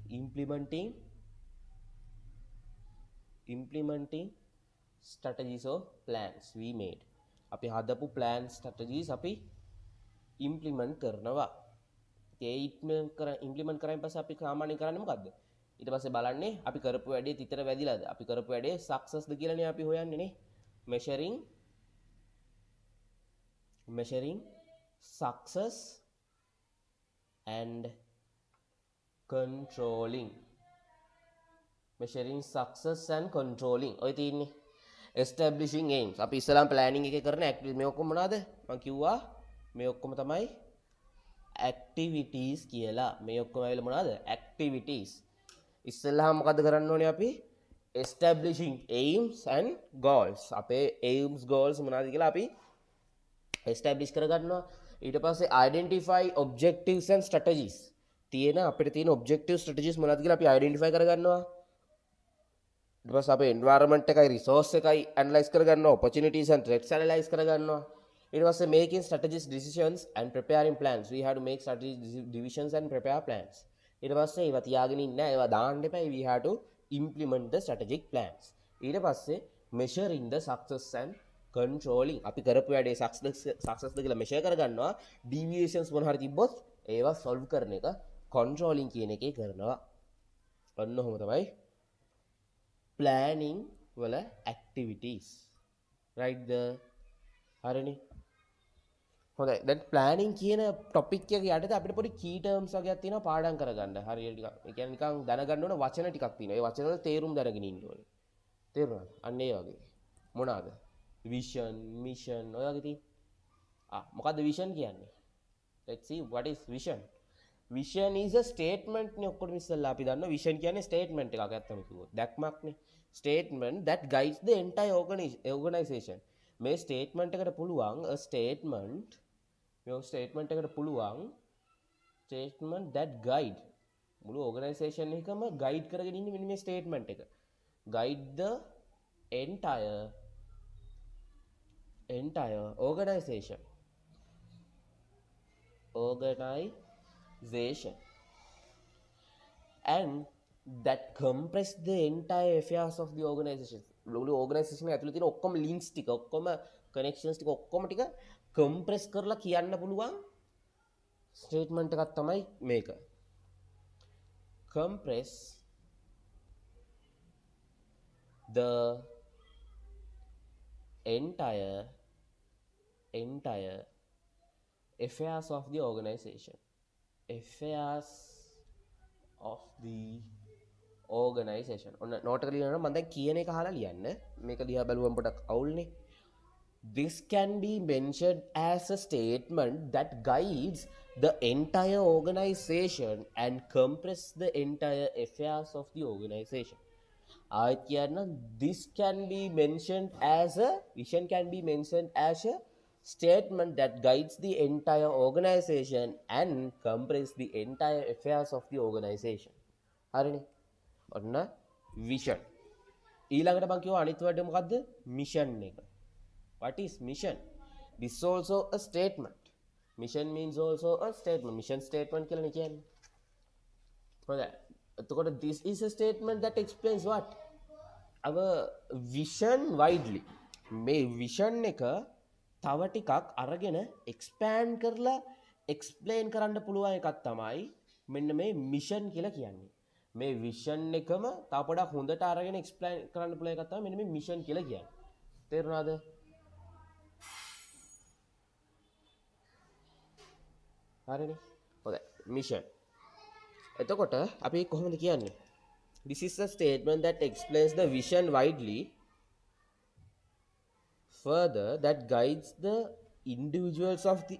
implementing strategies or plans we made. අපි හදපු plan strategies අපි implement කරනවා. implement කරායින් පස්සේ අපි සාමාන්‍යයෙන් කරන්නේ මොකද්ද? ඊට පස්සේ බලන්නේ අපි කරපු වැඩේ තිතර වැදිලාද? අපි කරපු වැඩේ success ද කියලානේ අපි හොයන්නේ නේ. measuring success and controlling. measuring success and controlling. ඔය තියෙන්නේ establishing aims. අපි ඉස්සලාම් planning එකේ කරන activity මේ ඔක්කොම මොනවාද? මම කිව්වා මේ ඔක්කොම තමයි activities කියලා. මේ ඔක්කොම ඇවිල්ලා මොනවාද? activities. ඉස්සෙල්ලාම මොකද කරන්න ඕනේ අපි? establishing aims and goals. අපේ aims goals මොනවාද කියලා අපි establish කරගන්නවා. ඊට පස්සේ identify objectives and strategies. අපිට තියෙන objective strategies මොනවද කියලා අපි identify කරගන්නවා. ඊට පස්සේ අපේ environment එකයි resource එකයි analyze කරගන්නවා. opportunities and threats analyze කරගන්නවා. ඊට පස්සේ making strategies, decisions and preparing plans. We have to make strategies, divisions and prepare plans. ඊට පස්සේ ඒවා තියාගෙන ඉන්න ඒවා දාන්න එපා. We have to implement the strategic plans. ඊට පස්සේ measuring the success and controlling. අපි කරපු වැඩේ success ද කියලා measure කරගන්නවා. deviations මොන හරි තිබ්බොත් ඒවා solve කරන එක controlling කියන එකේ කරනවා. ඔන්න ඔහොම තමයි planning වල activities. Right there. හරිනේ. හොඳයි. දැන් planning කියන topic එක යටතේ අපිට පොඩි key terms වගේක් තියෙනවා පාඩම් කරගන්න. හරියට ටිකක්. ඒ කියන්නේ නිකන් දැනගන්න ඕන වචන ටිකක් තියෙනවා. ඒ වචන වල තේරුම් දැනගෙන ඉන්න ඕනේ. තේරුණාද? අන්න ඒ වගේ. මොනවාද? vision, mission ඔය වගේ තියෙන්නේ. මොකද්ද vision කියන්නේ? Let's see what is vision. Vision is a statement නේ ඔක්කොම ඉස්සෙල්ලා අපි දන්නවා vision කියන්නේ statement එකක් ඇත්තම කිව්වොත්. දැක්මක් නේ. Statement that guides the entire organization. මේ ස්ටේට්මන්ට් එකට පුළුවන් a statement මේ ස්ටේට්මන්ට් එකට පුළුවන් statement that guide මුළු organization එකම guide කරගෙන ඉන්නේ මෙන්න මේ statement එක guide the entire organization and that compress the entire affairs of the organization මුළු organization එක ඇතුළේ තියෙන ඔක්කොම links ටික ඔක්කොම connections ටික ඔක්කොම ටික compress කරලා කියන්න පුළුවන් statement එකක් තමයි මේක compress the entire affairs of the organization ඔන්න නෝට් එක ලියනකොට මම දැන් කියන එක අහලා ලියන්න මේක දිහා බලුවම පොඩක් අවුල්නේ this can be mentioned as a statement that guides the entire organization and compress the entire affairs of the organization ආයෙත් කියන්න this can be mentioned as a vision can be mentioned as a statement that guides the entire organization and compress the entire affairs of the organization හරිනේ ඔන්න vision ඊළඟට මම කියව අනිත් word එක මොකද්ද mission එක what is mission this is also a statement mission means also a statement mission statement කියලානේ කියන්නේ හොඳයි එතකොට this is a statement that explains what our vision widely මේ vision එක තව ටිකක් අරගෙන expand කරලා explain කරන්න පුළුවන් එකක් තමයි මෙන්න මේ mission කියලා කියන්නේ මේ vision එකම තව පොඩක් හොඳට අරගෙන explain කරන්න පුළුවන් එකක් තමයි මෙන්න මේ mission කියලා කියන්නේ තේරුණාද හරිනේ හොඳයි mission එතකොට අපි කොහොමද කියන්නේ this is a statement that explains the vision widely further that guides the individuals of the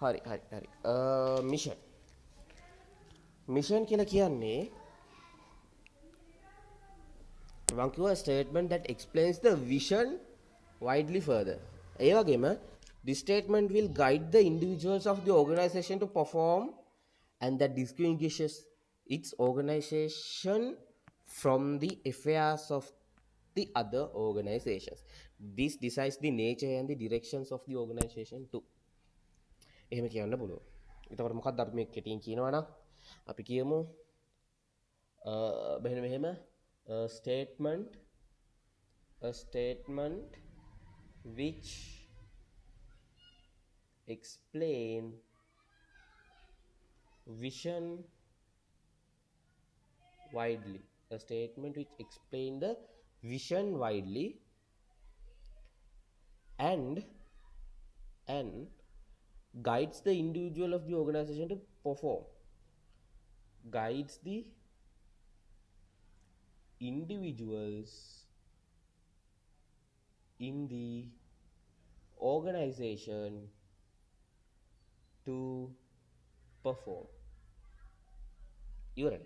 හරි mission කියලා කියන්නේ මම කිව්වා statement that explains the vision widely further ඒ වගේම this statement will guide the individuals of the organization to perform and that distinguishes its organization from the affairs of the other organizations this decides the nature and the directions of the organization too එහෙම කියන්න පුළුවන්. එතකොට මොකක්ද අපි මේ කෙටියෙන් කියනවා නම් අපි කියමු මෙහෙම a statement which explain vision widely a statement which explain the vision widely and guides the individual of the organization to perform guides the individuals in the organization to perform ඉවරයි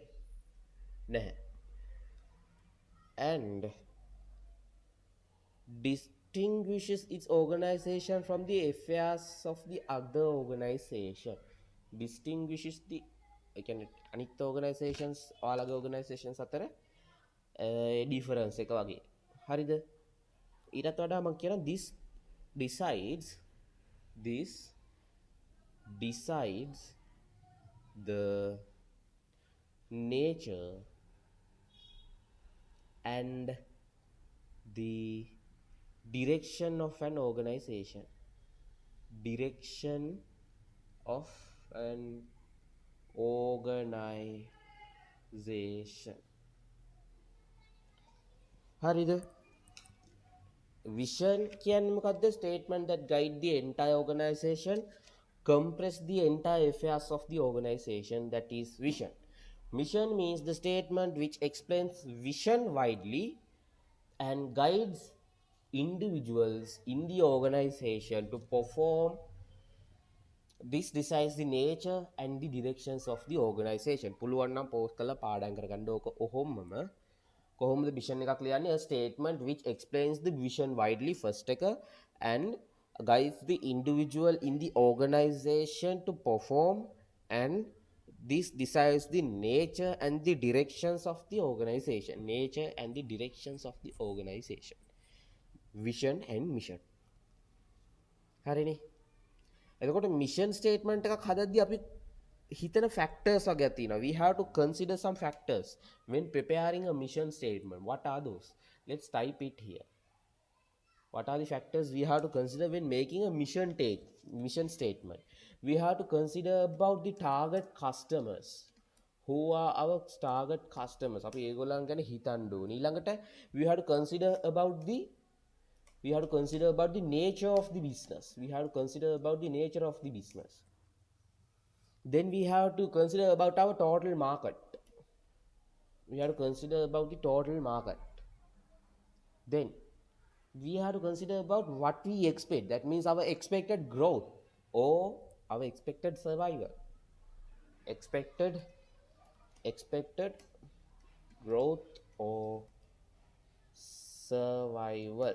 නැහැ and distinguishes its organization from the affairs of the other organization distinguishes the කියන්නේ අනිත් organizations ඔයාලගේ organizations අතර difference එක වගේ හරිද ඊටත් වඩා මම කියන this decides the nature and the direction of an organization direction of an organization. හරිද? Vision කියන්නේ මොකද්ද? Statement that guide the entire organization, compress the entire affairs of the organization. That is vision. Mission means the statement which explains vision widely and guides individuals in the organization to perform. This decides the nature and the directions of the organization. පුළුවන් නම් post කරලා පාඩම් කරගන්න ඕක ඔහොමම කොහොමද vision එකක් ලියන්නේ? A statement which explains the vision widely first එක and guides the individual in the organization to perform, and this decides the nature and the directions of the organization. Nature and the directions of the organization. Vision and mission. හරිනේ. එතකොට mission statement එකක් හදද්දී අපි හිතන factors වගේ තියෙනවා. We have to consider some factors when preparing a mission statement. What are those? Let's type it here. What are the factors we have to consider when making a mission statement? We have to consider about the target customers. Who are our target customers? අපි ඒගොල්ලන් ගැන හිතන්න ඕනේ. ඊළඟට we have to consider about the nature of the business. We have to consider about the nature of the business. Then we have to consider about our total market. We have to consider about the total market. Then we have to consider about what we expect. That means our expected growth or our expected survival. Expected growth or survival.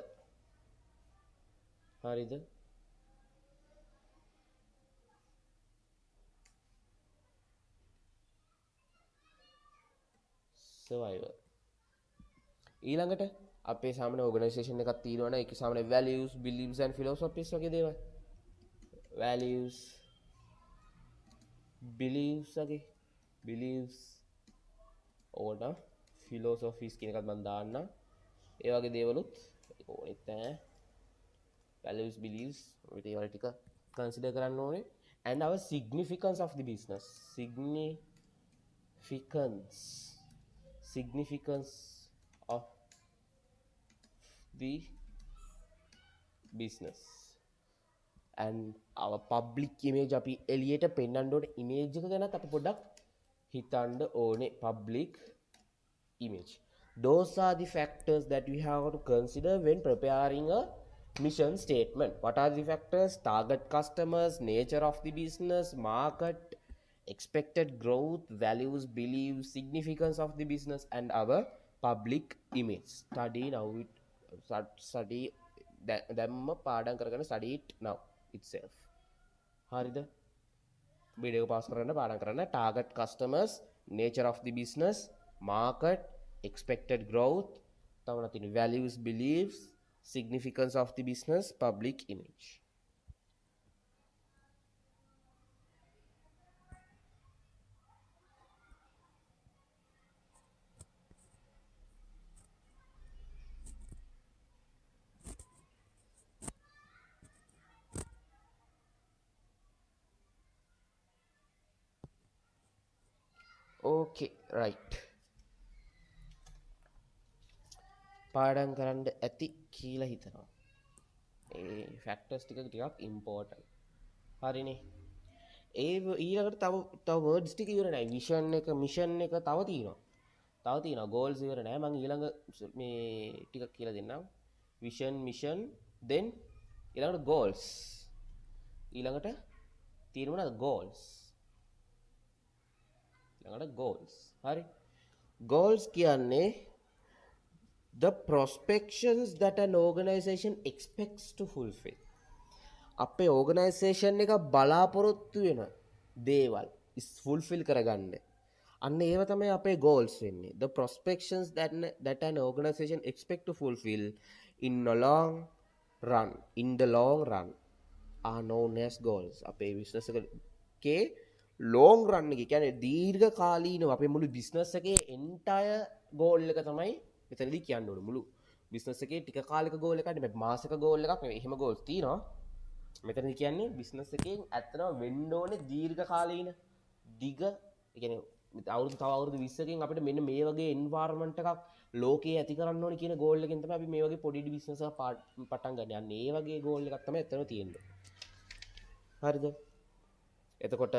හරිද? survival. ඊළඟට අපේ සාමාන්‍ය organisation එකක් තියෙනවනේ, ඒක සාමාන්‍ය values, beliefs and philosophies වගේ දේවල්. values, beliefs වගේ beliefs ඕන philosophies කියන එකත් මම දාන්නම්. ඒ වගේ දේවලුත් ඕනෙත් නැහැ. values, beliefs ඔය දේවල් ටික consider කරන්න ඕනේ. And our significance of the business. Significance of the business and our public image. අපි එළියට පෙන්වන්න ඕනේ image එක ගැනත් අපි පොඩ්ඩක් හිතන්න ඕනේ. public image. Those are the factors that we have to consider when preparing a mission statement. What are the factors? Target customers, nature of the business, market, expected growth, values, beliefs, significance of the business, and our public image. Study දැම්ම පාඩම් කරගෙන study it now itself. හරිද? Video pass කරන්න පාඩම් කරන්න. target customers, nature of the business, market, expected growth, තව තියෙන values, beliefs, significance of the business, public image. Okay, right. පාඩම් කරන්න ඇති කියලා හිතනවා. ඒ ෆැක්ටර්ස් ටිකක් ඉම්පෝර්ටන්ට්. හරිනේ. ඒ ඊළඟට තව වර්ඩ්ස් ටික ඉවර නැහැ. විෂන් එක, මිෂන් එක තව තියෙනවා. ගෝල්ස් ඉවර නැහැ. මම ඊළඟ මේ ටිකක් කියලා දෙන්නම්. විෂන්, මිෂන්, then ඊළඟට ගෝල්ස්. ඊළඟට තියෙන මොනවද? ගෝල්ස්. goals. හරි. goals කියන්නේ the prospections that an organization expects to fulfill. අපේ organization එක බලාපොරොත්තු වෙන දේවල් fulfill කරගන්න. අන්න ඒව තමයි අපේ goals වෙන්නේ. The prospections that an organization expect to fulfill in the long run are known as goals. අපේ business එකේ long run එක කියන්නේ දීර්ඝ කාලීනව අපේ මුළු business එකේ entire goal එක තමයි මෙතනදී කියන්න ඕනේ. මුළු business එකේ ටික කාලයක goal එකක් නෙමෙයි, මාසයක goal එකක් නෙමෙයි. එහෙම goals තියෙනවා. මෙතනදී කියන්නේ business එකෙන් ඇත්තටම වෙන්න ඕනේ දීර්ඝ කාලීන දිග අවුරුදු තව අවුරුදු 20කින් අපිට මෙන්න මේ වගේ එන්වයරන්මන්ට් එකක් ලෝකයේ ඇති කරන්න ඕනේ කියන ගෝල් එකකින් තමයි අපි මේ වගේ පොඩි බිස්නස් එකක් පටන් ගන්න. අන්න ඒ වගේ ගෝල් එකක් තමයි එතන තියෙන්නේ. හරිද? එතකොට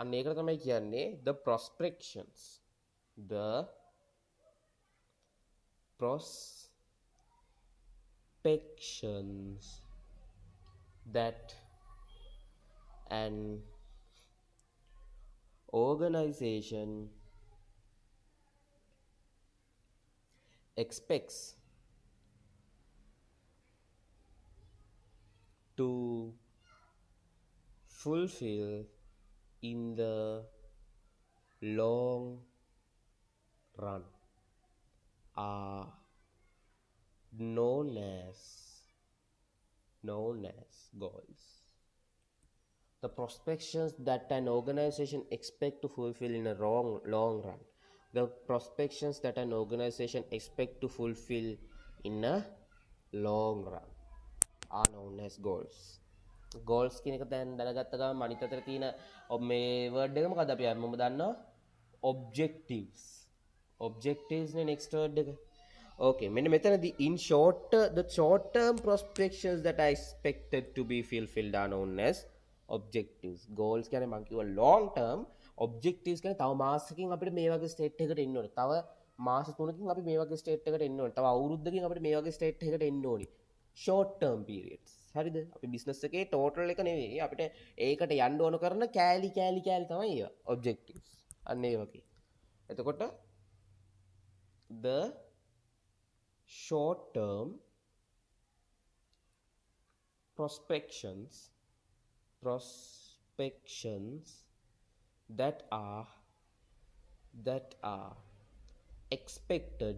අන්න ඒකට තමයි කියන්නේ the prospections that an organization expects to fulfill in the long run are known as goals. The prospections that an organization expect to fulfill in a long run. The prospections that an organization expect to fulfill in a long run are known as goals. Goals කියන එක දැන් දැනගත්ත ගමන් අනිත් අතට තියෙන මේ word එක මොකක්ද අපි හැමෝම දන්නවා objectives නේ next word එක. Okay, මෙන්න මෙතනදී in short the short term prospections that are expected to be fulfilled are known as objectives. Goals කියන්නේ මම කිව්වා long term, objectives කියන්නේ තව මාසකින් අපිට මේ වගේ ස්ටේට් එකකට එන්න ඕනේ. තව මාස 3කින් අපි මේ වගේ ස්ටේට් එකකට එන්න ඕනේ. තව අවුරුද්දකින් අපිට මේ වගේ ස්ටේට් එකකට එන්න ඕනේ. short term periods. හරිද? අපි බිස්නස් එකේ total එක නෙවෙයි. අපිට ඒකට යන්න ඕන කරන කෑලි තමයි ඒවා. objectives. අන්න ඒ වගේ. එතකොට the short term prospections that are expected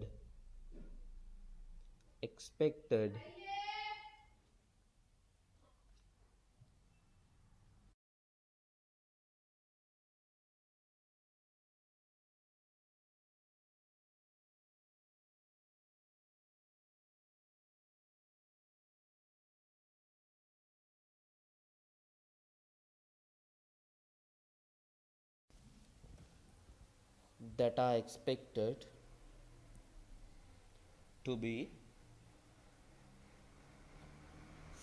to be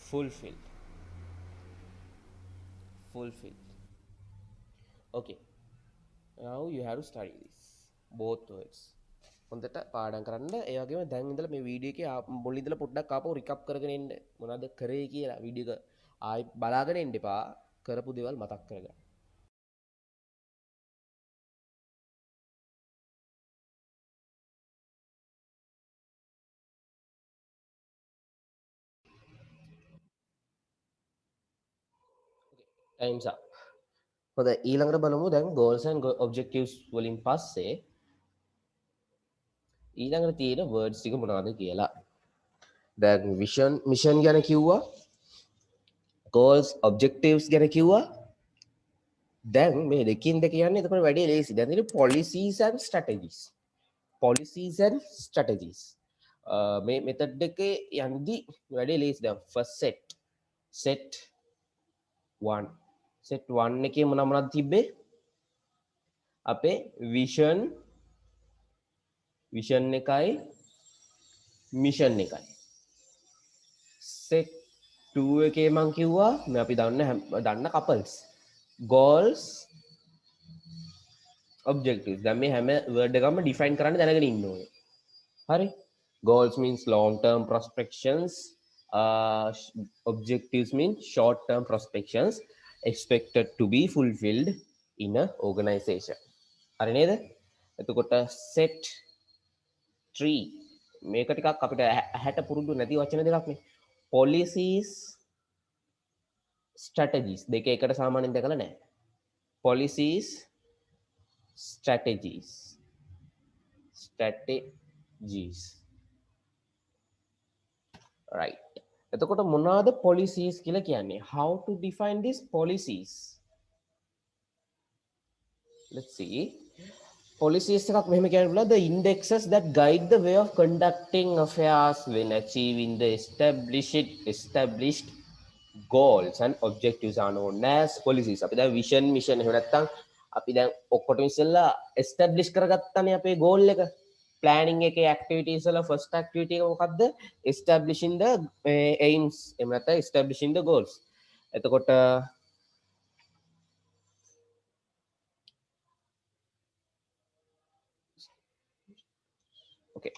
fulfilled. Okay, now you have to study this both words. හොඳට පාඩම් කරන්න. ඒ වගේම දැන් ඉඳලා මේ වීඩියෝ එකේ මුලින් ඉඳලා පොඩ්ඩක් ආපහු රිකප් කරගෙන එන්න. මොනවද කරේ කියලා වීඩියෝ එක ආයි බලාගෙන එන්න එපා. කරපු දේවල් මතක් කරගන්න. Time's up. හොඳයි ඊළඟට බලමු දැන් goals and objectives වලින් පස්සේ ඊළඟට තියෙන words ටික මොනවද කියලා. දැන් mission ගැන කිව්වා. goals objectives ගැන කිව්වා. දැන් මේ දෙකින් දෙක යන්නේ එතකොට වැඩි ලේසි. දැන් තියෙන policies and strategies. මේ method එකේ යන්දි වැඩි ලේසි. දැන් first set 1 එකේ මොනවද තිබ්බේ? අපේ vision එකයි mission එකයි. set 2 එකේ මං කිව්වා මේ අපි දන්න couples goals objectives. දැන් මේ හැම word එකක්ම define කරන්න දැනගෙන ඉන්න ඕනේ. හරි? goals means long term prospections, objectives mean short term prospections expected to be fulfilled in a organization. හරි නේද? එතකොට set 3 මේක ටිකක් අපිට ඇහැට පුරුදු නැති වචන දෙකක් නේ. policies strategies දෙක එකට සාමාන්‍යයෙන් දැකලා නැහැ. policies strategies right. එතකොට මොනවාද policies කියලා කියන්නේ? how to define these policies? let's see. policies එකක් මෙහෙම කියන්න පුළුවන් the indexes that guide the way of conducting affairs when achieving the established goals and objectives are known as policies. අපි දැන් vision mission එහෙම නැත්නම් අපි දැන් ඔක්කොටම ඉස්සෙල්ලා එස්ටැබ්ලිෂ් කරගත්තානේ අපේ ගෝල් එක. ප්ලෑනින් එකේ ඇක්ටිවිටීස් වල ෆස්ට් ඇක්ටිවිටි එක මොකක්ද? establishing the aims එහෙම නැත්නම් establishing the goals. එතකොට ඕකේ.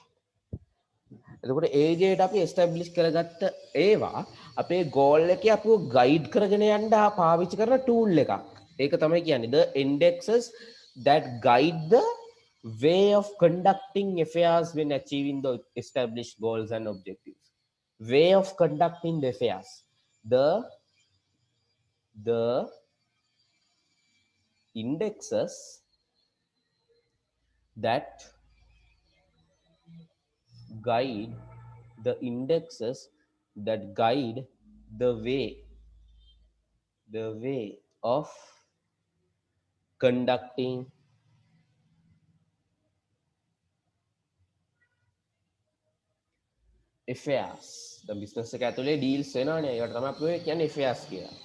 එතකොට ඒ විදිහට අපි එස්ටැබ්ලිෂ් කරගත්ත ඒවා අපේ ගෝල් එකේ අපිව ගයිඩ් කරගෙන යන්න පාවිච්චි කරන ටූල් එකක්. ඒක තමයි කියන්නේ the indexes that guide the way of conducting affairs when achieving the established goals and objectives. Way of conducting the affairs. The indexes that guide the way of conducting affairs. The business එක ඇතුලේ deals වෙනවනේ. ඒකට තමයි අපි ඔය කියන්නේ affairs කියලා.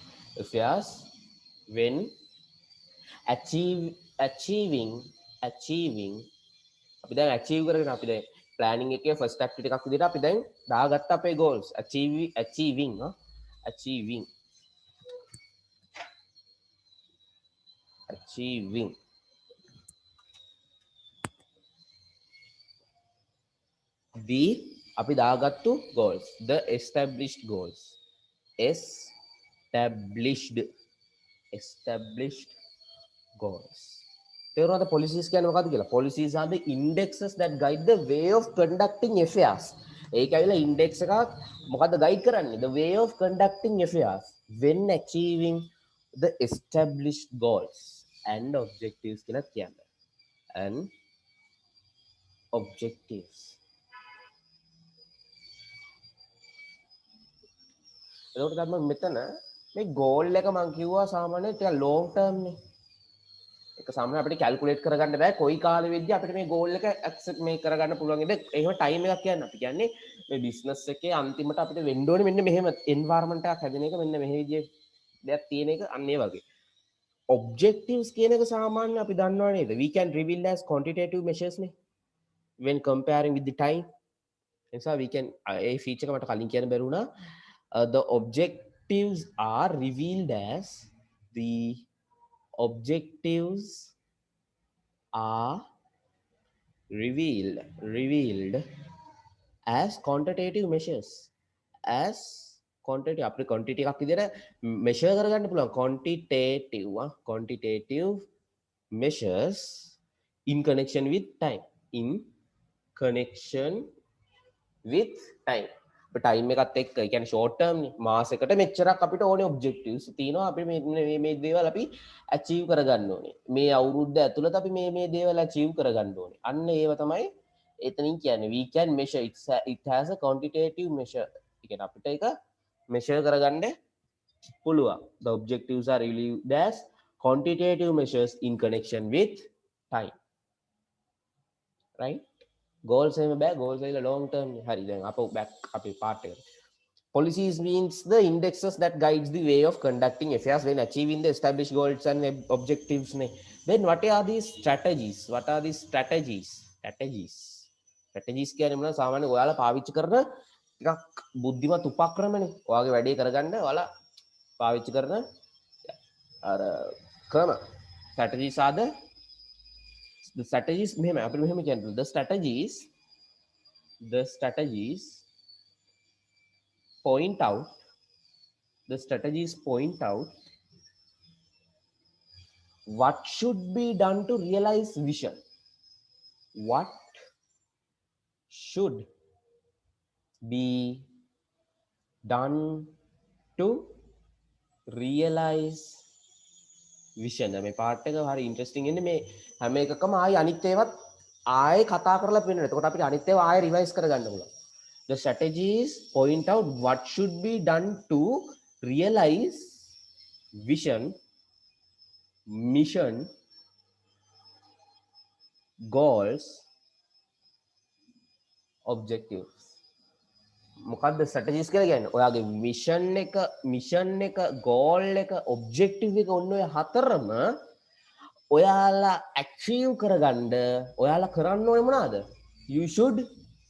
Affairs when achieving අපි දැන් achieve කරගෙන අපි දැන් planning එකේ first activity එකක් විදිහට අපි දැන් දාගත්ත අපේ goals achieving the අපි දාගත්තු goals, the established goals, established goals. තේරුණාද policies කියන්නේ මොකක්ද කියලා? Policies are the indexes that guide the way of conducting affairs. ඒක ඇවිල්ලා index එකක් මොකද්ද guide කරන්නේ? The way of conducting affairs when achieving the established goals and objectives කියලා කියන්නේ. And objectives. එතකොට තමයි මෙතන මේ goal එක මම කිව්වා සාමාන්‍යයෙන් ටික long term නේ. ඒක සාමාන්‍යයෙන් අපිට calculate කරගන්න බෑ කොයි කාලෙ වෙද්දී අපිට මේ goal එක accept මේ කරගන්න පුළුවන් ඉතින් එහෙම time එකක් කියන්නේ අපි කියන්නේ මේ business එකේ අන්තිමට අපිට වෙන්න ඕනේ මෙන්න මෙහෙම environment එකක් හැදෙන එක මෙන්න මෙහෙ විදිහේ දෙයක් තියෙන එක අන්න ඒ වගේ. Objectives කියන එක සාමාන්‍යයෙන් අපි දන්නවා නේද? We can reveal as quantitative measures නේ when comparing with the time. එනිසා we can ඒ feature එක මට කලින් කියන්න බැරි වුණා. The objectives are revealed as quantitative measures as quantitative අපේ quantity එකක් විදිහට measure කරගන්න පුළුවන් quantitative measures in connection with time time එකත් එක්ක ඒ කියන්නේ ෂෝට් ටර්ම් නේ මාසෙකට මෙච්චරක් අපිට ඕනේ ඔබ්ජෙක්ටිව්ස් තියෙනවා අපි මේ දේවල් අපි අචීව් කරගන්න ඕනේ මේ අවුරුද්ද ඇතුළත අපි මේ දේවල් අචීව් කරගන්න ඕනේ අන්න ඒව තමයි එතනින් කියන්නේ we can measure it has a quantitative measure ඒ කියන්නේ අපිට ඒක measure කරගන්න පුළුවන් the objectives are relieved as quantitative measures in connection with time right goals එහෙම බෑ goals වල long term හරි දැන් අපෝ back අපේ part එක policies means the indexes that guides the way of conducting affairs when achieving the established goals and objectives නේ then what are these strategies කියන්නේ මොනවද සාමාන්‍ය ඔයාලා පාවිච්චි කරන ටිකක් බුද්ධිමත් උපක්‍රමනේ ඔයාගේ වැඩේ කරගන්න ඔයාලා පාවිච්චි කරන අර ක්‍රම strategies are the strategies මෙහෙම අපිට මෙහෙම කියන්න the strategies point out what should be done to realize vision what should be done to realize vision මේ part එක හරි interesting ඉන්නේ මේ හැම එකකම ආයි අනිත් ඒවත් ආයේ කතා කරලා පෙන්නන. එතකොට අපිට අනිත් ඒවා ආයේ රිවයිස් කරගන්න පුළුවන්. The strategies point out what should be done to realize vision, mission, goals, objectives. මොකක්ද strategies කියලා කියන්නේ? ඔයාගේ mission එක, goal එක, objective එක ඔන්න ඔය හතරම ඔයාලා achieve කරගන්න ඔයාලා කරන්න ඕනේ මොනවාද? You should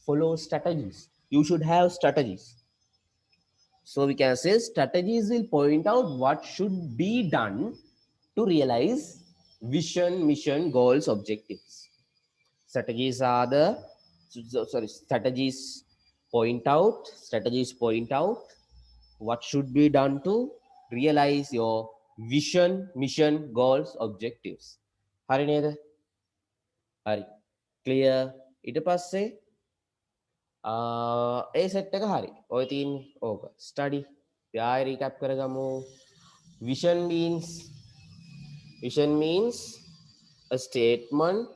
follow strategies. You should have strategies. So we can say strategies will point out what should be done to realize vision, mission, goals, objectives. Strategies are the strategies point out what should be done to realize your vision, mission, goals, objectives. Hari neda? Hari. Clear? ඊට පස්සේ ඒ set එක හරි. ඔය තියෙන්නේ ඕක. Study. ආයෙ recap කරගමු. Vision means a statement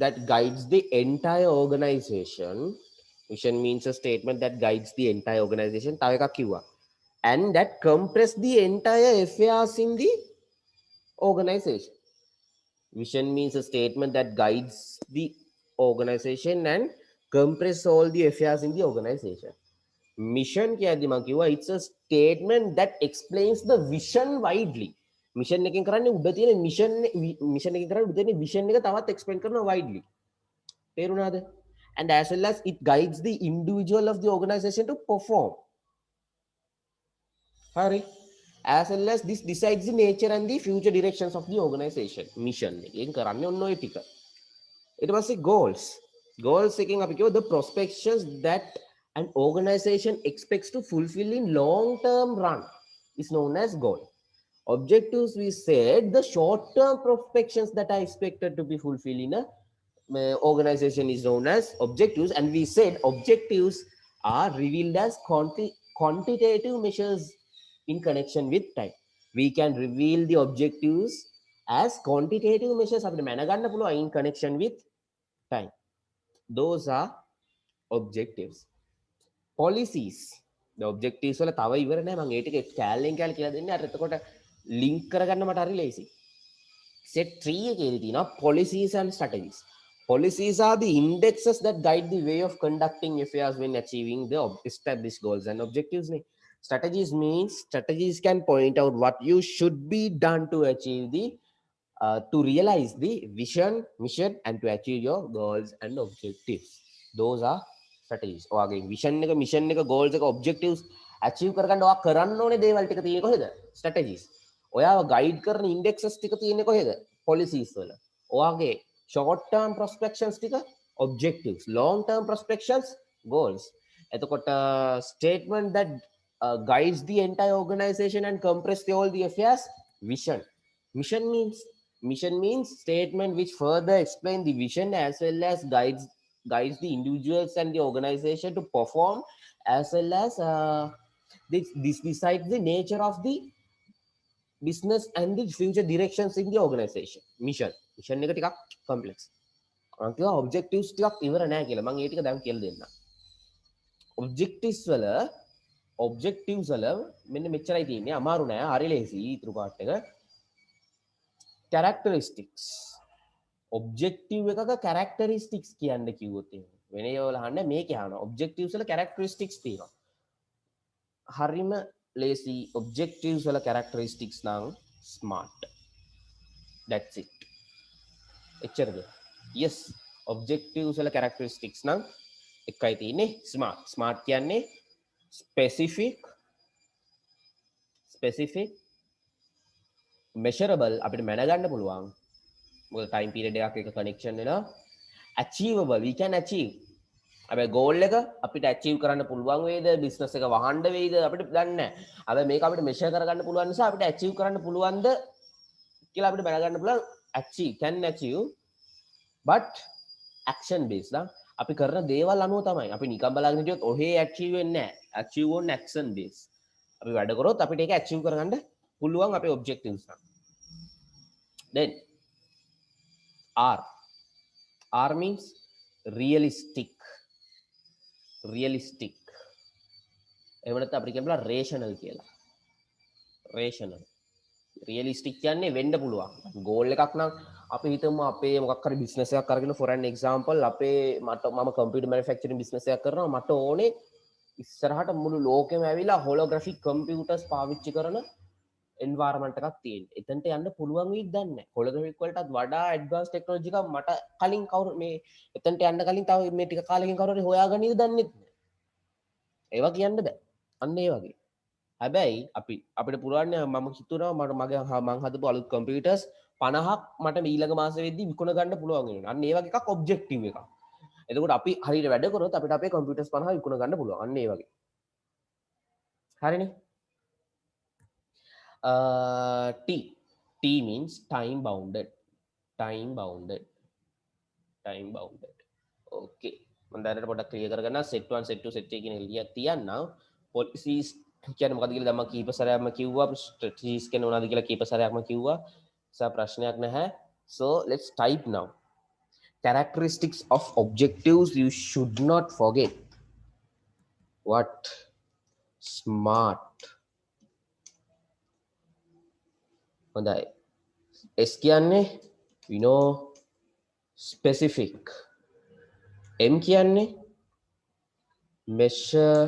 that guides the entire organization. Vision means a statement that guides the entire organization. තව එකක් කිව්වා. And that compress the entire affairs in the organization. Vision means a statement that guides the organization and compress all the affairs in the organization. Mission කියද්දි මම කිව්වා it's a statement that explains the vision widely. Mission එකෙන් කරන්නේ උඩ තියෙන mission එකෙන් කරන්නේ උඩ තියෙන vision එක තවත් explain කරනවා widely. තේරුණාද? And as well as it guides the individual of the organization to perform. Hari. As well as this decides the nature and the future directions of the organization. Mission එකෙන් කරන්නේ ඔන්න ඔය ටික. ඊට පස්සේ goals. Goals එකෙන් අපි කියව the prospections that an organization expects to fulfill in long term run is known as goal. Objectives, we said the short term prospections that are expected to be fulfilled in a organization is known as objectives, and we said objectives are revealed as quantitative measures in connection with time. We can reveal the objectives as quantitative measures in connection with time. Those are objectives. Policies. The objectives වල තව ඉවර නෑ මම ඒ ටික කැලෙන් කැල කියලා දෙන්නේ අර එතකොට ලින්ක් කරගන්න මට හරි ලේසි. Set 3 එකේදී තියෙනවා policies and strategies. Policies are the indexes that guide the way of conducting affairs when achieving the established goals and objectives. Strategies means strategies can point out what you should be done to achieve the to realize the vision, mission, and to achieve your goals and objectives. Those are strategies. ඔයාගේ vision එක, mission එක, goals එක, objectives achieve කරගන්න ඔයා කරන්න ඕනේ දේවල් ටික තියෙන්නේ කොහෙද? Strategies. ඔයාව guide කරන indexes ටික තියෙන්නේ කොහෙද? Policies වල. ඔයාගේ short term prospections ටික objectives, long term prospections goals. එතකොට statement that guides the entire organization and compress all the affairs vision. Mission means statement which further explain the vision as well as guides the individuals and the organization to perform, as well as this decides the nature of the business and the future directions in the organization. Mission එක ටිකක් complex. මම කියවා objectives ටිකක් ඉවර නෑ කියලා. මම ඒ ටික දැන් කියලා දෙන්නම්. objectives වල මෙන්න මෙච්චරයි තියෙන්නේ. අමාරු නෑ. හරි ලේසි ඊතුරු part එක. characteristics. objective එකක characteristics කියන්න කිව්වොත් එහෙම. වෙන ඒවල අහන්න මේකේ අහනවා. objectives වල characteristics තියෙනවා. හරිම ලේසි. objectives වල characteristics නම් smart. That's it. එච්චරද? Yes. objectives වල characteristics නම් එකයි තියෙන්නේ smart. smart කියන්නේ specific measurable අපිට මැනගන්න පුළුවන්. මොකද time period එකක් එක connection වෙනවා. achievable, we can achieve. හැබැයි goal එක අපිට achieve කරන්න පුළුවන් වේද, business එක වහන්න වෙයිද අපිට දන්නේ නැහැ. හැබැයි මේක අපිට measure කරගන්න පුළුවන් නිසා අපිට achieve කරන්න පුළුවන්ද කියලා අපිට මැනගන්න පුළුවන්. can achieve but action based ලා අපි කරන දේවල් අනුව තමයි. අපි නිකන් බලාගෙන හිටියොත් ඔහේ achieve වෙන්නේ නැහැ. achieve on action base. අපි වැඩ කරොත් අපිට ඒක achieve කරගන්න පුළුවන් අපේ objectives නම්. Then R means realistic. එහෙම නැත්නම් අපිට කියන්න පුළුවන් rational කියලා. rational. realistic කියන්නේ වෙන්න පුළුවන්. goal එකක් නම් අපි හිතමු අපේ මොකක් හරි business එකක් අරගෙන for an example අපේ මම computer manufacturing business එකක් කරනවා. මට ඕනේ ඉස්සරහට මුළු ලෝකෙම ඇවිල්ලා holographic computers පාවිච්චි කරන එන්වයරන්මන්ට් එකක් තියෙන. එතනට යන්න පුළුවන් වෙයිද දන්නේ නැහැ. හොලොග්‍රැෆික් වලටත් වඩා ඇඩ්වාන්ස් ටෙක්නොලොජි එකක් මට කලින් කවුරු මේ එතනට යන්න කලින් තව මේ ටික කාලෙකින් කවුරු හරි හොයාගන්නේද දන්නේ නැහැ. ඒවා කියන්න බෑ. අන්න ඒ වගේ. හැබැයි අපිට පුළුවන් මම හිතුනවා මට මගේ මං හදපු අලුත් කම්පියුටර්ස් 50ක් මට ඊළඟ මාසෙ වෙද්දි විකුණ ගන්න පුළුවන් වෙනවා. අන්න ඒ වගේ එකක් ඔබ්ජෙක්ටිව් එකක්. එතකොට අපි හරියට වැඩ කරොත් අපිට අපේ කම්පියුටර්ස් 50 විකුණ ගන්න පුළුවන්. අන්න ඒ වගේ. හරිනේ. T. T means time bounded. Time bounded. Time bounded. Okay. මම දැනට පොඩ්ඩක් ක්ලියර් කරගන්න set 1 set 2 set 3 කියන එළියක් තියන්නම්. policies කියන්නේ මොකද්ද කියලා දැන් මම කීප සැරයක්ම කිව්වා. strategies කියන්නේ මොනවද කියලා කීප සැරයක්ම කිව්වා. සා ප්‍රශ්නයක් නැහැ. So let's type now. Characteristics of objectives you should not forget. What? Smart. හොඳයි. S කියන්නේ we know specific. M කියන්නේ measure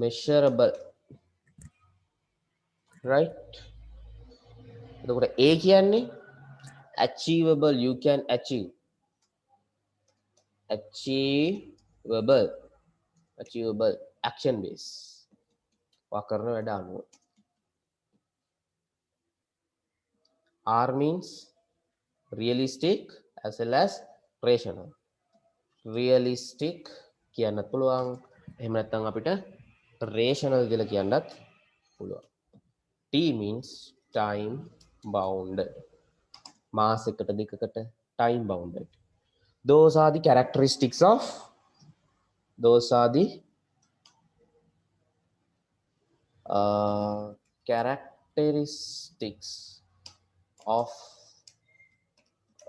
measurable, right? එතකොට A කියන්නේ achievable, you can achieve. Achievable action base. වා කරන වැඩ අනුව. R means realistic as well as rational. Realistic කියන්නත් පුළුවන්. එහෙම නැත්නම් අපිට rational කියලා කියන්නත් පුළුවන්. T means time bounded. මාසයකට දෙකකට time bounded. Those are the characteristics of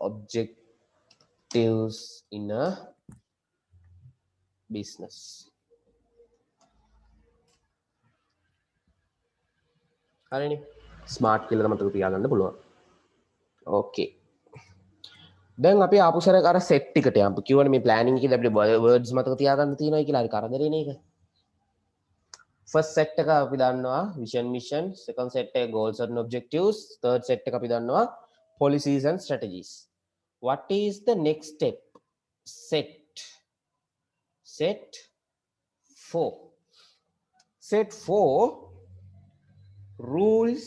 objectives in a business. හරිනේ. ස්මාර්ට් කියලා මතක තියාගන්න පුළුවන්. ඕකේ. දැන් අපි ආපු සැරේ අර සෙට් එකට යමු. කිව්වනේ මේ ප්ලෑනින් එකේදී අපිට වර්ඩ්ස් මතක තියාගන්න තියෙනවා කියලා. හරි කරදරේනේ ඒක. ෆස්ට් සෙට් එක අපි දන්නවා vision mission, second set එක goals and objectives, third set එක අපි දන්නවා policies and strategies. What is the next step? Set 4. Set 4 rules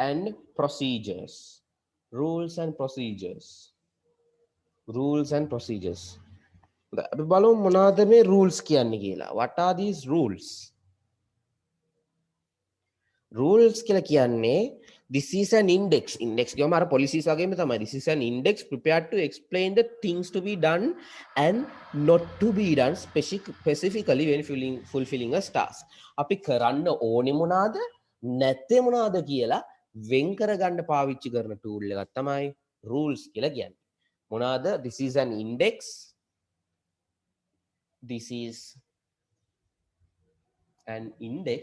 and procedures. Rules and procedures. අපි බලමු මොනවාද මේ rules කියන්නේ කියලා. What are these rules? Rules කියලා කියන්නේ this is an index. Index කියවම අර policies වගේම තමයි. This is an index prepared to explain the things to be done and not to be done specifically when fulfilling a task. අපි කරන්න ඕනේ මොනවාද නැත්තේ මොනවාද කියලා වෙන් කරගන්න පාවිච්චි කරන tool එකක් තමයි rules කියලා කියන්නේ. මොනවාද? This is an index. This is an index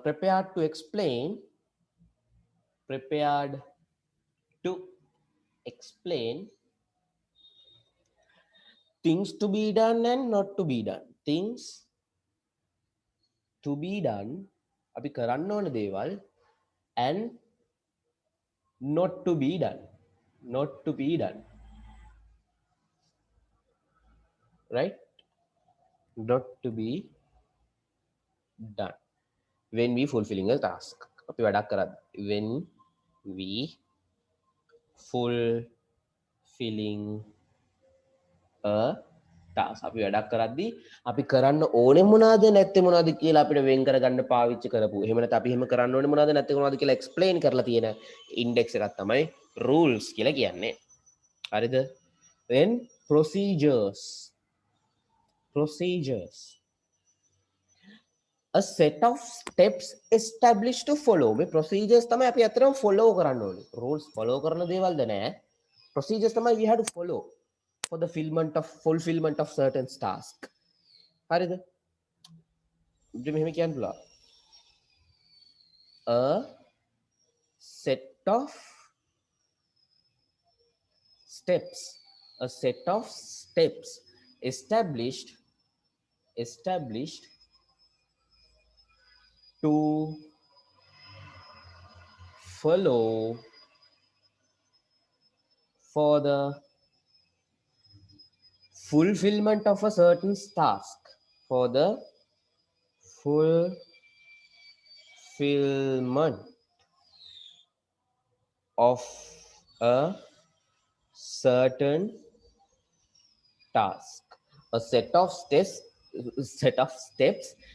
prepared to explain things to be done and not to be done. Things to be done අපි කරන්න ඕන දේවල් and not to be done. Right? Not to be done when we fulfilling a task. අපි වැඩක් කරද්දී when we fulfilling a task. අපි වැඩක් කරද්දී අපි කරන්න ඕනේ මොනවද නැත්තේ මොනවද කියලා අපිට වෙන් කරගන්න පාවිච්චි කරපු. එහෙම නැත්නම් අපි එහෙම කරන්න ඕනේ මොනවද නැත්තේ මොනවද කියලා explain කරලා තියෙන index එකක් තමයි rules කියලා කියන්නේ. හරිද? Then procedures. A set of steps established to follow. මේ procedures තමයි අපි අතරම follow කරන්න ඕනේ. rules follow කරන දේවල්ද නෑ. procedures තමයි we have to follow for the fulfillment of certain task. හරිද? ඉතින් මෙහෙම කියන්න පුළුවන්. A set of steps a set of steps established to follow for the fulfillment of a certain task, for the fulfillment of a certain task, a set of steps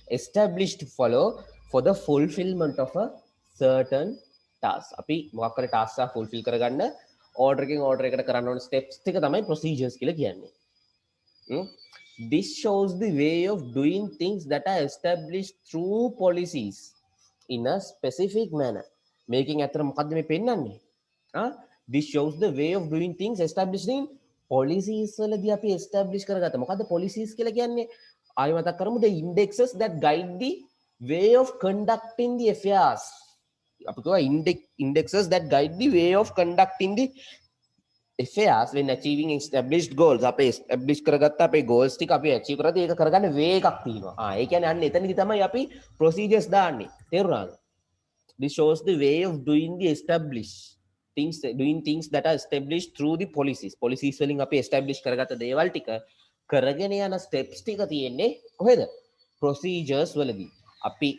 established to follow for the fulfillment of a certain task. අපි මොකක් හරි task එක fulfill කරගන්න order එකෙන් order එකට කරන්න ඕන steps ටික තමයි procedures කියලා කියන්නේ. This shows the way of doing things that are established through policies in a specific manner. Making ඇත්තට මොකද්ද මේ පෙන්නන්නේ? This shows the way of doing things established in policies වලදී අපි establish කරගත්තා. මොකද්ද policies කියලා කියන්නේ? ආයෙ මතක් කරමු, the indexes that guide the way of conducting the affairs. අපි කියවා indexes that guide the way of conducting the affairs when achieving established goals. අපේ establish කරගත්ත අපේ goals ටික අපි achieve කරද්දී ඒක කරගන්න way එකක් තියෙනවා. ඒ කියන්නේ අන්න එතනදි තමයි අපි procedures දාන්නේ. තේරුණාද? This shows the way of doing things that are established through the policies වලින් අපි establish කරගත්ත දේවල් ටික කරගෙන යන steps ටික තියෙන්නේ කොහෙද? procedures වලදී. අපි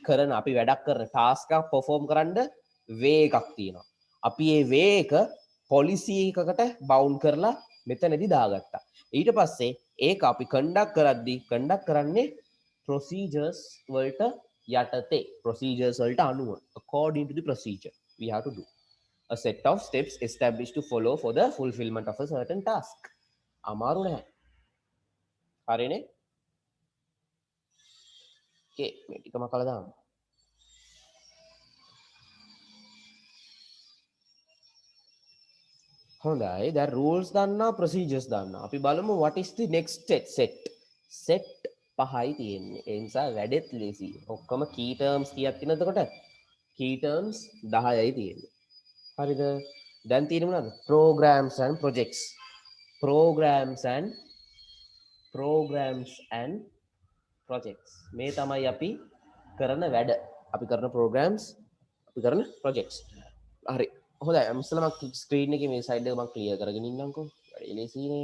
වැඩක් කරන task එකක් perform කරන්න way එකක් තියෙනවා. අපි මේ way එක policy එකකට bound කරලා මෙතනදී දාගත්තා. ඊට පස්සේ ඒක අපි conduct කරන්නේ procedures වලට යටතේ, procedures වලට අනුව, according to the procedure we have to do. A set of steps established to follow for the fulfillment of a certain task. අමාරු නැහැ. හරිනේ? okay, මේ ටික මකලා දාමු. හොඳයි, දැන් rules දන්නා, procedures දන්නා. අපි බලමු what is the next set 5යි තියෙන්නේ. ඒ නිසා වැඩෙත් ලේසි. ඔක්කොම key terms කීයක් තියෙනවද එතකොට? key terms 10යි තියෙන්නේ. හරිද? දැන් තියෙන්නේ මොනවද? programs and projects මේ තමයි අපි කරන වැඩ. අපි කරන programs, අපි කරන projects. හරි. හොඳයි, ඉස්සෙල්ලා මම screen එකේ මේ side එක මම clear කරගෙන ඉන්නම්කෝ. වැඩි ලේසිනේ.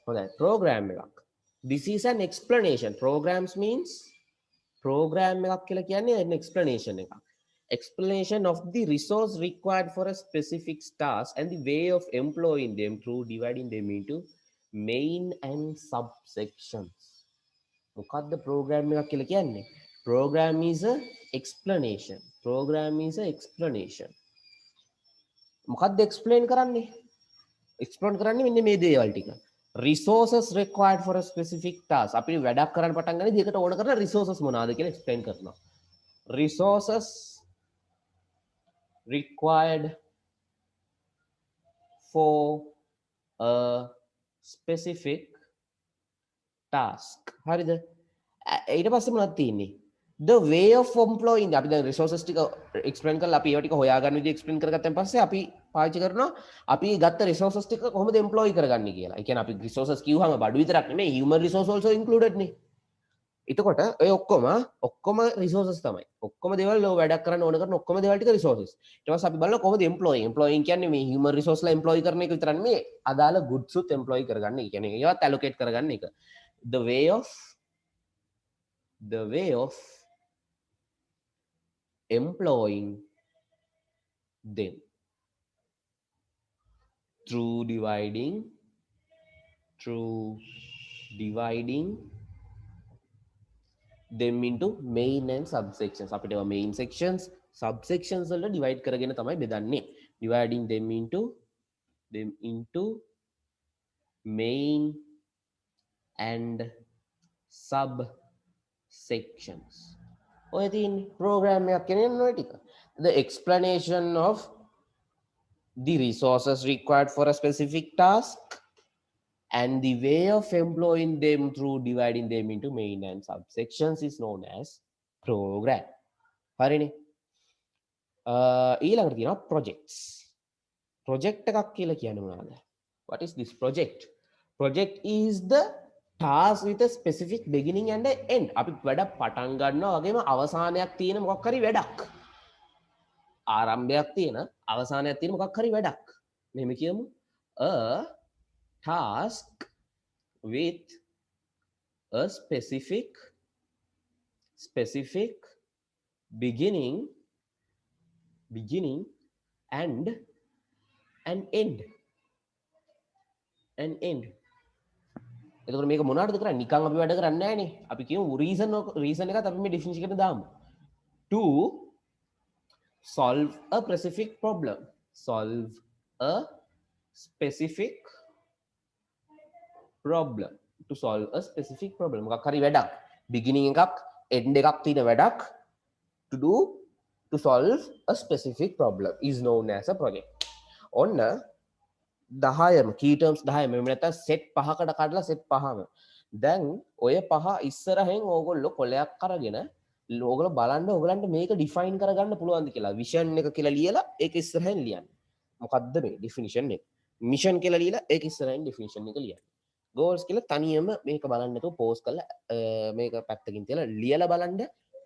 හොඳයි, program එකක්. This is an explanation. Programs means program එකක් කියලා කියන්නේ an explanation එකක්. Explanation of the resource required for a specific task and the way of employing them through dividing them into main and subsections. මොකද්ද program එකක් කියලා කියන්නේ? Program is a explanation. මොකද්ද explain කරන්නේ? explain කරන්නේ මෙන්න මේ දේවල් ටික. Resources required for a specific task. අපි වැඩක් කරන්න පටන් ගන්නේ ඒකට ඕන කරන resources මොනවාද කියලා explain කරනවා. Resources required for a specific task. හරිද? ඊට පස්සේ මොනවද තියෙන්නේ? The way of employing. අපි දැන් resources ටික explain කරලා අපි ඒවා ටික හොයාගන්න විදිහ explain කරගත්තන් පස්සේ අපි පාවිච්චි කරනවා අපි ගත්ත resources ටික කොහොමද employ කරගන්නේ කියලා. ඒ කියන්නේ අපි resources කිව්වම බඩු විතරක් නෙමෙයි, human resource also included නේ. එතකොට ඔය ඔක්කොම resources තමයි. ඔක්කොම දේවල් ඔය වැඩක් කරන්න ඕන කරන ඔක්කොම දේවල් ටික resources. ඊට පස්සේ අපි බලනවා කොහොමද employing කියන්නේ මේ human resource ලා employ කරන එක විතරක් නෙමෙයි, අදාළ goods උත් employ කරගන්න. ඒ කියන්නේ ඒවත් allocate කරගන්න එක. The way of employing them through dividing them into main and subsections. අපිට ඒවා main sections, subsections වල divide කරගෙන තමයි බෙදන්නේ. Dividing them into main and subsections. ඔය තියෙන program එකක් කියන්නේ ඔය ටික. The explanation of the resources required for a specific task and the way of employing them through dividing them into main and subsections is known as program. හරිනේ? ඊළඟට තියෙනවා projects. project එකක් කියලා කියන්නේ මොනවද? What is this project? Project is the task with a specific beginning and a end. අපි වැඩ පටන් ගන්නවා වගේම අවසානයක් තියෙන මොකක් හරි වැඩක්. ආරම්භයක් තියෙන අවසානයක් තියෙන මොකක් හරි වැඩක්. මෙහෙම කියමු. A task with a specific beginning and an end. එතකොට මේක මොනවටද කරන්නේ? නිකන් අපි වැඩ කරන්නේ නැහැ නේ. අපි කියමු රීසන් එකත් අපි මේ ඩෙෆිනිෂන් එකට දාමු. To solve a specific problem. Solve a specific problem. To solve a specific problem. මොකක් හරි වැඩක්. beginning එකක් end එකක් තියෙන වැඩක්. To do to solve a specific problem is known as a project. ඔන්න 10ම key terms 10 මෙන්න නැත්නම් set 5කට කඩලා set 5ම. දැන් ඔය පහ ඉස්සරහෙන් ඕගොල්ලෝ කොලයක් අරගෙන ඕගොල්ලෝ බලන්න ඕගලන්ට මේක define කරගන්න පුළුවන්ද කියලා. vision එක කියලා ලියලා ඒක ඉස්සරහෙන් ලියන්න. මොකද්ද මේ definition එක? mission කියලා ලියලා ඒක ඉස්සරහින් definition එක ලියන්න. goals කියලා තනියම මේක බලන්න නැතුව pause කරලා මේක පැත්තකින් තියලා ලියලා බලන්න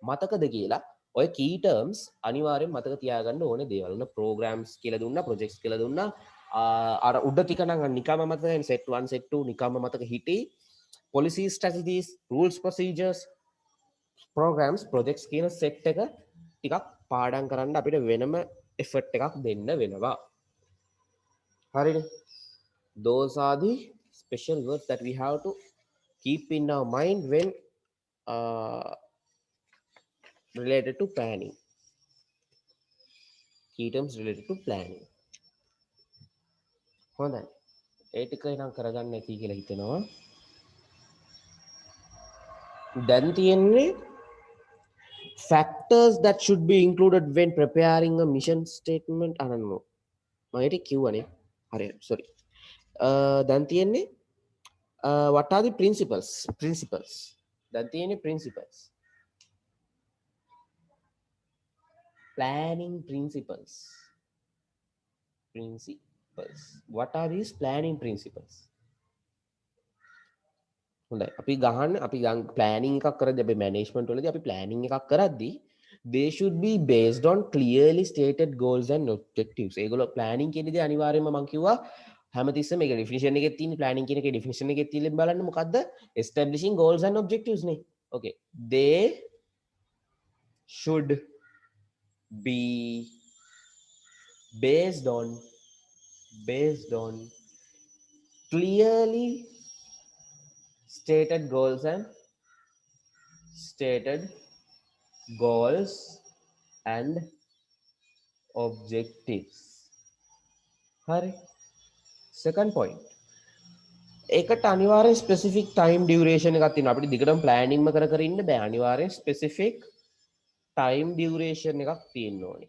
මතකද කියලා. ඔය key terms අනිවාර්යෙන් මතක තියාගන්න ඕනේ දේවල්. programs කියලා දුන්නා, projects කියලා දුන්නා. අර උඩ ටික නම් නිකම්ම මතක set 1 set 2 නිකම්ම මතක හිටි. policies, strategies, rules, procedures, programs, projects කියන set එක ටිකක් පාඩම් කරන්න අපිට වෙනම effort එකක් දෙන්න වෙනවා. හරිනේ? Those are the special words that we have to keep in our mind when related to planning. Key terms related to planning. හොඳයි. ඒ ටික නම් කරගන්න ඇති කියලා හිතනවා. දැන් තියෙන්නේ factors that should be included when preparing a mission statement. අනන්නෝ. මම ඒක කිව්වනේ. හරි. sorry. දැන් තියෙන්නේ what are the principles? දැන් තියෙන්නේ principles. Planning principles. What are these planning principles? හොඳයි අපි planning එකක් කරද්දී අපි management වලදී අපි planning එකක් කරද්දී they should be based on clearly stated goals and objectives. ඒගොල්ලෝ planning කියන දේ අනිවාර්යයෙන්ම මම කිව්වා හැමතිස්සෙම මේක definition එකේ තියෙන planning කියන එකේ definition එකේ තියෙන බලන්න මොකද්ද establishing goals and objectives නේ. Okay, they should be based on clearly stated goals and objectives. Hari. Second point. ඒකට අනිවාර්යෙන් specific time duration එකක් තියෙනවා. අපිට දිගටම planning ම කර ඉන්න බෑ. අනිවාර්යෙන් specific time duration එකක් තියෙන්න ඕනේ.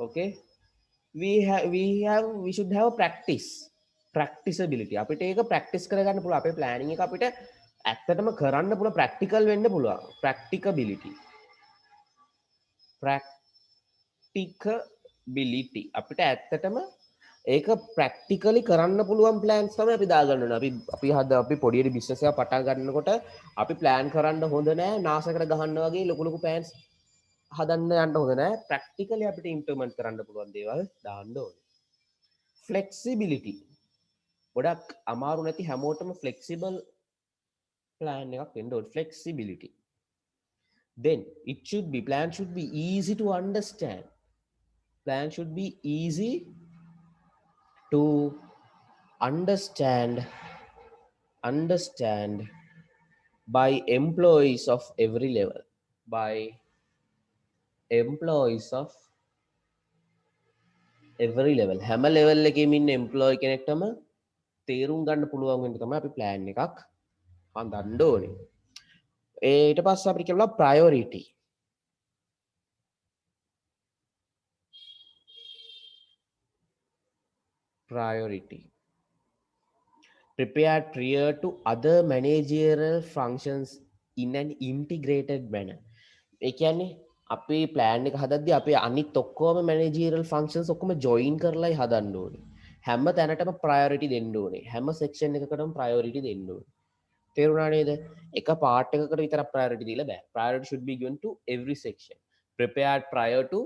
Okay? We should have practicability. අපිට ඒක practice කරගන්න පුළුවන්. අපේ planning එක අපිට ඇත්තටම කරන්න පුළුවන් practical වෙන්න පුළුවන්. practicability. අපිට ඇත්තටම ඒක practically කරන්න පුළුවන් plans තමයි අපි දාගන්න ඕනේ. අපි පොඩි business එකක් පටන් ගන්නකොට අපි plan කරන්න හොඳ නෑ. නාසකට ගහන්න වගේ ලොකු plans හදන්න යන්න හොඳ නෑ. practically අපිට implement කරන්න පුළුවන් දේවල් දාන්න ඕනේ. Flexibility. ගොඩක් අමාරු නැති හැමෝටම flexible plan එකක් වෙන්න ඕනේ. Flexibility. Then plan should be easy to understand. Plan should be easy to understand by employees of every level. හැම level එකේම ඉන්න employee කෙනෙක්ටම තේරුම් ගන්න පුළුවන් වෙන්න තමයි අපි plan එකක් හදන්න ඕනේ. ඊට පස්සේ අපිට කියනවා priority. Prepared prior to other managerial functions in an integrated manner. ඒ කියන්නේ අපේ ප්ලෑන් එක හදද්දි අපේ අනිත් ඔක්කොම මැනේජරියල් ෆන්ක්ෂන්ස් ඔක්කොම ජොයින් කරලායි හදන්න ඕනේ. හැම තැනටම ප්‍රයොරිටි දෙන්න ඕනේ. හැම සෙක්ෂන් එකකටම ප්‍රයොරිටි දෙන්න ඕනේ. තේරුණා නේද? එක පාර්ට් එකකට විතරක් ප්‍රයොරිටි දීලා බෑ. Priority should be given to every section. Prepared prior to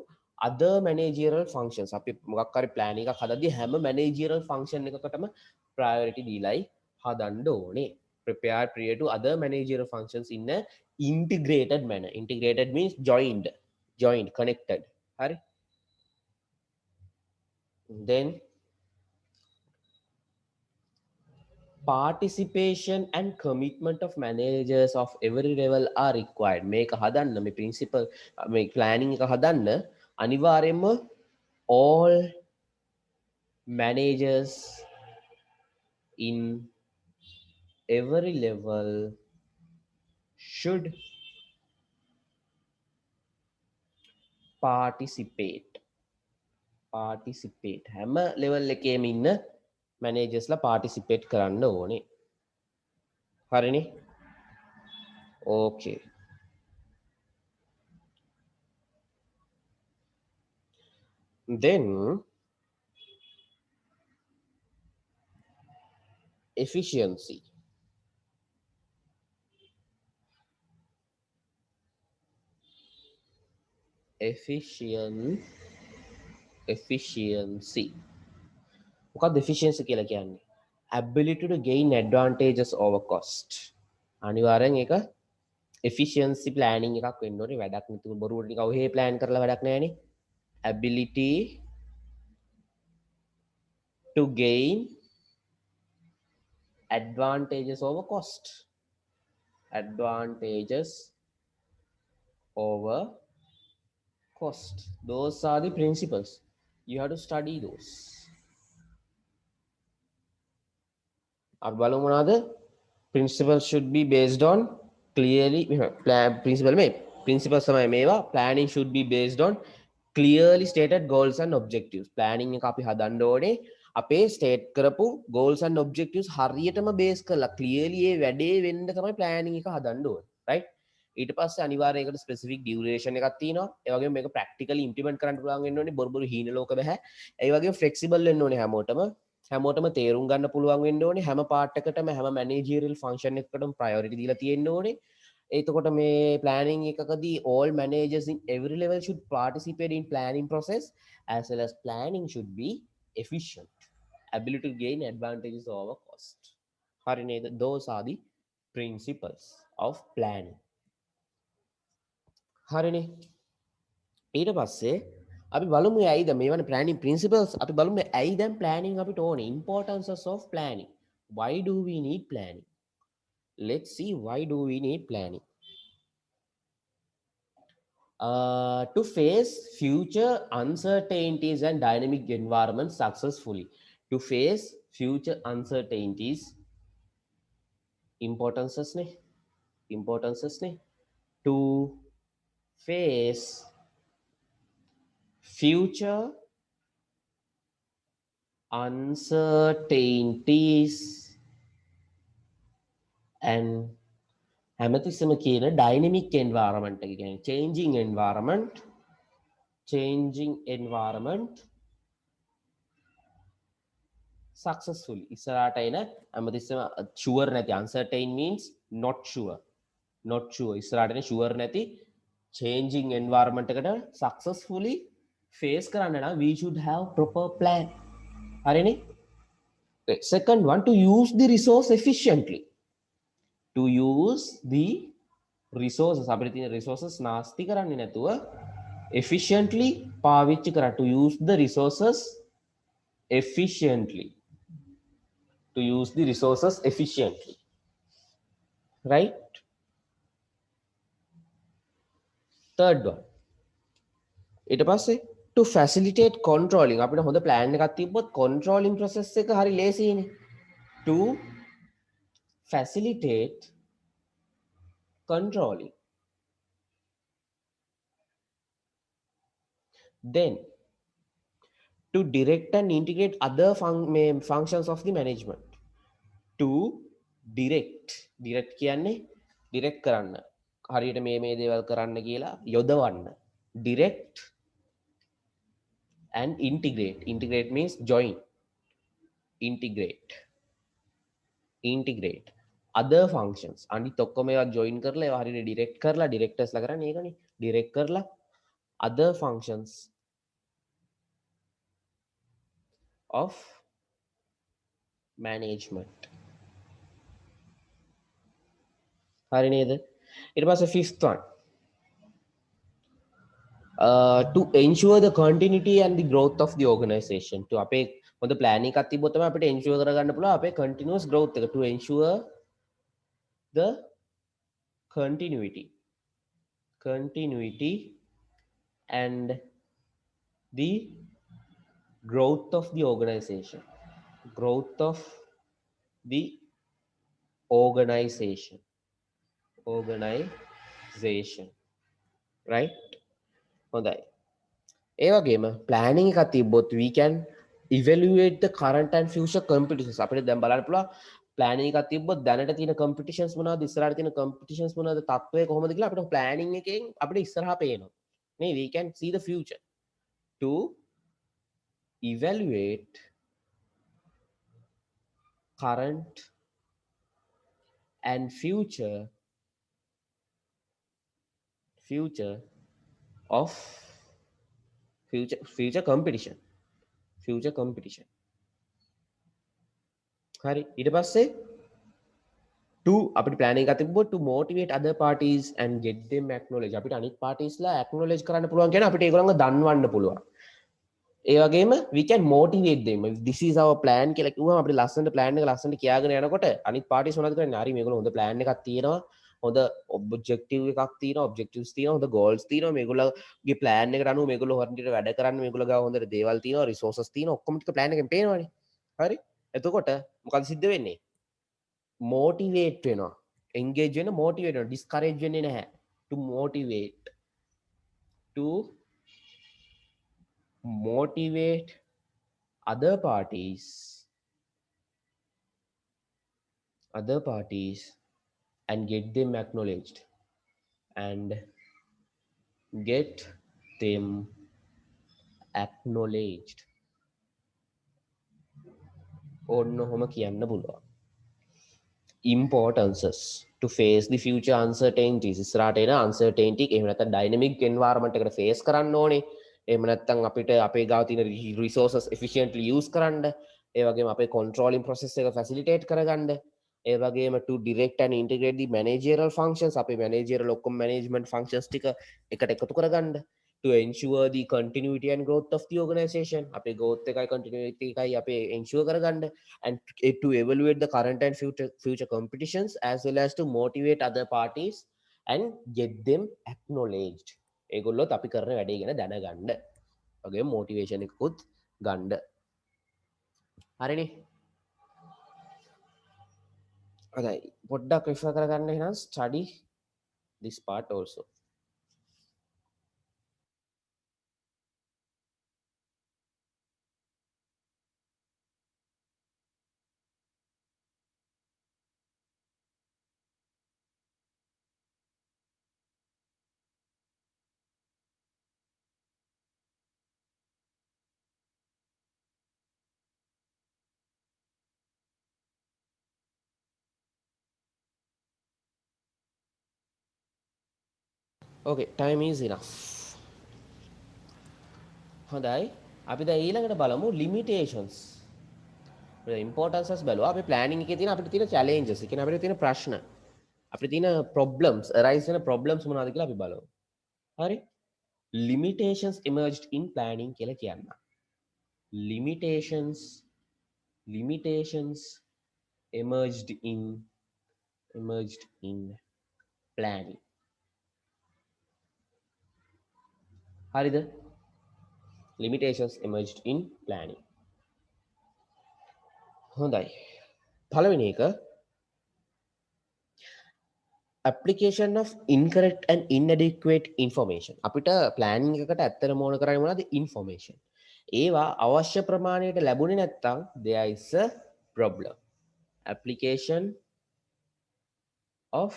other managerial functions. අපි මොකක් හරි ප්ලෑන් එකක් හදද්දී හැම managerial function එකකටම ප්‍රයොරිටි දීලායි හදන්න ඕනේ. Prepared prior to other managerial functions in a integrated manner. Integrated means joined, connected. Hari? Then participation and commitment of managers of every level are required. මේක හදන්න මේ principle මේ planning එක හදන්න අනිවාර්යයෙන්ම all managers in every level should participate හැම level එකේම ඉන්න managers ලා participate කරන්න ඕනේ. හරිනේ? Okay. Then efficiency. Efficiency. මොකක්ද efficiency කියලා කියන්නේ? Ability to gain advantages over cost. අනිවාර්යෙන් ඒක efficiency planning එකක් වෙන්න ඕනේ. වැඩක් නිතු බොරුවට නිකන් ඔහේ plan කරලා වැඩක් නැහැනේ. Ability to gain advantages over cost. Advantages over cost. Those are the principles. You have to study those. අපි බලමු මොනවාද? Principles should be based on clearly principles තමයි මේවා. Planning should be based on clearly stated goals and objectives. Planning එක අපි හදන්න ඕනේ අපේ state කරපු goals and objectives හරියටම base කරලා clearly ඒ වැඩේ වෙන්න තමයි planning එක හදන්න ඕනේ. right? ඊට පස්සේ අනිවාර්යයෙන් ඒකට specific duration එකක් තියෙනවා. ඒ වගේම මේක practically implement කරන්න පුළුවන් වෙන්න ඕනේ. බොරු හීන ලෝක බෑ. ඒ වගේම flexible වෙන්න ඕනේ හැමෝටම තේරුම් ගන්න පුළුවන් වෙන්න ඕනේ. හැම part එකකටම හැම managerial function එකකටම priority දීලා තියෙන්න ඕනේ. එතකොට මේ planning එකකදී all managers in every level should participate in planning process as well as planning should be efficient. Ability to gain advantages over cost. හරි නේද? Those are the principles of planning. හරිනේ. ඊට පස්සේ අපි බලමු ඇයිද මේවන planning principles අපි බලමු ඇයි දැන් planning අපිට ඕනේ importances of planning. Why do we need planning? Let's see why do we need planning. To face future uncertainties and dynamic environments successfully. To face future uncertainties importances ne to face future uncertainties and හැමතිස්සම කියන dynamic environment එක කියන්නේ changing environment successfully ඉස්සරහට එන හැමතිස්සම sure නැති uncertain means not sure ඉස්සරහට එන sure නැති changing environment එකට successfully face කරන්න නම් we should have proper plan. හරිනේ? Second one, to use the resource efficiently. To use the resources අපිට තියෙන resources නාස්ති කරන්නේ නැතුව efficiently පාවිච්චි කරා. To use the resources efficiently. Right? Third one. ඊට පස්සේ to facilitate controlling අපිට හොඳ plan එකක් තිබ්බොත් controlling process එක හරි ලේසියිනේ. To facilitate controlling. Then to direct and integrate other functions of the management. To direct කියන්නේ direct කරන්න. හරියට මේ දේවල් කරන්න කියලා යොදවන්න. direct and integrate. Integrate means join. Integrate other functions අනිත් ඔක්කොම ඒවා join කරලා ඒවා හරියට direct කරලා directors ලා කරන්නේ ඒකනේ direct කරලා other functions of management. හරි නේද? ඊට පස්සේ fifth one, to ensure the continuity and the growth of the organization. To අපේ හොඳ plan එකක් තිබ්බොත් තමයි අපිට ensure කරගන්න පුළුවන් අපේ continuous growth එක. To ensure the continuity and the growth of the organization. Growth of the organization. Right? හොඳයි. ඒ වගේම planning එකක් තිබ්බොත් we can evaluate the current and future competitions. අපිට දැන් බලන්න පුළුවන් planning එකක් තිබ්බොත් දැනට තියෙන competitions මොනවද, ඉස්සරහට තියෙන competitions මොනවද, තත්ත්වය කොහොමද කියලා අපිට planning එකෙන් අපිට ඉස්සරහා පේනවා. නේ we can see the future. To evaluate current and future of future competition. හරි. ඊට පස්සේ to අපිට planning එකක් තිබ්බොත් to motivate other parties and get them acknowledge. අපිට අනිත් parties ලා acknowledge කරන්න පුළුවන් කියන අපිට ඒගොල්ලන්ව දන්වන්න පුළුවන්. ඒ වගේම we can motivate them. If this is our plan කියලා කිව්වම අපිට ලස්සනට plan එක ලස්සනට කියාගෙන යනකොට අනිත් parties මොනවද කරන්නේ? හරි මේගොල්ලෝ හොඳ plan එකක් තියෙනවා. හොඳ objective එකක් තියෙනවා, objectives තියෙනවා, හොඳ goals තියෙනවා. මේගොල්ලෝගේ plan එකට අනුව මේගොල්ලෝ හරියට වැඩ කරන්න, මේගොල්ලෝ ගාව හොඳට දේවල් තියෙනවා, resources තියෙනවා. ඔක්කොම ටික plan එකෙන් පේනවනේ. හරි? එතකොට මොකද සිද්ධ වෙන්නේ? motivate වෙනවා. engage වෙන motivate වෙනවා. discourage වෙන්නේ නැහැ. to motivate other parties and get them acknowledged ඔන්න ඔහොම කියන්න පුළුවන්. Importances to face the future uncertainties. ඉස්සරහට එන uncertainty එහෙම නැත්නම් dynamic environment එකට face කරන්න ඕනේ. එහෙම නැත්නම් අපිට අපේ ගාව තියෙන resources efficiently use කරන්න. ඒ වගේම අපේ controlling process එක facilitate කරගන්න. ඒ වගේම to direct and integrate the managerial functions. අපේ managerial ඔක්කොම management functions ටික එකට එකතු කරගන්න. To ensure the continuity and growth of the organization. අපේ growth එකයි continuity එකයි අපේ ensure කරගන්න. And to evaluate the current and future competitions as well as to motivate other parties and get them acknowledged. ඒගොල්ලොත් අපි කරන වැඩේ ගැන දැනගන්න. වගේ motivation එකකුත් ගන්න. හරිනේ? හරි. පොඩ්ඩක් refer කරගන්න එහෙනම් study this part also. Okay, time is enough. හොඳයි. අපි දැන් ඊළඟට බලමු limitations. importances බලුවා. අපි planning එකේ තියෙන අපිට තියෙන challenges, ඒ කියන්නේ අපිට තියෙන ප්‍රශ්න, අපිට තියෙන problems, arise වෙන problems මොනවද කියලා අපි බලමු. හරි? Limitations emerged in planning කියලා කියන්න. Limitations emerged in planning. හරිද? Limitations emerged in planning. හොඳයි. පළවෙනි එක application of incorrect and inadequate information. අපිට planning එකකට ඇත්තටම ඕන කරන්නේ මොනවද? information. ඒවා අවශ්‍ය ප්‍රමාණයට ලැබුණේ නැත්නම් there is a problem. Application of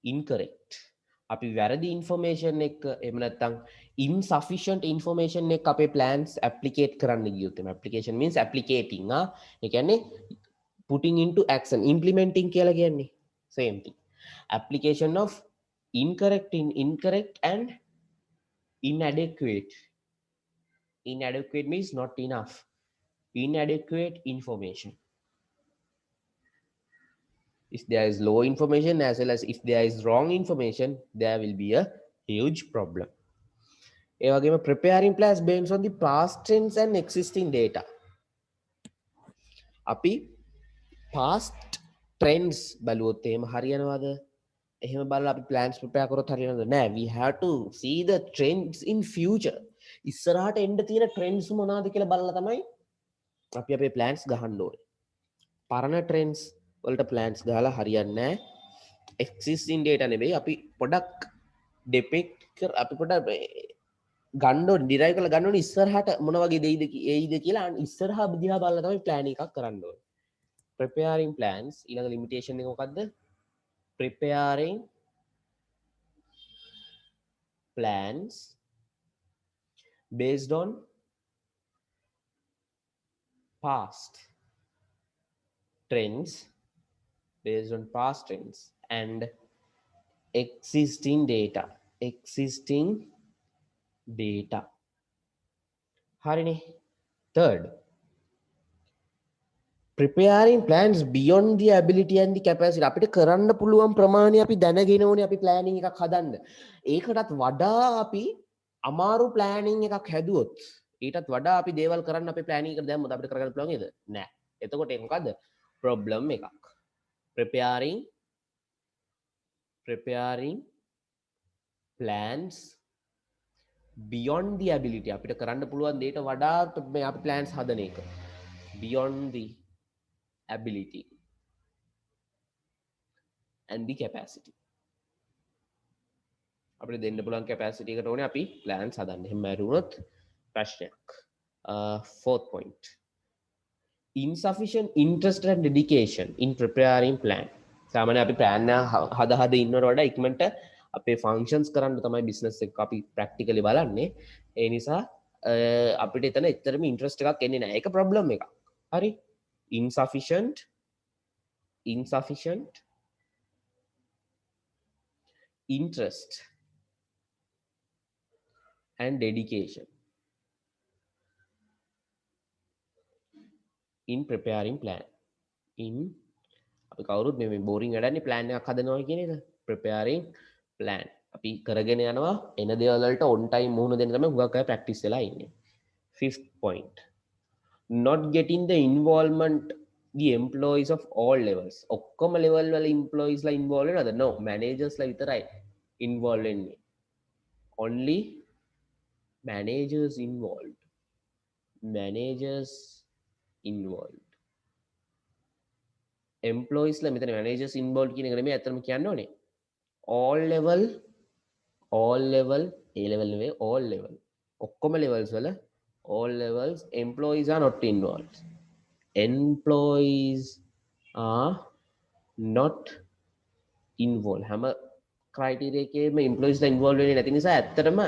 incorrect. අපි වැරදි ඉන්ෆර්මේෂන් එක එහෙම නැත්නම් insufficient information එක අපේ plans applicate කරන්න ගියොත් එම application means applicating ඒ කියන්නේ putting into action implementing කියලා කියන්නේ same thing application of incorrect and inadequate means not enough inadequate information if there is low information as well as if there is wrong information there will be a huge problem ඒ වගේම preparing plans based on the past trends and existing data අපි past trends බලුවොත් එහෙම හරියනවද එහෙම බලලා අපි plans prepare කරොත් හරියනවද නෑ we have to see the trends in future ඉස්සරහට එන්න තියෙන trends මොනවද කියලා බලලා තමයි අපි අපේ plans ගහන්න ඕනේ පරණ trends වලට plans ගහලා හරියන්නේ නෑ existing data නෙවෙයි අපි පොඩක් depict කර අපි පොඩක් ගන්න ඕනේ derive කරලා ගන්න ඕනේ ඉස්සරහට මොන වගේ දෙයිද එයිද කියලා ඉස්සරහා දිහා බලලා තමයි plan එකක් කරන්න ඕනේ preparing plans ඊළඟ limitation එක මොකද්ද preparing plans based on past trends and existing data හරිනේ third preparing plans beyond the ability and the capacity අපිට කරන්න පුළුවන් ප්‍රමාණය අපි දැනගෙන ඕනේ අපි planning එකක් හදන්න ඒකටත් වඩා අපි අමාරු planning එකක් හැදුවොත් ඊටත් වඩා අපි දේවල් කරන්න අපේ planning එකට දැම්මොත් අපිට කරගන්න පුළුවන් නේද නෑ එතකොට ඒක මොකද්ද problem එකක් preparing plans beyond the ability අපිට කරන්න පුළුවන් දෙයට වඩා මේ අපි plans හදන එක beyond the ability and the capacity අපිට දෙන්න පුළුවන් capacity එකට ඕනේ අපි plans හදන්න එහෙම ඇරුණොත් ප්‍රශ්නයක් fourth point insufficient interest and dedication in preparing plan සාමාන්‍ය අපි plan හද ඉන්නවට වඩා ඉක්මනට අපේ functions කරන්න තමයි business එක අපි practically බලන්නේ ඒ නිසා අපිට එතන එතරම් interest එකක් එන්නේ නැහැ ඒක problem එකක් හරි insufficient interest and dedication in preparing plan අපි කවුරුත් මේ boring වැඩන්නේ plan එකක් හදනවා කියන එක preparing plan අපි කරගෙන යනවා එන දේවල් වලට on time මුහුණ දෙන්න තමයි හුඟක් අය practice වෙලා ඉන්නේ fifth point not getting the involvement the employees of all levels ඔක්කොම level වල employees ලා involved වෙනවද no managers ලා විතරයි involved වෙන්නේ only managers involved employees ලා මෙතන managers involved කියන එක නෙමෙයි අතරම කියන්න ඕනේ all level A level නෙවෙයි all level ඔක්කොම levels වල all levels employees are not involved employees are not involved හැම criteria එකේම employees ලා involved වෙන්නේ නැති නිසා ඇත්තටම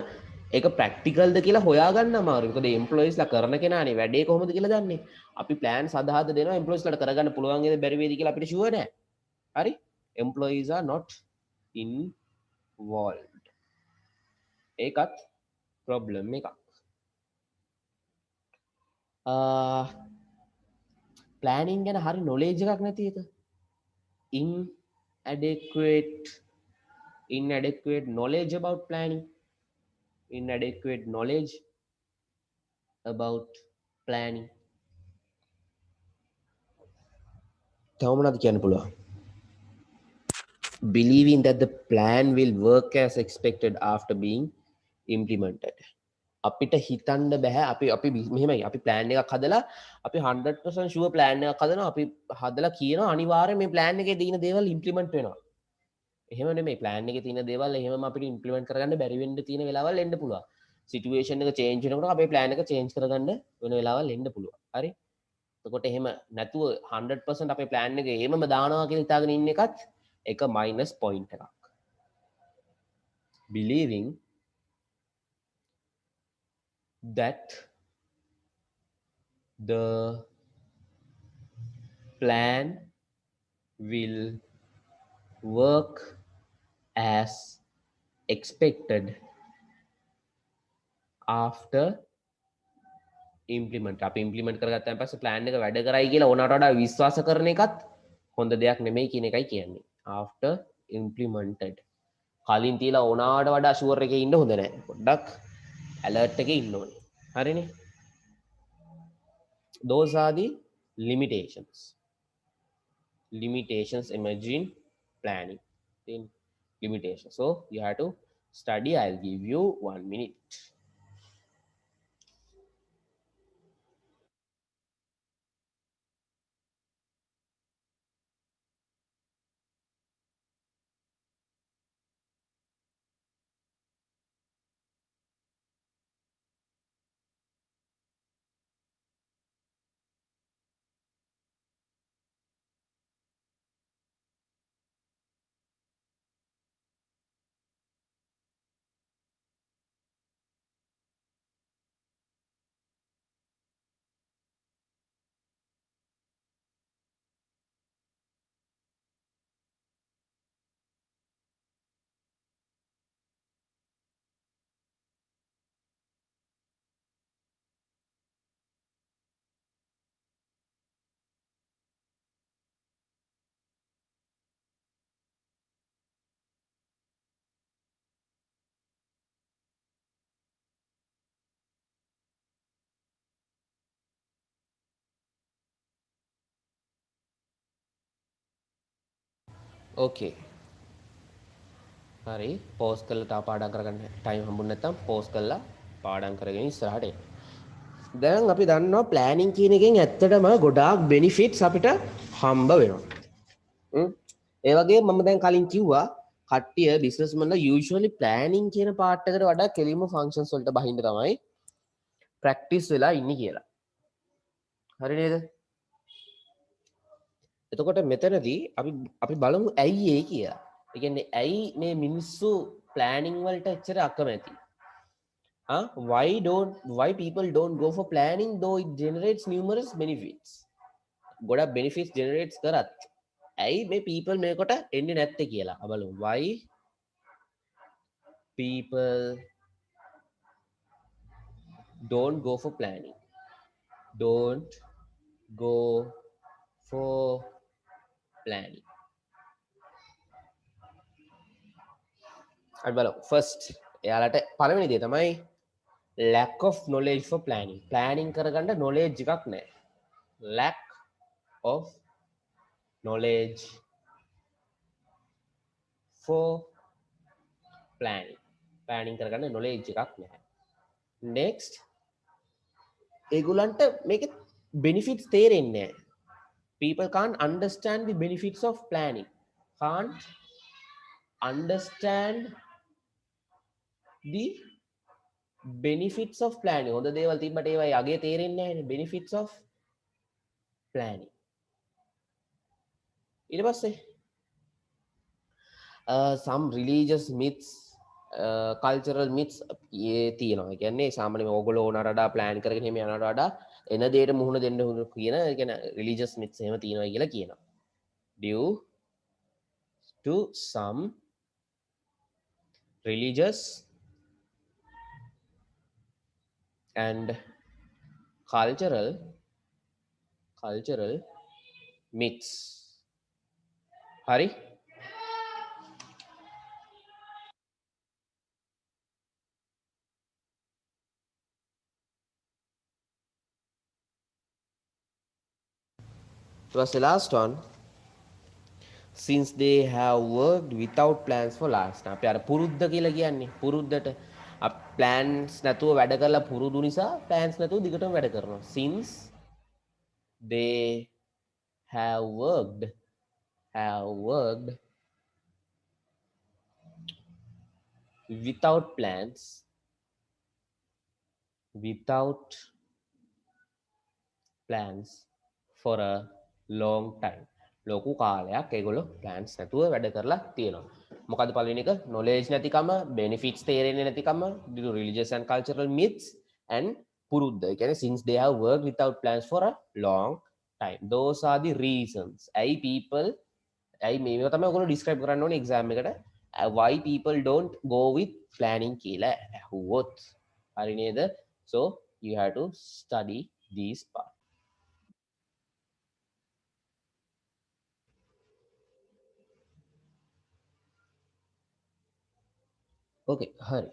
ඒක practical ද කියලා හොයාගන්න අමාරුයි මොකද employees ලා කරන කෙනානේ වැඩේ කොහොමද කියලා දන්නේ අපි plans හදාහද දෙනවා employees ලාට කරගන්න පුළුවන් වේද බැරි වේද කියලා අපිට sure නැහැ හරි employees are not involved ඒකත් problem එකක් planning ගැන හරි knowledge එකක් නැති එක inadequate knowledge about planning තව මොනවද කියන්න පුළුවන් believing that the plan will work as expected after being implemented අපිට හිතන්න බෑ අපි මෙහෙමයි අපි plan එකක් හදලා අපි 100% sure plan එකක් හදනවා අපි හදලා කියනවා අනිවාර්යයෙන් මේ plan එකේ තියෙන දේවල් implement වෙනවා එහෙම නෙමෙයි plan එකේ තියෙන දේවල් එහෙමම අපිට implement කරගන්න බැරි වෙන්න තියෙන වෙලාවල් එන්න පුළුවන් situation එක change වෙනකොට අපේ plan එක change කරගන්න වෙන වෙලාවල් එන්න පුළුවන් හරි එතකොට එහෙම නැතුව 100% අපේ plan එක එහෙමම දානවා කියලා හිතාගෙන ඉන්න එකත් එක minus point එකක් believing that the plan will work as expected after ඉම්පලිමට අප ඉම්පලිමට කරගත්තන් පස ප්ලෑන් එක වැඩ කරයි කියලා ඕනට වඩා විශ්වාස කරන එකත් හොඳ දෙයක් නෙමෙයි කියන එකයි කියන්නේ after implemented කලින් තියලා ඕනාට වඩා ෂුවර් එකේ ඉන්න හොඳ නෑ පොඩ්ඩක් ඇලර්ට් එකේ ඉන්න ඕනේ හරිනේ those are the limitations emerging planning then limitation so you have to study I'll give you 1 minute okay හරි පෝස් කරලා තා පාඩම් කරගන්න ටයිම් හම්බුනේ නැත්නම් පෝස් කරලා පාඩම් කරගෙන ඉස්සරහට එන්න. දැන් අපි දන්නවා ප්ලෑනින් කියන එකෙන් ඇත්තටම ගොඩාක් බෙනිෆිට්ස් අපිට හම්බ වෙනවා. ඒ වගේ මම දැන් කලින් කිව්වා කට්ටිය බිස්නස්මන්ලා යූජුවලි ප්ලෑනින් කියන පාර්ට් එකට වඩා කෙලින්ම ෆන්ක්ෂන්ස් වලට බහින්න තමයි ප්‍රැක්ටිස් වෙලා ඉන්නේ කියලා. හරි නේද? එතකොට මෙතනදී අපි බලමු ඇයි ඒ කියලා. ඒ කියන්නේ ඇයි මේ මිනිස්සු ප්ලෑනින් වලට එච්චර අකමැති? Why people don't go for planning though it generates numerous benefits? ගොඩක් benefits generates කරත් ඇයි මේ people මේකට එන්නේ නැත්තේ කියලා. බලමු. Why people don't go for planning? Don't go for planning. අපි බලමු. First එයාලට පළවෙනි දේ තමයි lack of knowledge for planning. Planning කරගන්න knowledge එකක් නැහැ. Lack of knowledge for planning කරගන්න knowledge එකක් නැහැ. Next ඒගොල්ලන්ට මේකේ benefits තේරෙන්නේ නැහැ. People can't understand the benefits of planning. Can't understand the benefits of planning. හොඳ දේවල් තිබ්බට ඒවා යගේ තේරෙන්නේ නැහැ. Benefits of planning. ඊට පස්සේ some religious myths cultural myths තියෙනවා. කියන්නේ සාමාන්‍යයෙන් ඕගොල්ලෝ ඕනට වඩා plan කරගෙන එහෙම යනවට වඩා එන දෙයට මුහුණ දෙන්න කියන කියන්නේ religious myths එහෙම තියෙනවා කියලා කියනවා. Due to some religious and cultural myths. Hari? It was the last one. Since they have worked without plans for last. අපි අර පුරුද්ද කියලා කියන්නේ පුරුද්දට plans නැතුව වැඩ කරලා පුරුදු නිසා plans නැතුව දිගටම වැඩ කරනවා. Since they have worked without plans for a long time. ලොකු කාලයක් ඒගොල්ලෝ plans නැතුව වැඩ කරලා තියෙනවා. මොකද පළවෙනි එක knowledge නැතිකම, benefits තේරෙන්නේ නැතිකම, due to religious and cultural myths and පුරුද්ද. ඒ කියන්නේ since they have worked without plans for a long time. Those are the reasons. ඇයි people ඇයි මේක තමයි ඔයගොල්ලෝ describe කරන්න ඕනේ exam එකට. Why people don't go with planning කියලා ඇහුවොත්. හරි නේද? So you have to study these part. Okay, හරි.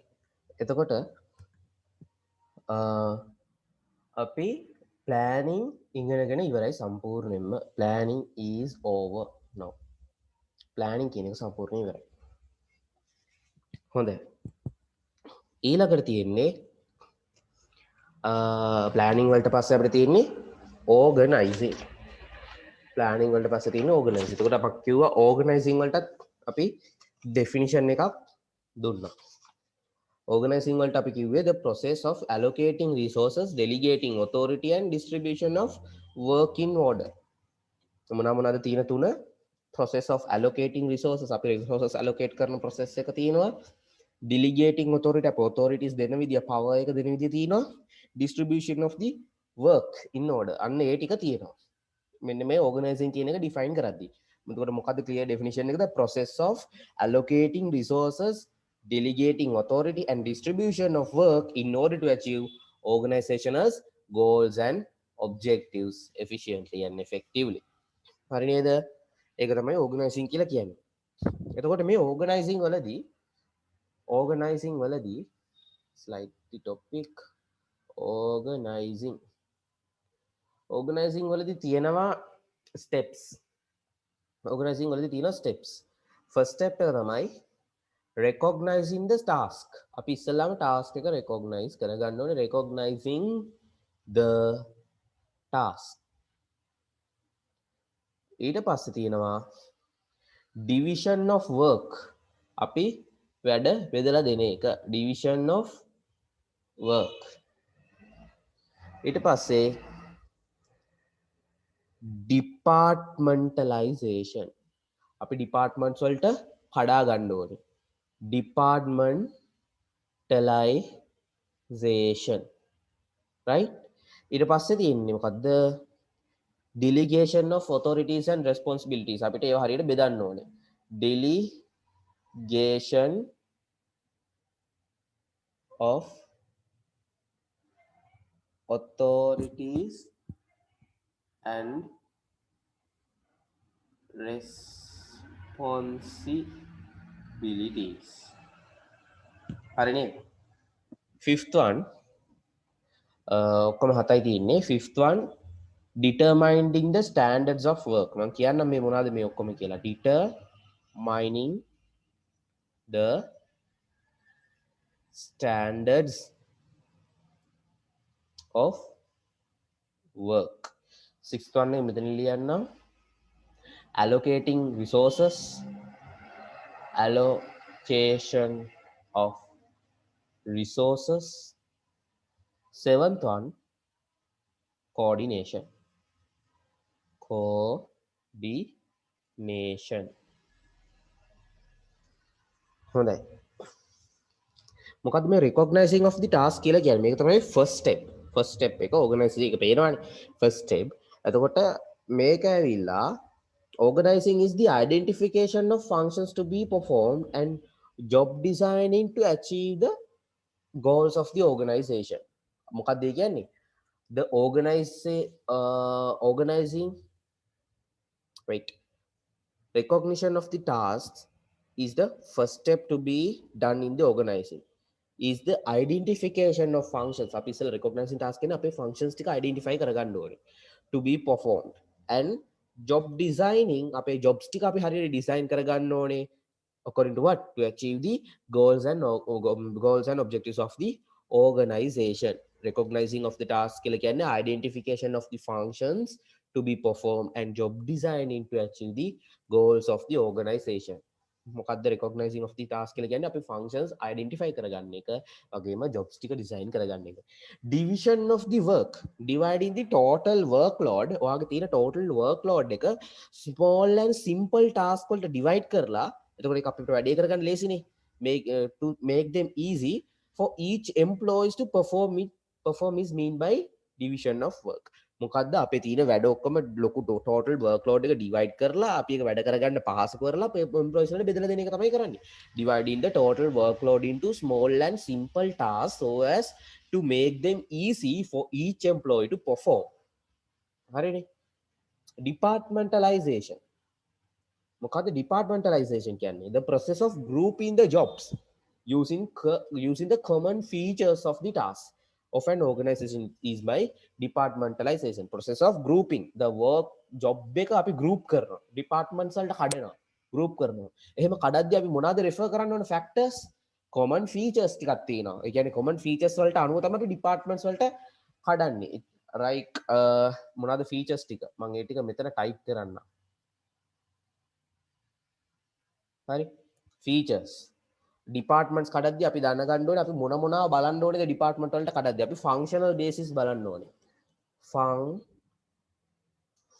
එතකොට අපි planning ඉගෙනගෙන ඉවරයි සම්පූර්ණයෙන්ම. Planning is over now. Planning කියන එක සම්පූර්ණයෙන් ඉවරයි. හොඳයි. ඊළඟට තියෙන්නේ planning වලට පස්සේ අපිට තියෙන්නේ organizing. Planning වලට පස්සේ තියෙන්නේ organizing. එතකොට අපක් කිව්වා organizing වලටත් අපි definition එකක් දුන්නා. Organizing වලට අපි කිව්වේ the process of allocating resources, delegating authority and distribution of work in order. මොනවාද තියෙන තුන? Process of allocating resources, අපි resources allocate කරන process එක තියෙනවා. Delegating authority, අප authorities දෙන විදිය, power එක දෙන විදිය තියෙනවා. Distribution of the work in order, අන්න ඒ ටික තියෙනවා. මෙන්න මේ organizing කියන එක define කරද්දී. එතකොට මොකද්ද clear definition එක? The process of allocating resources, delegating authority and distribution of work in order to achieve organizational goals and objectives efficiently and effectively. හරි නේද? ඒක තමයි organizing කියලා කියන්නේ. එතකොට මේ organizing වලදී slide the topic organizing වලදී තියෙනවා steps. Organizing වලදී තියෙනවා steps. First step එක තමයි recognizing the task. අපි ඉස්සෙල්ලාම task එක recognize කරගන්න ඕනේ. Recognizing the task. ඊට පස්සේ තියෙනවා division of work. අපි වැඩ බෙදලා දෙන එක. Division of work. ඊට පස්සේ departmentalization. අපි departments වලට කඩා ගන්න ඕනේ. Departmentalization. Right? ඊට පස්සේ තියෙන්නේ මොකද්ද? Delegation of authorities and responsibilities. අපිට ඒවා හරියට බෙදන්න ඕනේ. Delegation of authorities and responsibilities. හරි නේද? Fifth one ඔක්කොම හතයි තියෙන්නේ. Fifth one determining the standards of work. මම කියන්නම් මේ මොනවාද මේ ඔක්කොම කියලා. Determining the standards of work. Sixth one එක මෙතන ලියන්නම්. Allocating resources, allocation of resources. Seventh one coordination. හොඳයි. මොකද්ද මේ recognizing of the task කියලා කියන්නේ? මේක තමයි first step එක. organizing එක පේනවනේ first step. එතකොට මේක ඇවිල්ලා organizing is the identification of functions to be performed and job designing to achieve the goals of the organization. මොකක්ද ඒ කියන්නේ? The recognition of the tasks is the first step to be done in the organizing. Is the identification of functions. අපි ඉස්සෙල්ලා recognizing task කියන අපේ functions ටික identify කරගන්න ඕනේ to be performed. And job designing, අපේ jobs ටික අපි හරියට design කරගන්න ඕනේ according to what? To achieve the goals and objectives of the organization. Recognizing of the task කියලා කියන්නේ identification of the functions to be performed and job designing to achieve the goals of the organization. මොකක්ද recognizing of the task කියලා කියන්නේ අපි functions identify කරගන්න එක වගේම jobs ටික design කරගන්න එක. Division of the work, dividing the total workload. ඔයාගේ තියෙන total workload එක small and simple task වලට divide කරලා එතකොට අපිට වැඩේ කරගන්න ලේසිනේ. To make them easy for each employees to perform is mean by division of work. මොකක්ද අපේ තියෙන වැඩ ඔක්කොම ලොකු total workload එක divide කරලා අපි ඒක වැඩ කරගන්න පහසු කරලා employees වලට බෙදලා දෙන එක තමයි කරන්නේ. Dividing the total workload into small and simple tasks so as to make them easy for each employee to perform. හරිනේ. Departmentalization. මොකද departmentalization කියන්නේ? The process of grouping the jobs using the common features of the task of an organization is by departmentalization. Process of grouping the work job එක අපි group කරනවා. departments වලට කඩනවා. group කරනවා. එහෙම කඩද්දී අපි මොනවද refer කරන්න ඕන factors? common features ටිකක් තියෙනවා. ඒ කියන්නේ common features වලට අනුව තමයි අපි departments වලට කඩන්නේ. like මොනවද features ටික? මම ඒ ටික මෙතන type කරන්න. හරි features departments කඩද්දී අපි දැනගන්න ඕනේ අපි මොන මොනවා බලන්න ඕනේද department වලට කඩද්දී අපි functional basis බලන්න ඕනේ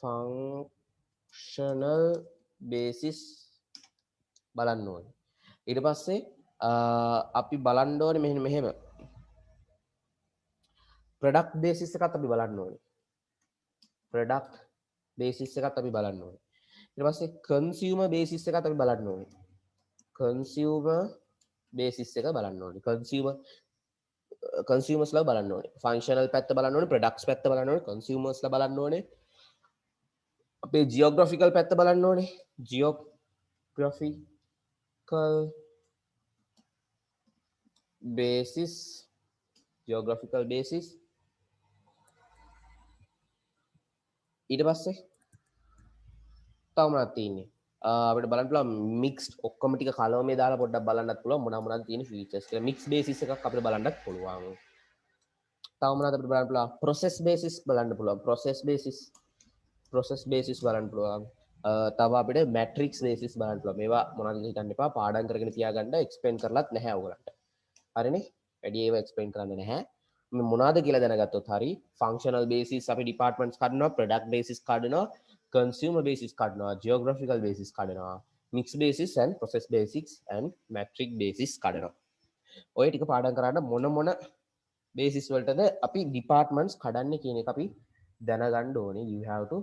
functional basis බලන්න ඕනේ ඊට පස්සේ අපි බලන්න ඕනේ මෙහෙම product basis එකත් අපි බලන්න ඕනේ product basis එකත් අපි බලන්න ඕනේ ඊට පස්සේ consumer basis එකත් අපි බලන්න ඕනේ consumer basis එක බලන්න ඕනේ consumers ලා බලන්න ඕනේ functional පැත්ත බලන්න ඕනේ products පැත්ත බලන්න ඕනේ consumers ලා බලන්න ඕනේ අපේ geographical පැත්ත බලන්න ඕනේ geographical basis ඊට පස්සේ තව මොනවද තියෙන්නේ අපිට බලන්න පුළුවන් මික්ස්ඩ් ඔක්කොම ටික කලවමේ දාලා පොඩ්ඩක් බලන්නත් පුළුවන් මොනවද තියෙන ෆීචර්ස් කියලා මික්ස් බේසිස් එකක් අපිට බලන්නත් පුළුවන් තව මොනවද අපිට බලන්න පුළුවන් process basis බලන්න පුළුවන් process basis බලන්න පුළුවන් තව අපිට matrix basis බලන්න පුළුවන් මේවා මොනවද හිතන්න එපා පාඩම් කරගෙන තියාගන්න එක්ස්ප්ලেইন කරලත් නැහැ ඔයගලන්ට හරිනේ වැඩි ඒවා එක්ස්ප්ලেইন කරන්න නැහැ මේ මොනවද කියලා දැනගත්තොත් හරි functional basis අපි departments කඩනවා product basis කඩනවා consumer basis කඩනවා geographical basis කඩනවා mixed basis and process basics and matrix basis කඩනවා ඔය ටික පාඩම් කරන්න මොන basis වලටද අපි departments කඩන්නේ කියන එක අපි දැනගන්න ඕනේ you have to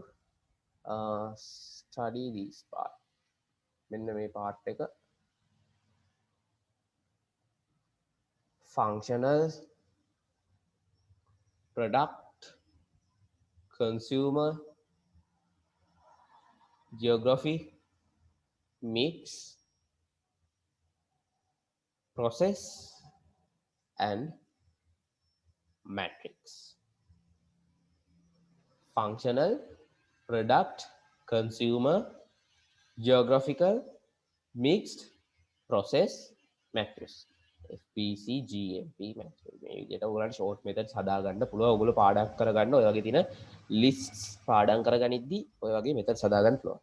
study this part මෙන්න මේ part එක functional product consumer geography mix process and matrix functional product consumer geographical mixed process matrix FPC GMP matrix මේ විදිහට ඔයගලන්ට short methods හදාගන්න පුළුවන් ඔයගොල්ලෝ පාඩම් කරගන්න ඔය වගේ තියෙන lists පාඩම් කරගනිද්දි ඔය වගේ methods හදාගන්න පුළුවන්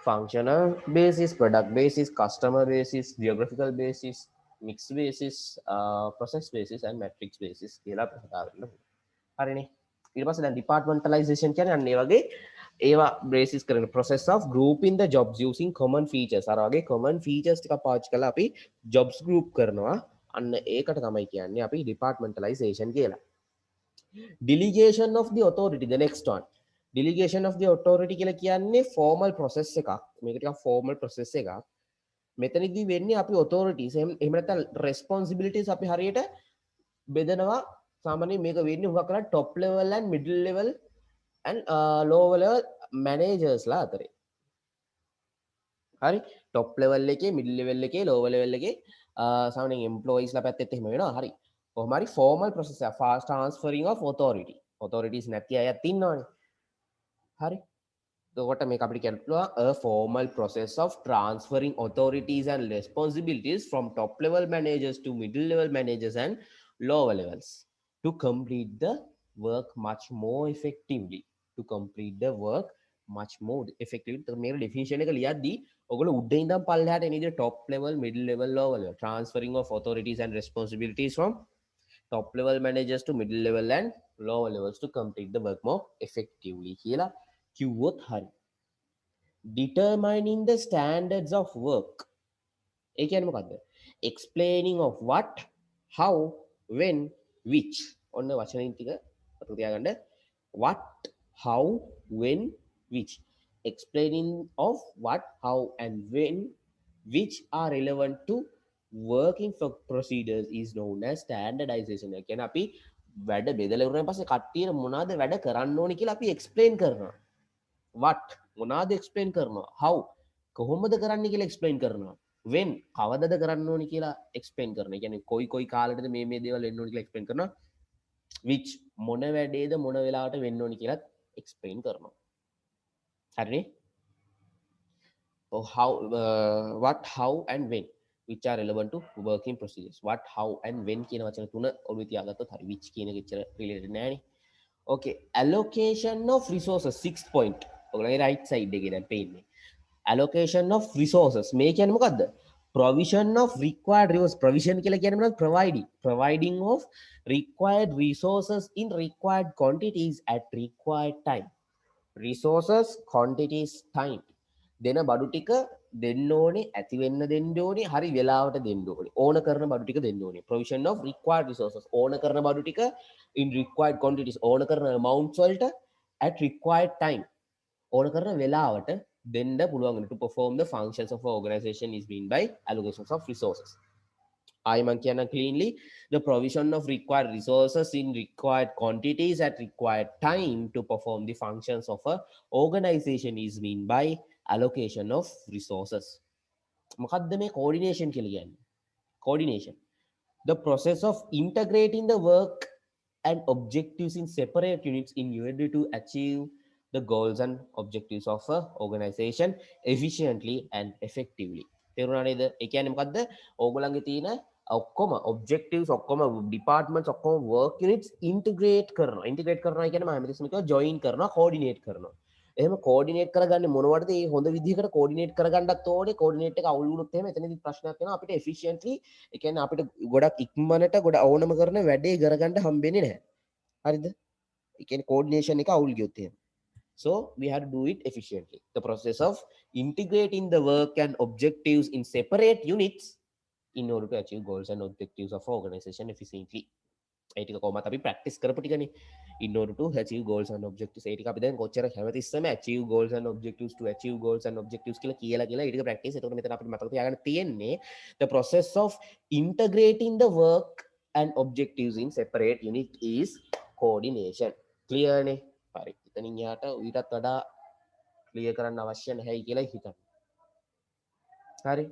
functional basis product basis customer basis geographical basis mixed basis process basis and matrix basis කියලා අපි හදාගන්න හරිනේ ඊට පස්සේ දැන් departmentalization කියන්නේ අන්න ඒ වගේ ඒවා basis කරන process of grouping the jobs using common features අර වගේ common features ටික පාවිච්චි කරලා අපි jobs group කරනවා අන්න ඒකට තමයි කියන්නේ අපි departmentalization කියලා delegation of the authority the next one delegation of the authority කියලා කියන්නේ formal process එකක් මේක ටිකක් formal process එකක් මෙතනදී වෙන්නේ අපි authorities එහෙම නැත්නම් responsibilities අපි හරියට බෙදනවා සාමාන්‍යයෙන් මේක වෙන්නේ හුඟක් කරලා top level and middle level and lower level managers ලා අතරේ හරි top level එකේ middle level එකේ lower level එකේ සාමාන්‍යයෙන් employees ලා පැත්තෙත් එහෙම වෙනවා හරි කොහොම හරි formal process එක fast transferring of authorities නැති අයත් ඉන්නවනේ හරි එතකොට මේක අපිට කියන්න පුළුවන් a formal process of transferring authorities and responsibilities from top level managers to middle level managers and lower levels to complete the work much more effectively මේක definition එක ලියද්දී ඔයගොල්ලෝ උඩ ඉඳන් පල්ලෙහාට එන විදිහට top level middle level lower level transferring of authorities and responsibilities from top level managers to middle level and lower levels to complete the work more effectively කියලා කිව්වොත් හරි determining the standards of work. ඒ කියන්නේ මොකද්ද? explaining of what, how, when, which. ඔන්න වචන ටික අත තියාගන්න. what, how, when, which. Explaining of what, how and when which are relevant to working for procedures is known as standardization. ඒ කියන්නේ අපි වැඩ බෙදලා ඉවරන පස්සේ කට්ටියට මොනවද වැඩ කරන්න ඕනේ කියලා අපි explain කරනවා. what මොනවද explain කරනවා. how කොහොමද කරන්න කියලා explain කරනවා. when කවදද කරන්න ඕනේ කියලා explain කරනවා. ඒ කියන්නේ කොයි කාලෙටද මේ දේවල් වෙන්න ඕනේ කියලා explain කරනවා. which මොන වැඩේද මොන වෙලාවට වෙන්න ඕනේ කියලා explain කරනවා. හරිනේ? how what, how and when which are relevant to working procedures. what, how and when කියන වචන තුන ඔළුවේ තියාගත්තොත් හරි. which කියන එක එච්චර related නෑනේ. okay, allocation of resources 6 point. ඔයගොල්ලන්ගේ right side එකේ දැන් පේන්නේ. allocation of resources මේ කියන්නේ මොකද්ද? provision of required resources. provision කියලා කියන්නේ මොනවද? providing of required resources in required quantities at required time. resources, quantities, time. දෙන බඩු ටික දෙන්න ඕනේ, ඇති වෙන්න දෙන්න ඕනේ, හරි වෙලාවට දෙන්න ඕනේ. ඕන කරන බඩු ටික දෙන්න ඕනේ. provision of required resources. ඕන කරන බඩු ටික in required quantities. ඕන කරන amounts වලට at required time. ඕන කරන වෙලාවට දෙන්න පුළුවන් to perform the functions of an organization is mean by allocations of resources. I කියන්න cleanly, the provision of required resources in required quantities at required time to perform the functions of a organization is mean by allocation of resources. මොකක්ද මේ coordination කියලා කියන්නේ? coordination, the process of integrating the work and objectives in separate units in order to achieve the goals and objectives of a organization efficiently and effectively. තේරුණා නේද? ඒ කියන්නේ මොකද්ද? ඕගොල්ලන්ගේ තියෙන ඔක්කොම objectives ඔක්කොම departments ඔක්කොම work units integrate කරනවා. integrate කරනවා කියන්නේ මම හැමතිස්සෙම කියනවා join කරනවා, coordinate කරනවා. එහෙම coordinate කරගන්නේ මොනවටද? මේ හොඳ විදිහකට coordinate කරගන්නත් ඕනේ. coordinate එක අවුල් වුණොත් එහෙම එතනදී ප්‍රශ්නයක් වෙනවා. අපිට efficiently ඒ කියන්නේ අපිට ගොඩක් ඉක්මනට ගොඩ ඕනම කරන වැඩේ කරගන්න හම්බෙන්නේ නැහැ. හරිද? ඒ කියන්නේ coordination එක අවුල් ගියොත් එහෙම. So we have to do it efficiently. The process of integrating the work and objectives in separate units in order to achieve goals and objectives of organization efficiently. ඒ ටික කොහොමද අපි ප්‍රැක්ටිස් කරපු ටිකනේ. In order to achieve goals and objectives. ඒ ටික අපි දැන් කොච්චර හැමතිස්සෙම achieve goals and objectives to achieve goals and objectives කියලා ඒ ටික ප්‍රැක්ටිස්. එතකොට මෙතන අපිට මතක තියාගන්න තියෙන්නේ the process of integrating the work and objectives in separate unit is coordination. Clear නේ? හරි. එතනින් යාට ඊටත් වඩා ක්ලියර් කරන්න අවශ්‍ය නැහැයි කියලා හිතන්න. හරි.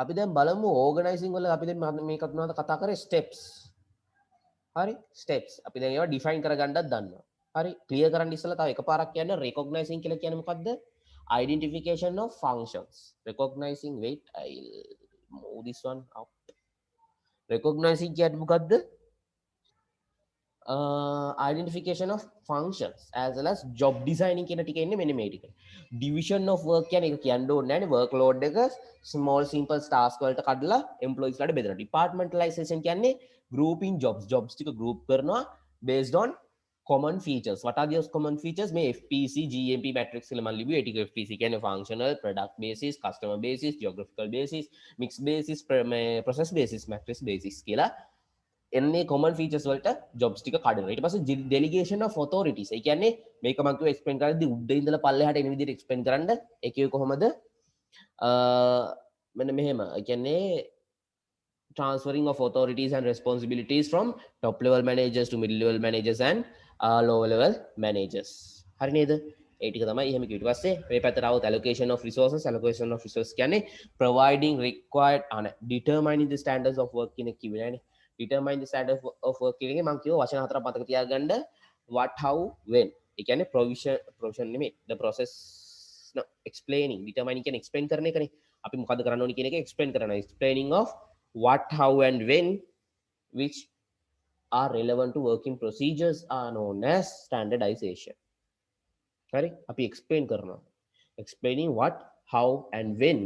අපි දැන් බලමු ඕගනයිසින් වල අපි දැන් මේකත් මොනවද කතා කරේ ස්ටෙප්ස්. හරි ස්ටෙප්ස්. අපි දැන් ඒවා ඩිෆයින් කරගන්නත් දන්නවා. හරි ක්ලියර් කරන්න ඉස්සෙල්ලා තව එකපාරක් කියන්න recognizing කියලා කියන්නේ මොකද්ද? Identification of functions. Recognizing, wait, I'll move this one out. Recognizing කියන්නේ මොකද්ද? Identification of functions as well as job designing කියන ටික එන්නේ මෙන්න මේ ටික. Division of work කියන්නේ ඒක කියන්න ඕනේ නැහැ නේ. workload එක small simple task වලට කඩලා employees ලාට බෙදලා. Departmentalization කියන්නේ grouping jobs ටික group කරනවා based on common features. What are those common features? මේ FPC GMP matrix කියලා මම ලිව්වේ. ඒ ටික FPC කියන්නේ functional, product basis, customer basis, geographical basis, mix basis, process basis, matrix basis කියලා එන්නේ common features වලට jobs ටික කඩනවා. ඊට පස්සේ delegation of authorities. ඒ කියන්නේ මේක මම කිව්වා explain කරද්දී උඩ ඉඳලා පල්ලෙහාට එන විදිහට explain කරන්න. ඒ කිව්වේ කොහොමද? මෙන්න මෙහෙම. ඒ කියන්නේ transferring of authorities and responsibilities from top level managers to middle level managers and lower level managers. හරි නේද? ඒ ටික තමයි එහෙම කිව්වට පස්සේ මේ පැත්තට આવුත් allocation of resources. allocation of resources කියන්නේ providing required determining the standards of work කියන කිව්වේ නෑනේ. determine the standard of work කියන එකේ මම කිව්වා වචන හතරක් මතක තියාගන්න. what, how, when. ඒ කියන්නේ provision නෙමෙයි. the process no explaining. determining කියන්නේ explain කරන එකනේ. අපි මොකද්ද කරන්න ඕනේ කියන එක explain කරනවා. explaining of what, how and when which are relevant to working procedures are known as standardization. හරි? අපි explain කරනවා. explaining what, how and when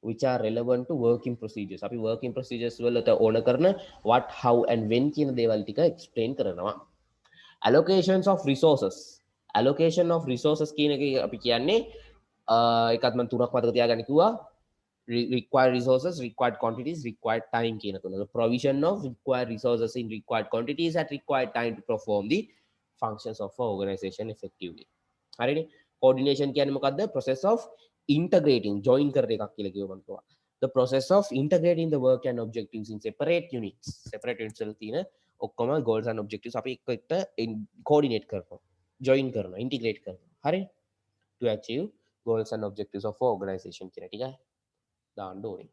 which are relevant to working procedures. අපි working procedures වලට ඕන කරන what, how and when කියන දේවල් ටික explain කරනවා. allocations of resources. allocation of resources කියන එක අපි කියන්නේ එකත් මම තුනක් මතක තියාගන්න කිව්වා required resources, required quantities, required time කියන තුන. The provision of required resources in required quantities at required time to perform the functions of an organization effectively. හරිනේ. coordination කියන්නේ මොකද්ද? process of integrating, join කරන එකක් කියලා කිව්ව මම කිව්වා. The process of integrating the work and objectives in separate units. separate units වල තියෙන ඔක්කොම goals and objectives අපි එකට coordinate කරනවා. join කරනවා, integrate කරනවා. හරි? to achieve goals and objectives of an organization කියන ටික දාන්න ඕනේ.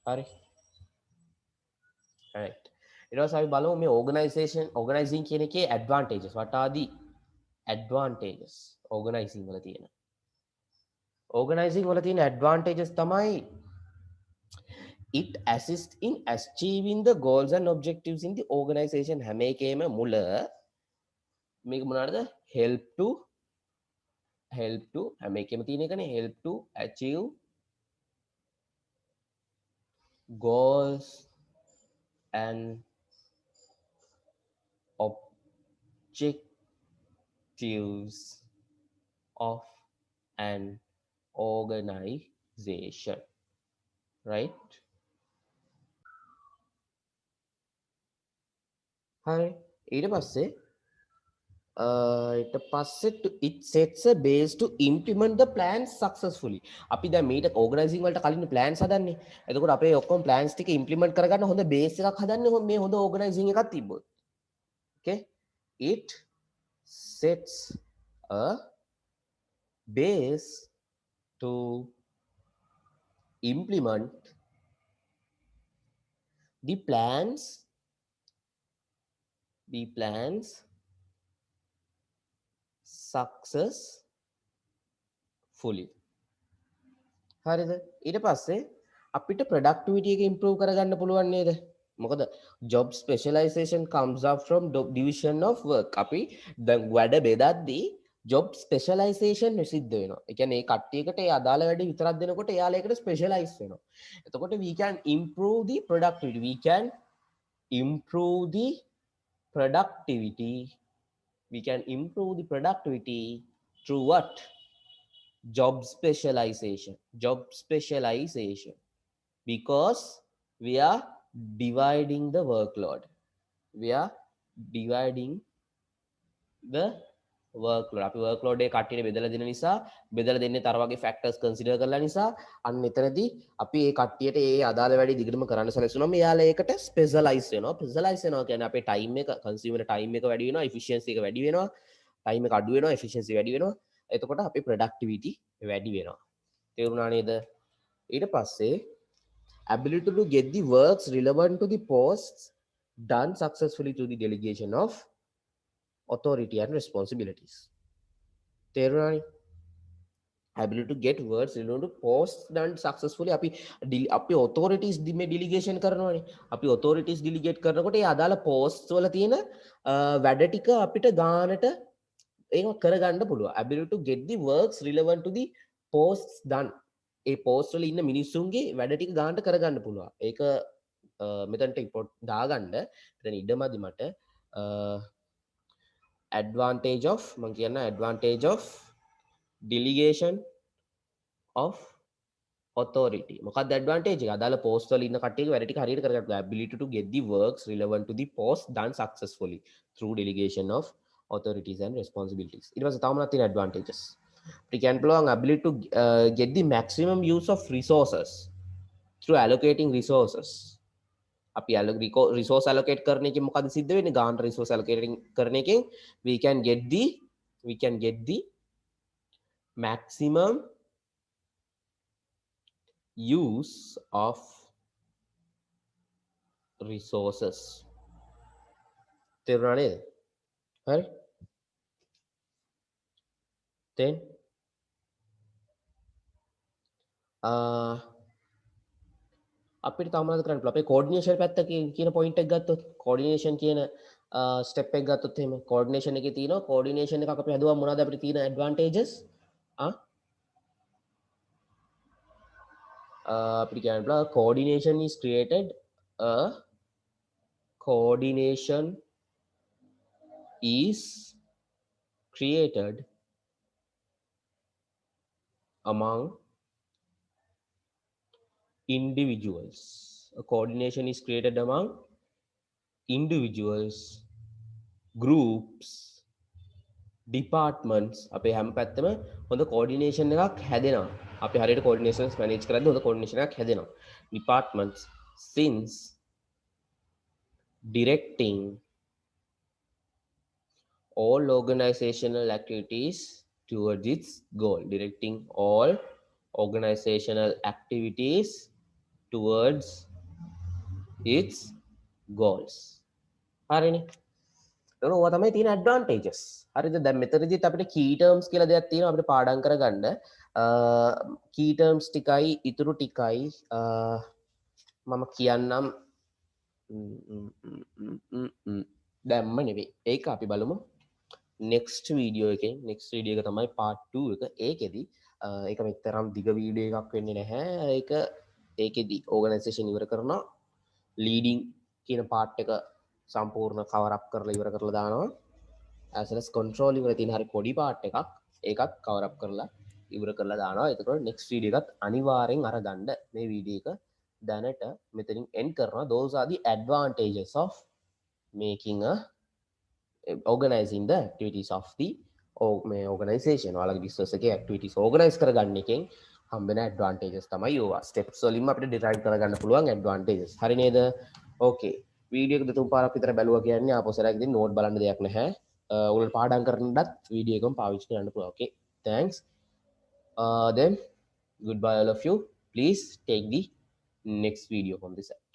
හරි. right. ඊට පස්සේ අපි බලමු මේ organizing කියන එකේ advantages. what are the advantages organizing වල තියෙන? organizing වල තියෙන advantages තමයි it assists in achieving the goals and objectives in the organization. හැම එකේම මුල මේක මොනවාද? help to හැම එකේම තියෙන එකනේ help to achieve goals and objectives of an organization, right? හරි. ඊට පස්සේ it sets a base to implement the plans successfully. අපි දැන් මේට organizing වලට කලින් plans හදන්නේ. එතකොට අපේ ඔක්කොම plans ටික implement කරගන්න හොඳ base එකක් හදන්නේ මේ හොඳ organizing එකක් තිබ්බොත්. Okay? It sets a base to implement the plans successfully. හරිද? ඊට පස්සේ අපිට productivity එක improve කරගන්න පුළුවන් නේද? මොකද job specialization comes up from division of work. අපි දැන් වැඩ බෙදද්දී job specialization සිද්ධ වෙනවා. ඒ කියන්නේ ඒ කට්ටියකට ඒ අදාළ වැඩ විතරක් දෙනකොට එයාලා ඒකට specialize වෙනවා. එතකොට we can improve the productivity. We can improve the productivity. We can improve the productivity through what? Job specialization. Because we are dividing the workload. අපි workload එක කට්ටියට බෙදලා දෙන නිසා බෙදලා දෙන්නේ තර වගේ factors consider කරලා නිසා අන්න එතනදී අපි ඒ කට්ටියට ඒ අදාළ වැඩි දිගටම කරන්න සැලසුනොත් මෙයාලා ඒකට specialize වෙනවා කියන්නේ අපේ time එක consumer time එක වැඩි වෙනවා efficiency එක වැඩි වෙනවා time එක අඩු වෙනවා efficiency වැඩි වෙනවා එතකොට අපේ productivity වැඩි වෙනවා තේරුණා නේද ඊට පස්සේ ability to get the works relevant to the posts done successfully through the delegation of authority and responsibilities. තේරුණානේ? ability to get words relevant to posts done successfully අපි authorities මේ delegation කරනවානේ. අපි authorities delegate කරනකොට ඒ අදාළ posts වල තියෙන වැඩ ටික අපිට ගානට ඒක කරගන්න පුළුවන්. ability to get the works relevant to the posts done. A post වල ඉන්න මිනිස්සුන්ගේ වැඩ ටික ගානට කරගන්න පුළුවන්. ඒක මෙතනට import දාගන්න. එතන ඉඩමදි මට advantage of delegation of authority මොකක්ද advantage එක අදාළ post වල ඉන්න කට්ටියගේ වැඩ ටික හරියට කරගන්න ability to get the works relevant to the post done successfully through delegation of authorities and responsibilities ඊට පස්සේ තව මොනවද තියෙන advantages we can පුළුවන් ability to get the maximum use of resources through allocating resources අපි resource allocate කරන එකෙන් මොකද සිද්ධ වෙන්නේ ගාන resource allocating කරන එකෙන් we can get the maximum use of resources තේරුණා නේද හරි then අපිට තව මොනවද කරන්න පුළුවන් අපේ coordination පැත්ත කියන point එක ගත්තොත් coordination කියන step එක ගත්තොත් එහෙම coordination එකේ තියෙනවා coordination එකක් අපි හදුවා මොනවද අපිට තියෙන advantages අපිට කියන්න පුළුවන් coordination is created a coordination is created among individuals. A coordination is created among individuals, groups, departments. අපේ හැම පැත්තම හොඳ coordination එකක් හැදෙනවා. අපි හරියට coordinations manage කරද්දී හොඳ coordination එකක් හැදෙනවා. Departments, since directing all organizational activities towards its goal. Directing all organizational activities towards its goals. හරිනේ. එතකොට ඕවා තමයි තියෙන advantages. හරිද? දැන් මෙතනදිත් අපිට key terms කියලා දෙයක් තියෙනවා අපිට පාඩම් කරගන්න. key terms ටිකයි ඉතුරු ටිකයි මම කියන්නම් දැම්ම නෙවෙයි. ඒක අපි බලමු next video එකෙන්. next video එක තමයි part 2 එක. ඒකෙදි ඒක මෙතරම් දිග වීඩියෝ එකක් වෙන්නේ නැහැ. ඒකෙදි organization ඉවර කරනවා. leading කියන part එක සම්පූර්ණ cover up කරලා ඉවර කරලා දානවා. as well as control ඉවර තියෙන හරි පොඩි part එකක් ඒකත් cover up කරලා ඉවර කරලා දානවා. එතකොට next video එකත් අනිවාර්යෙන් අරගන්න. මේ video එක දැනට මෙතනින් end කරනවා. those are the advantages of making a organizing the activities of the organization. ඔයාලගේ business එකේ activities organize කරගන්න එකෙන් හම්බෙන advantages තමයි ඒවා. steps වලින්ම අපිට derive කරගන්න පුළුවන් advantages. හරි නේද? okay. වීඩියෝ එක දෙතුන් පාරක් විතර බැලුවා කියන්නේ ආපස්සට නෝට් බලන්න දෙයක් නැහැ. ඔයාලට පාඩම් කරන්නත් වීඩියෝ එකම පාවිච්චි කරන්න පුළුවන්. okay. thanks. Then goodbye all of you. Please take the next video from this side.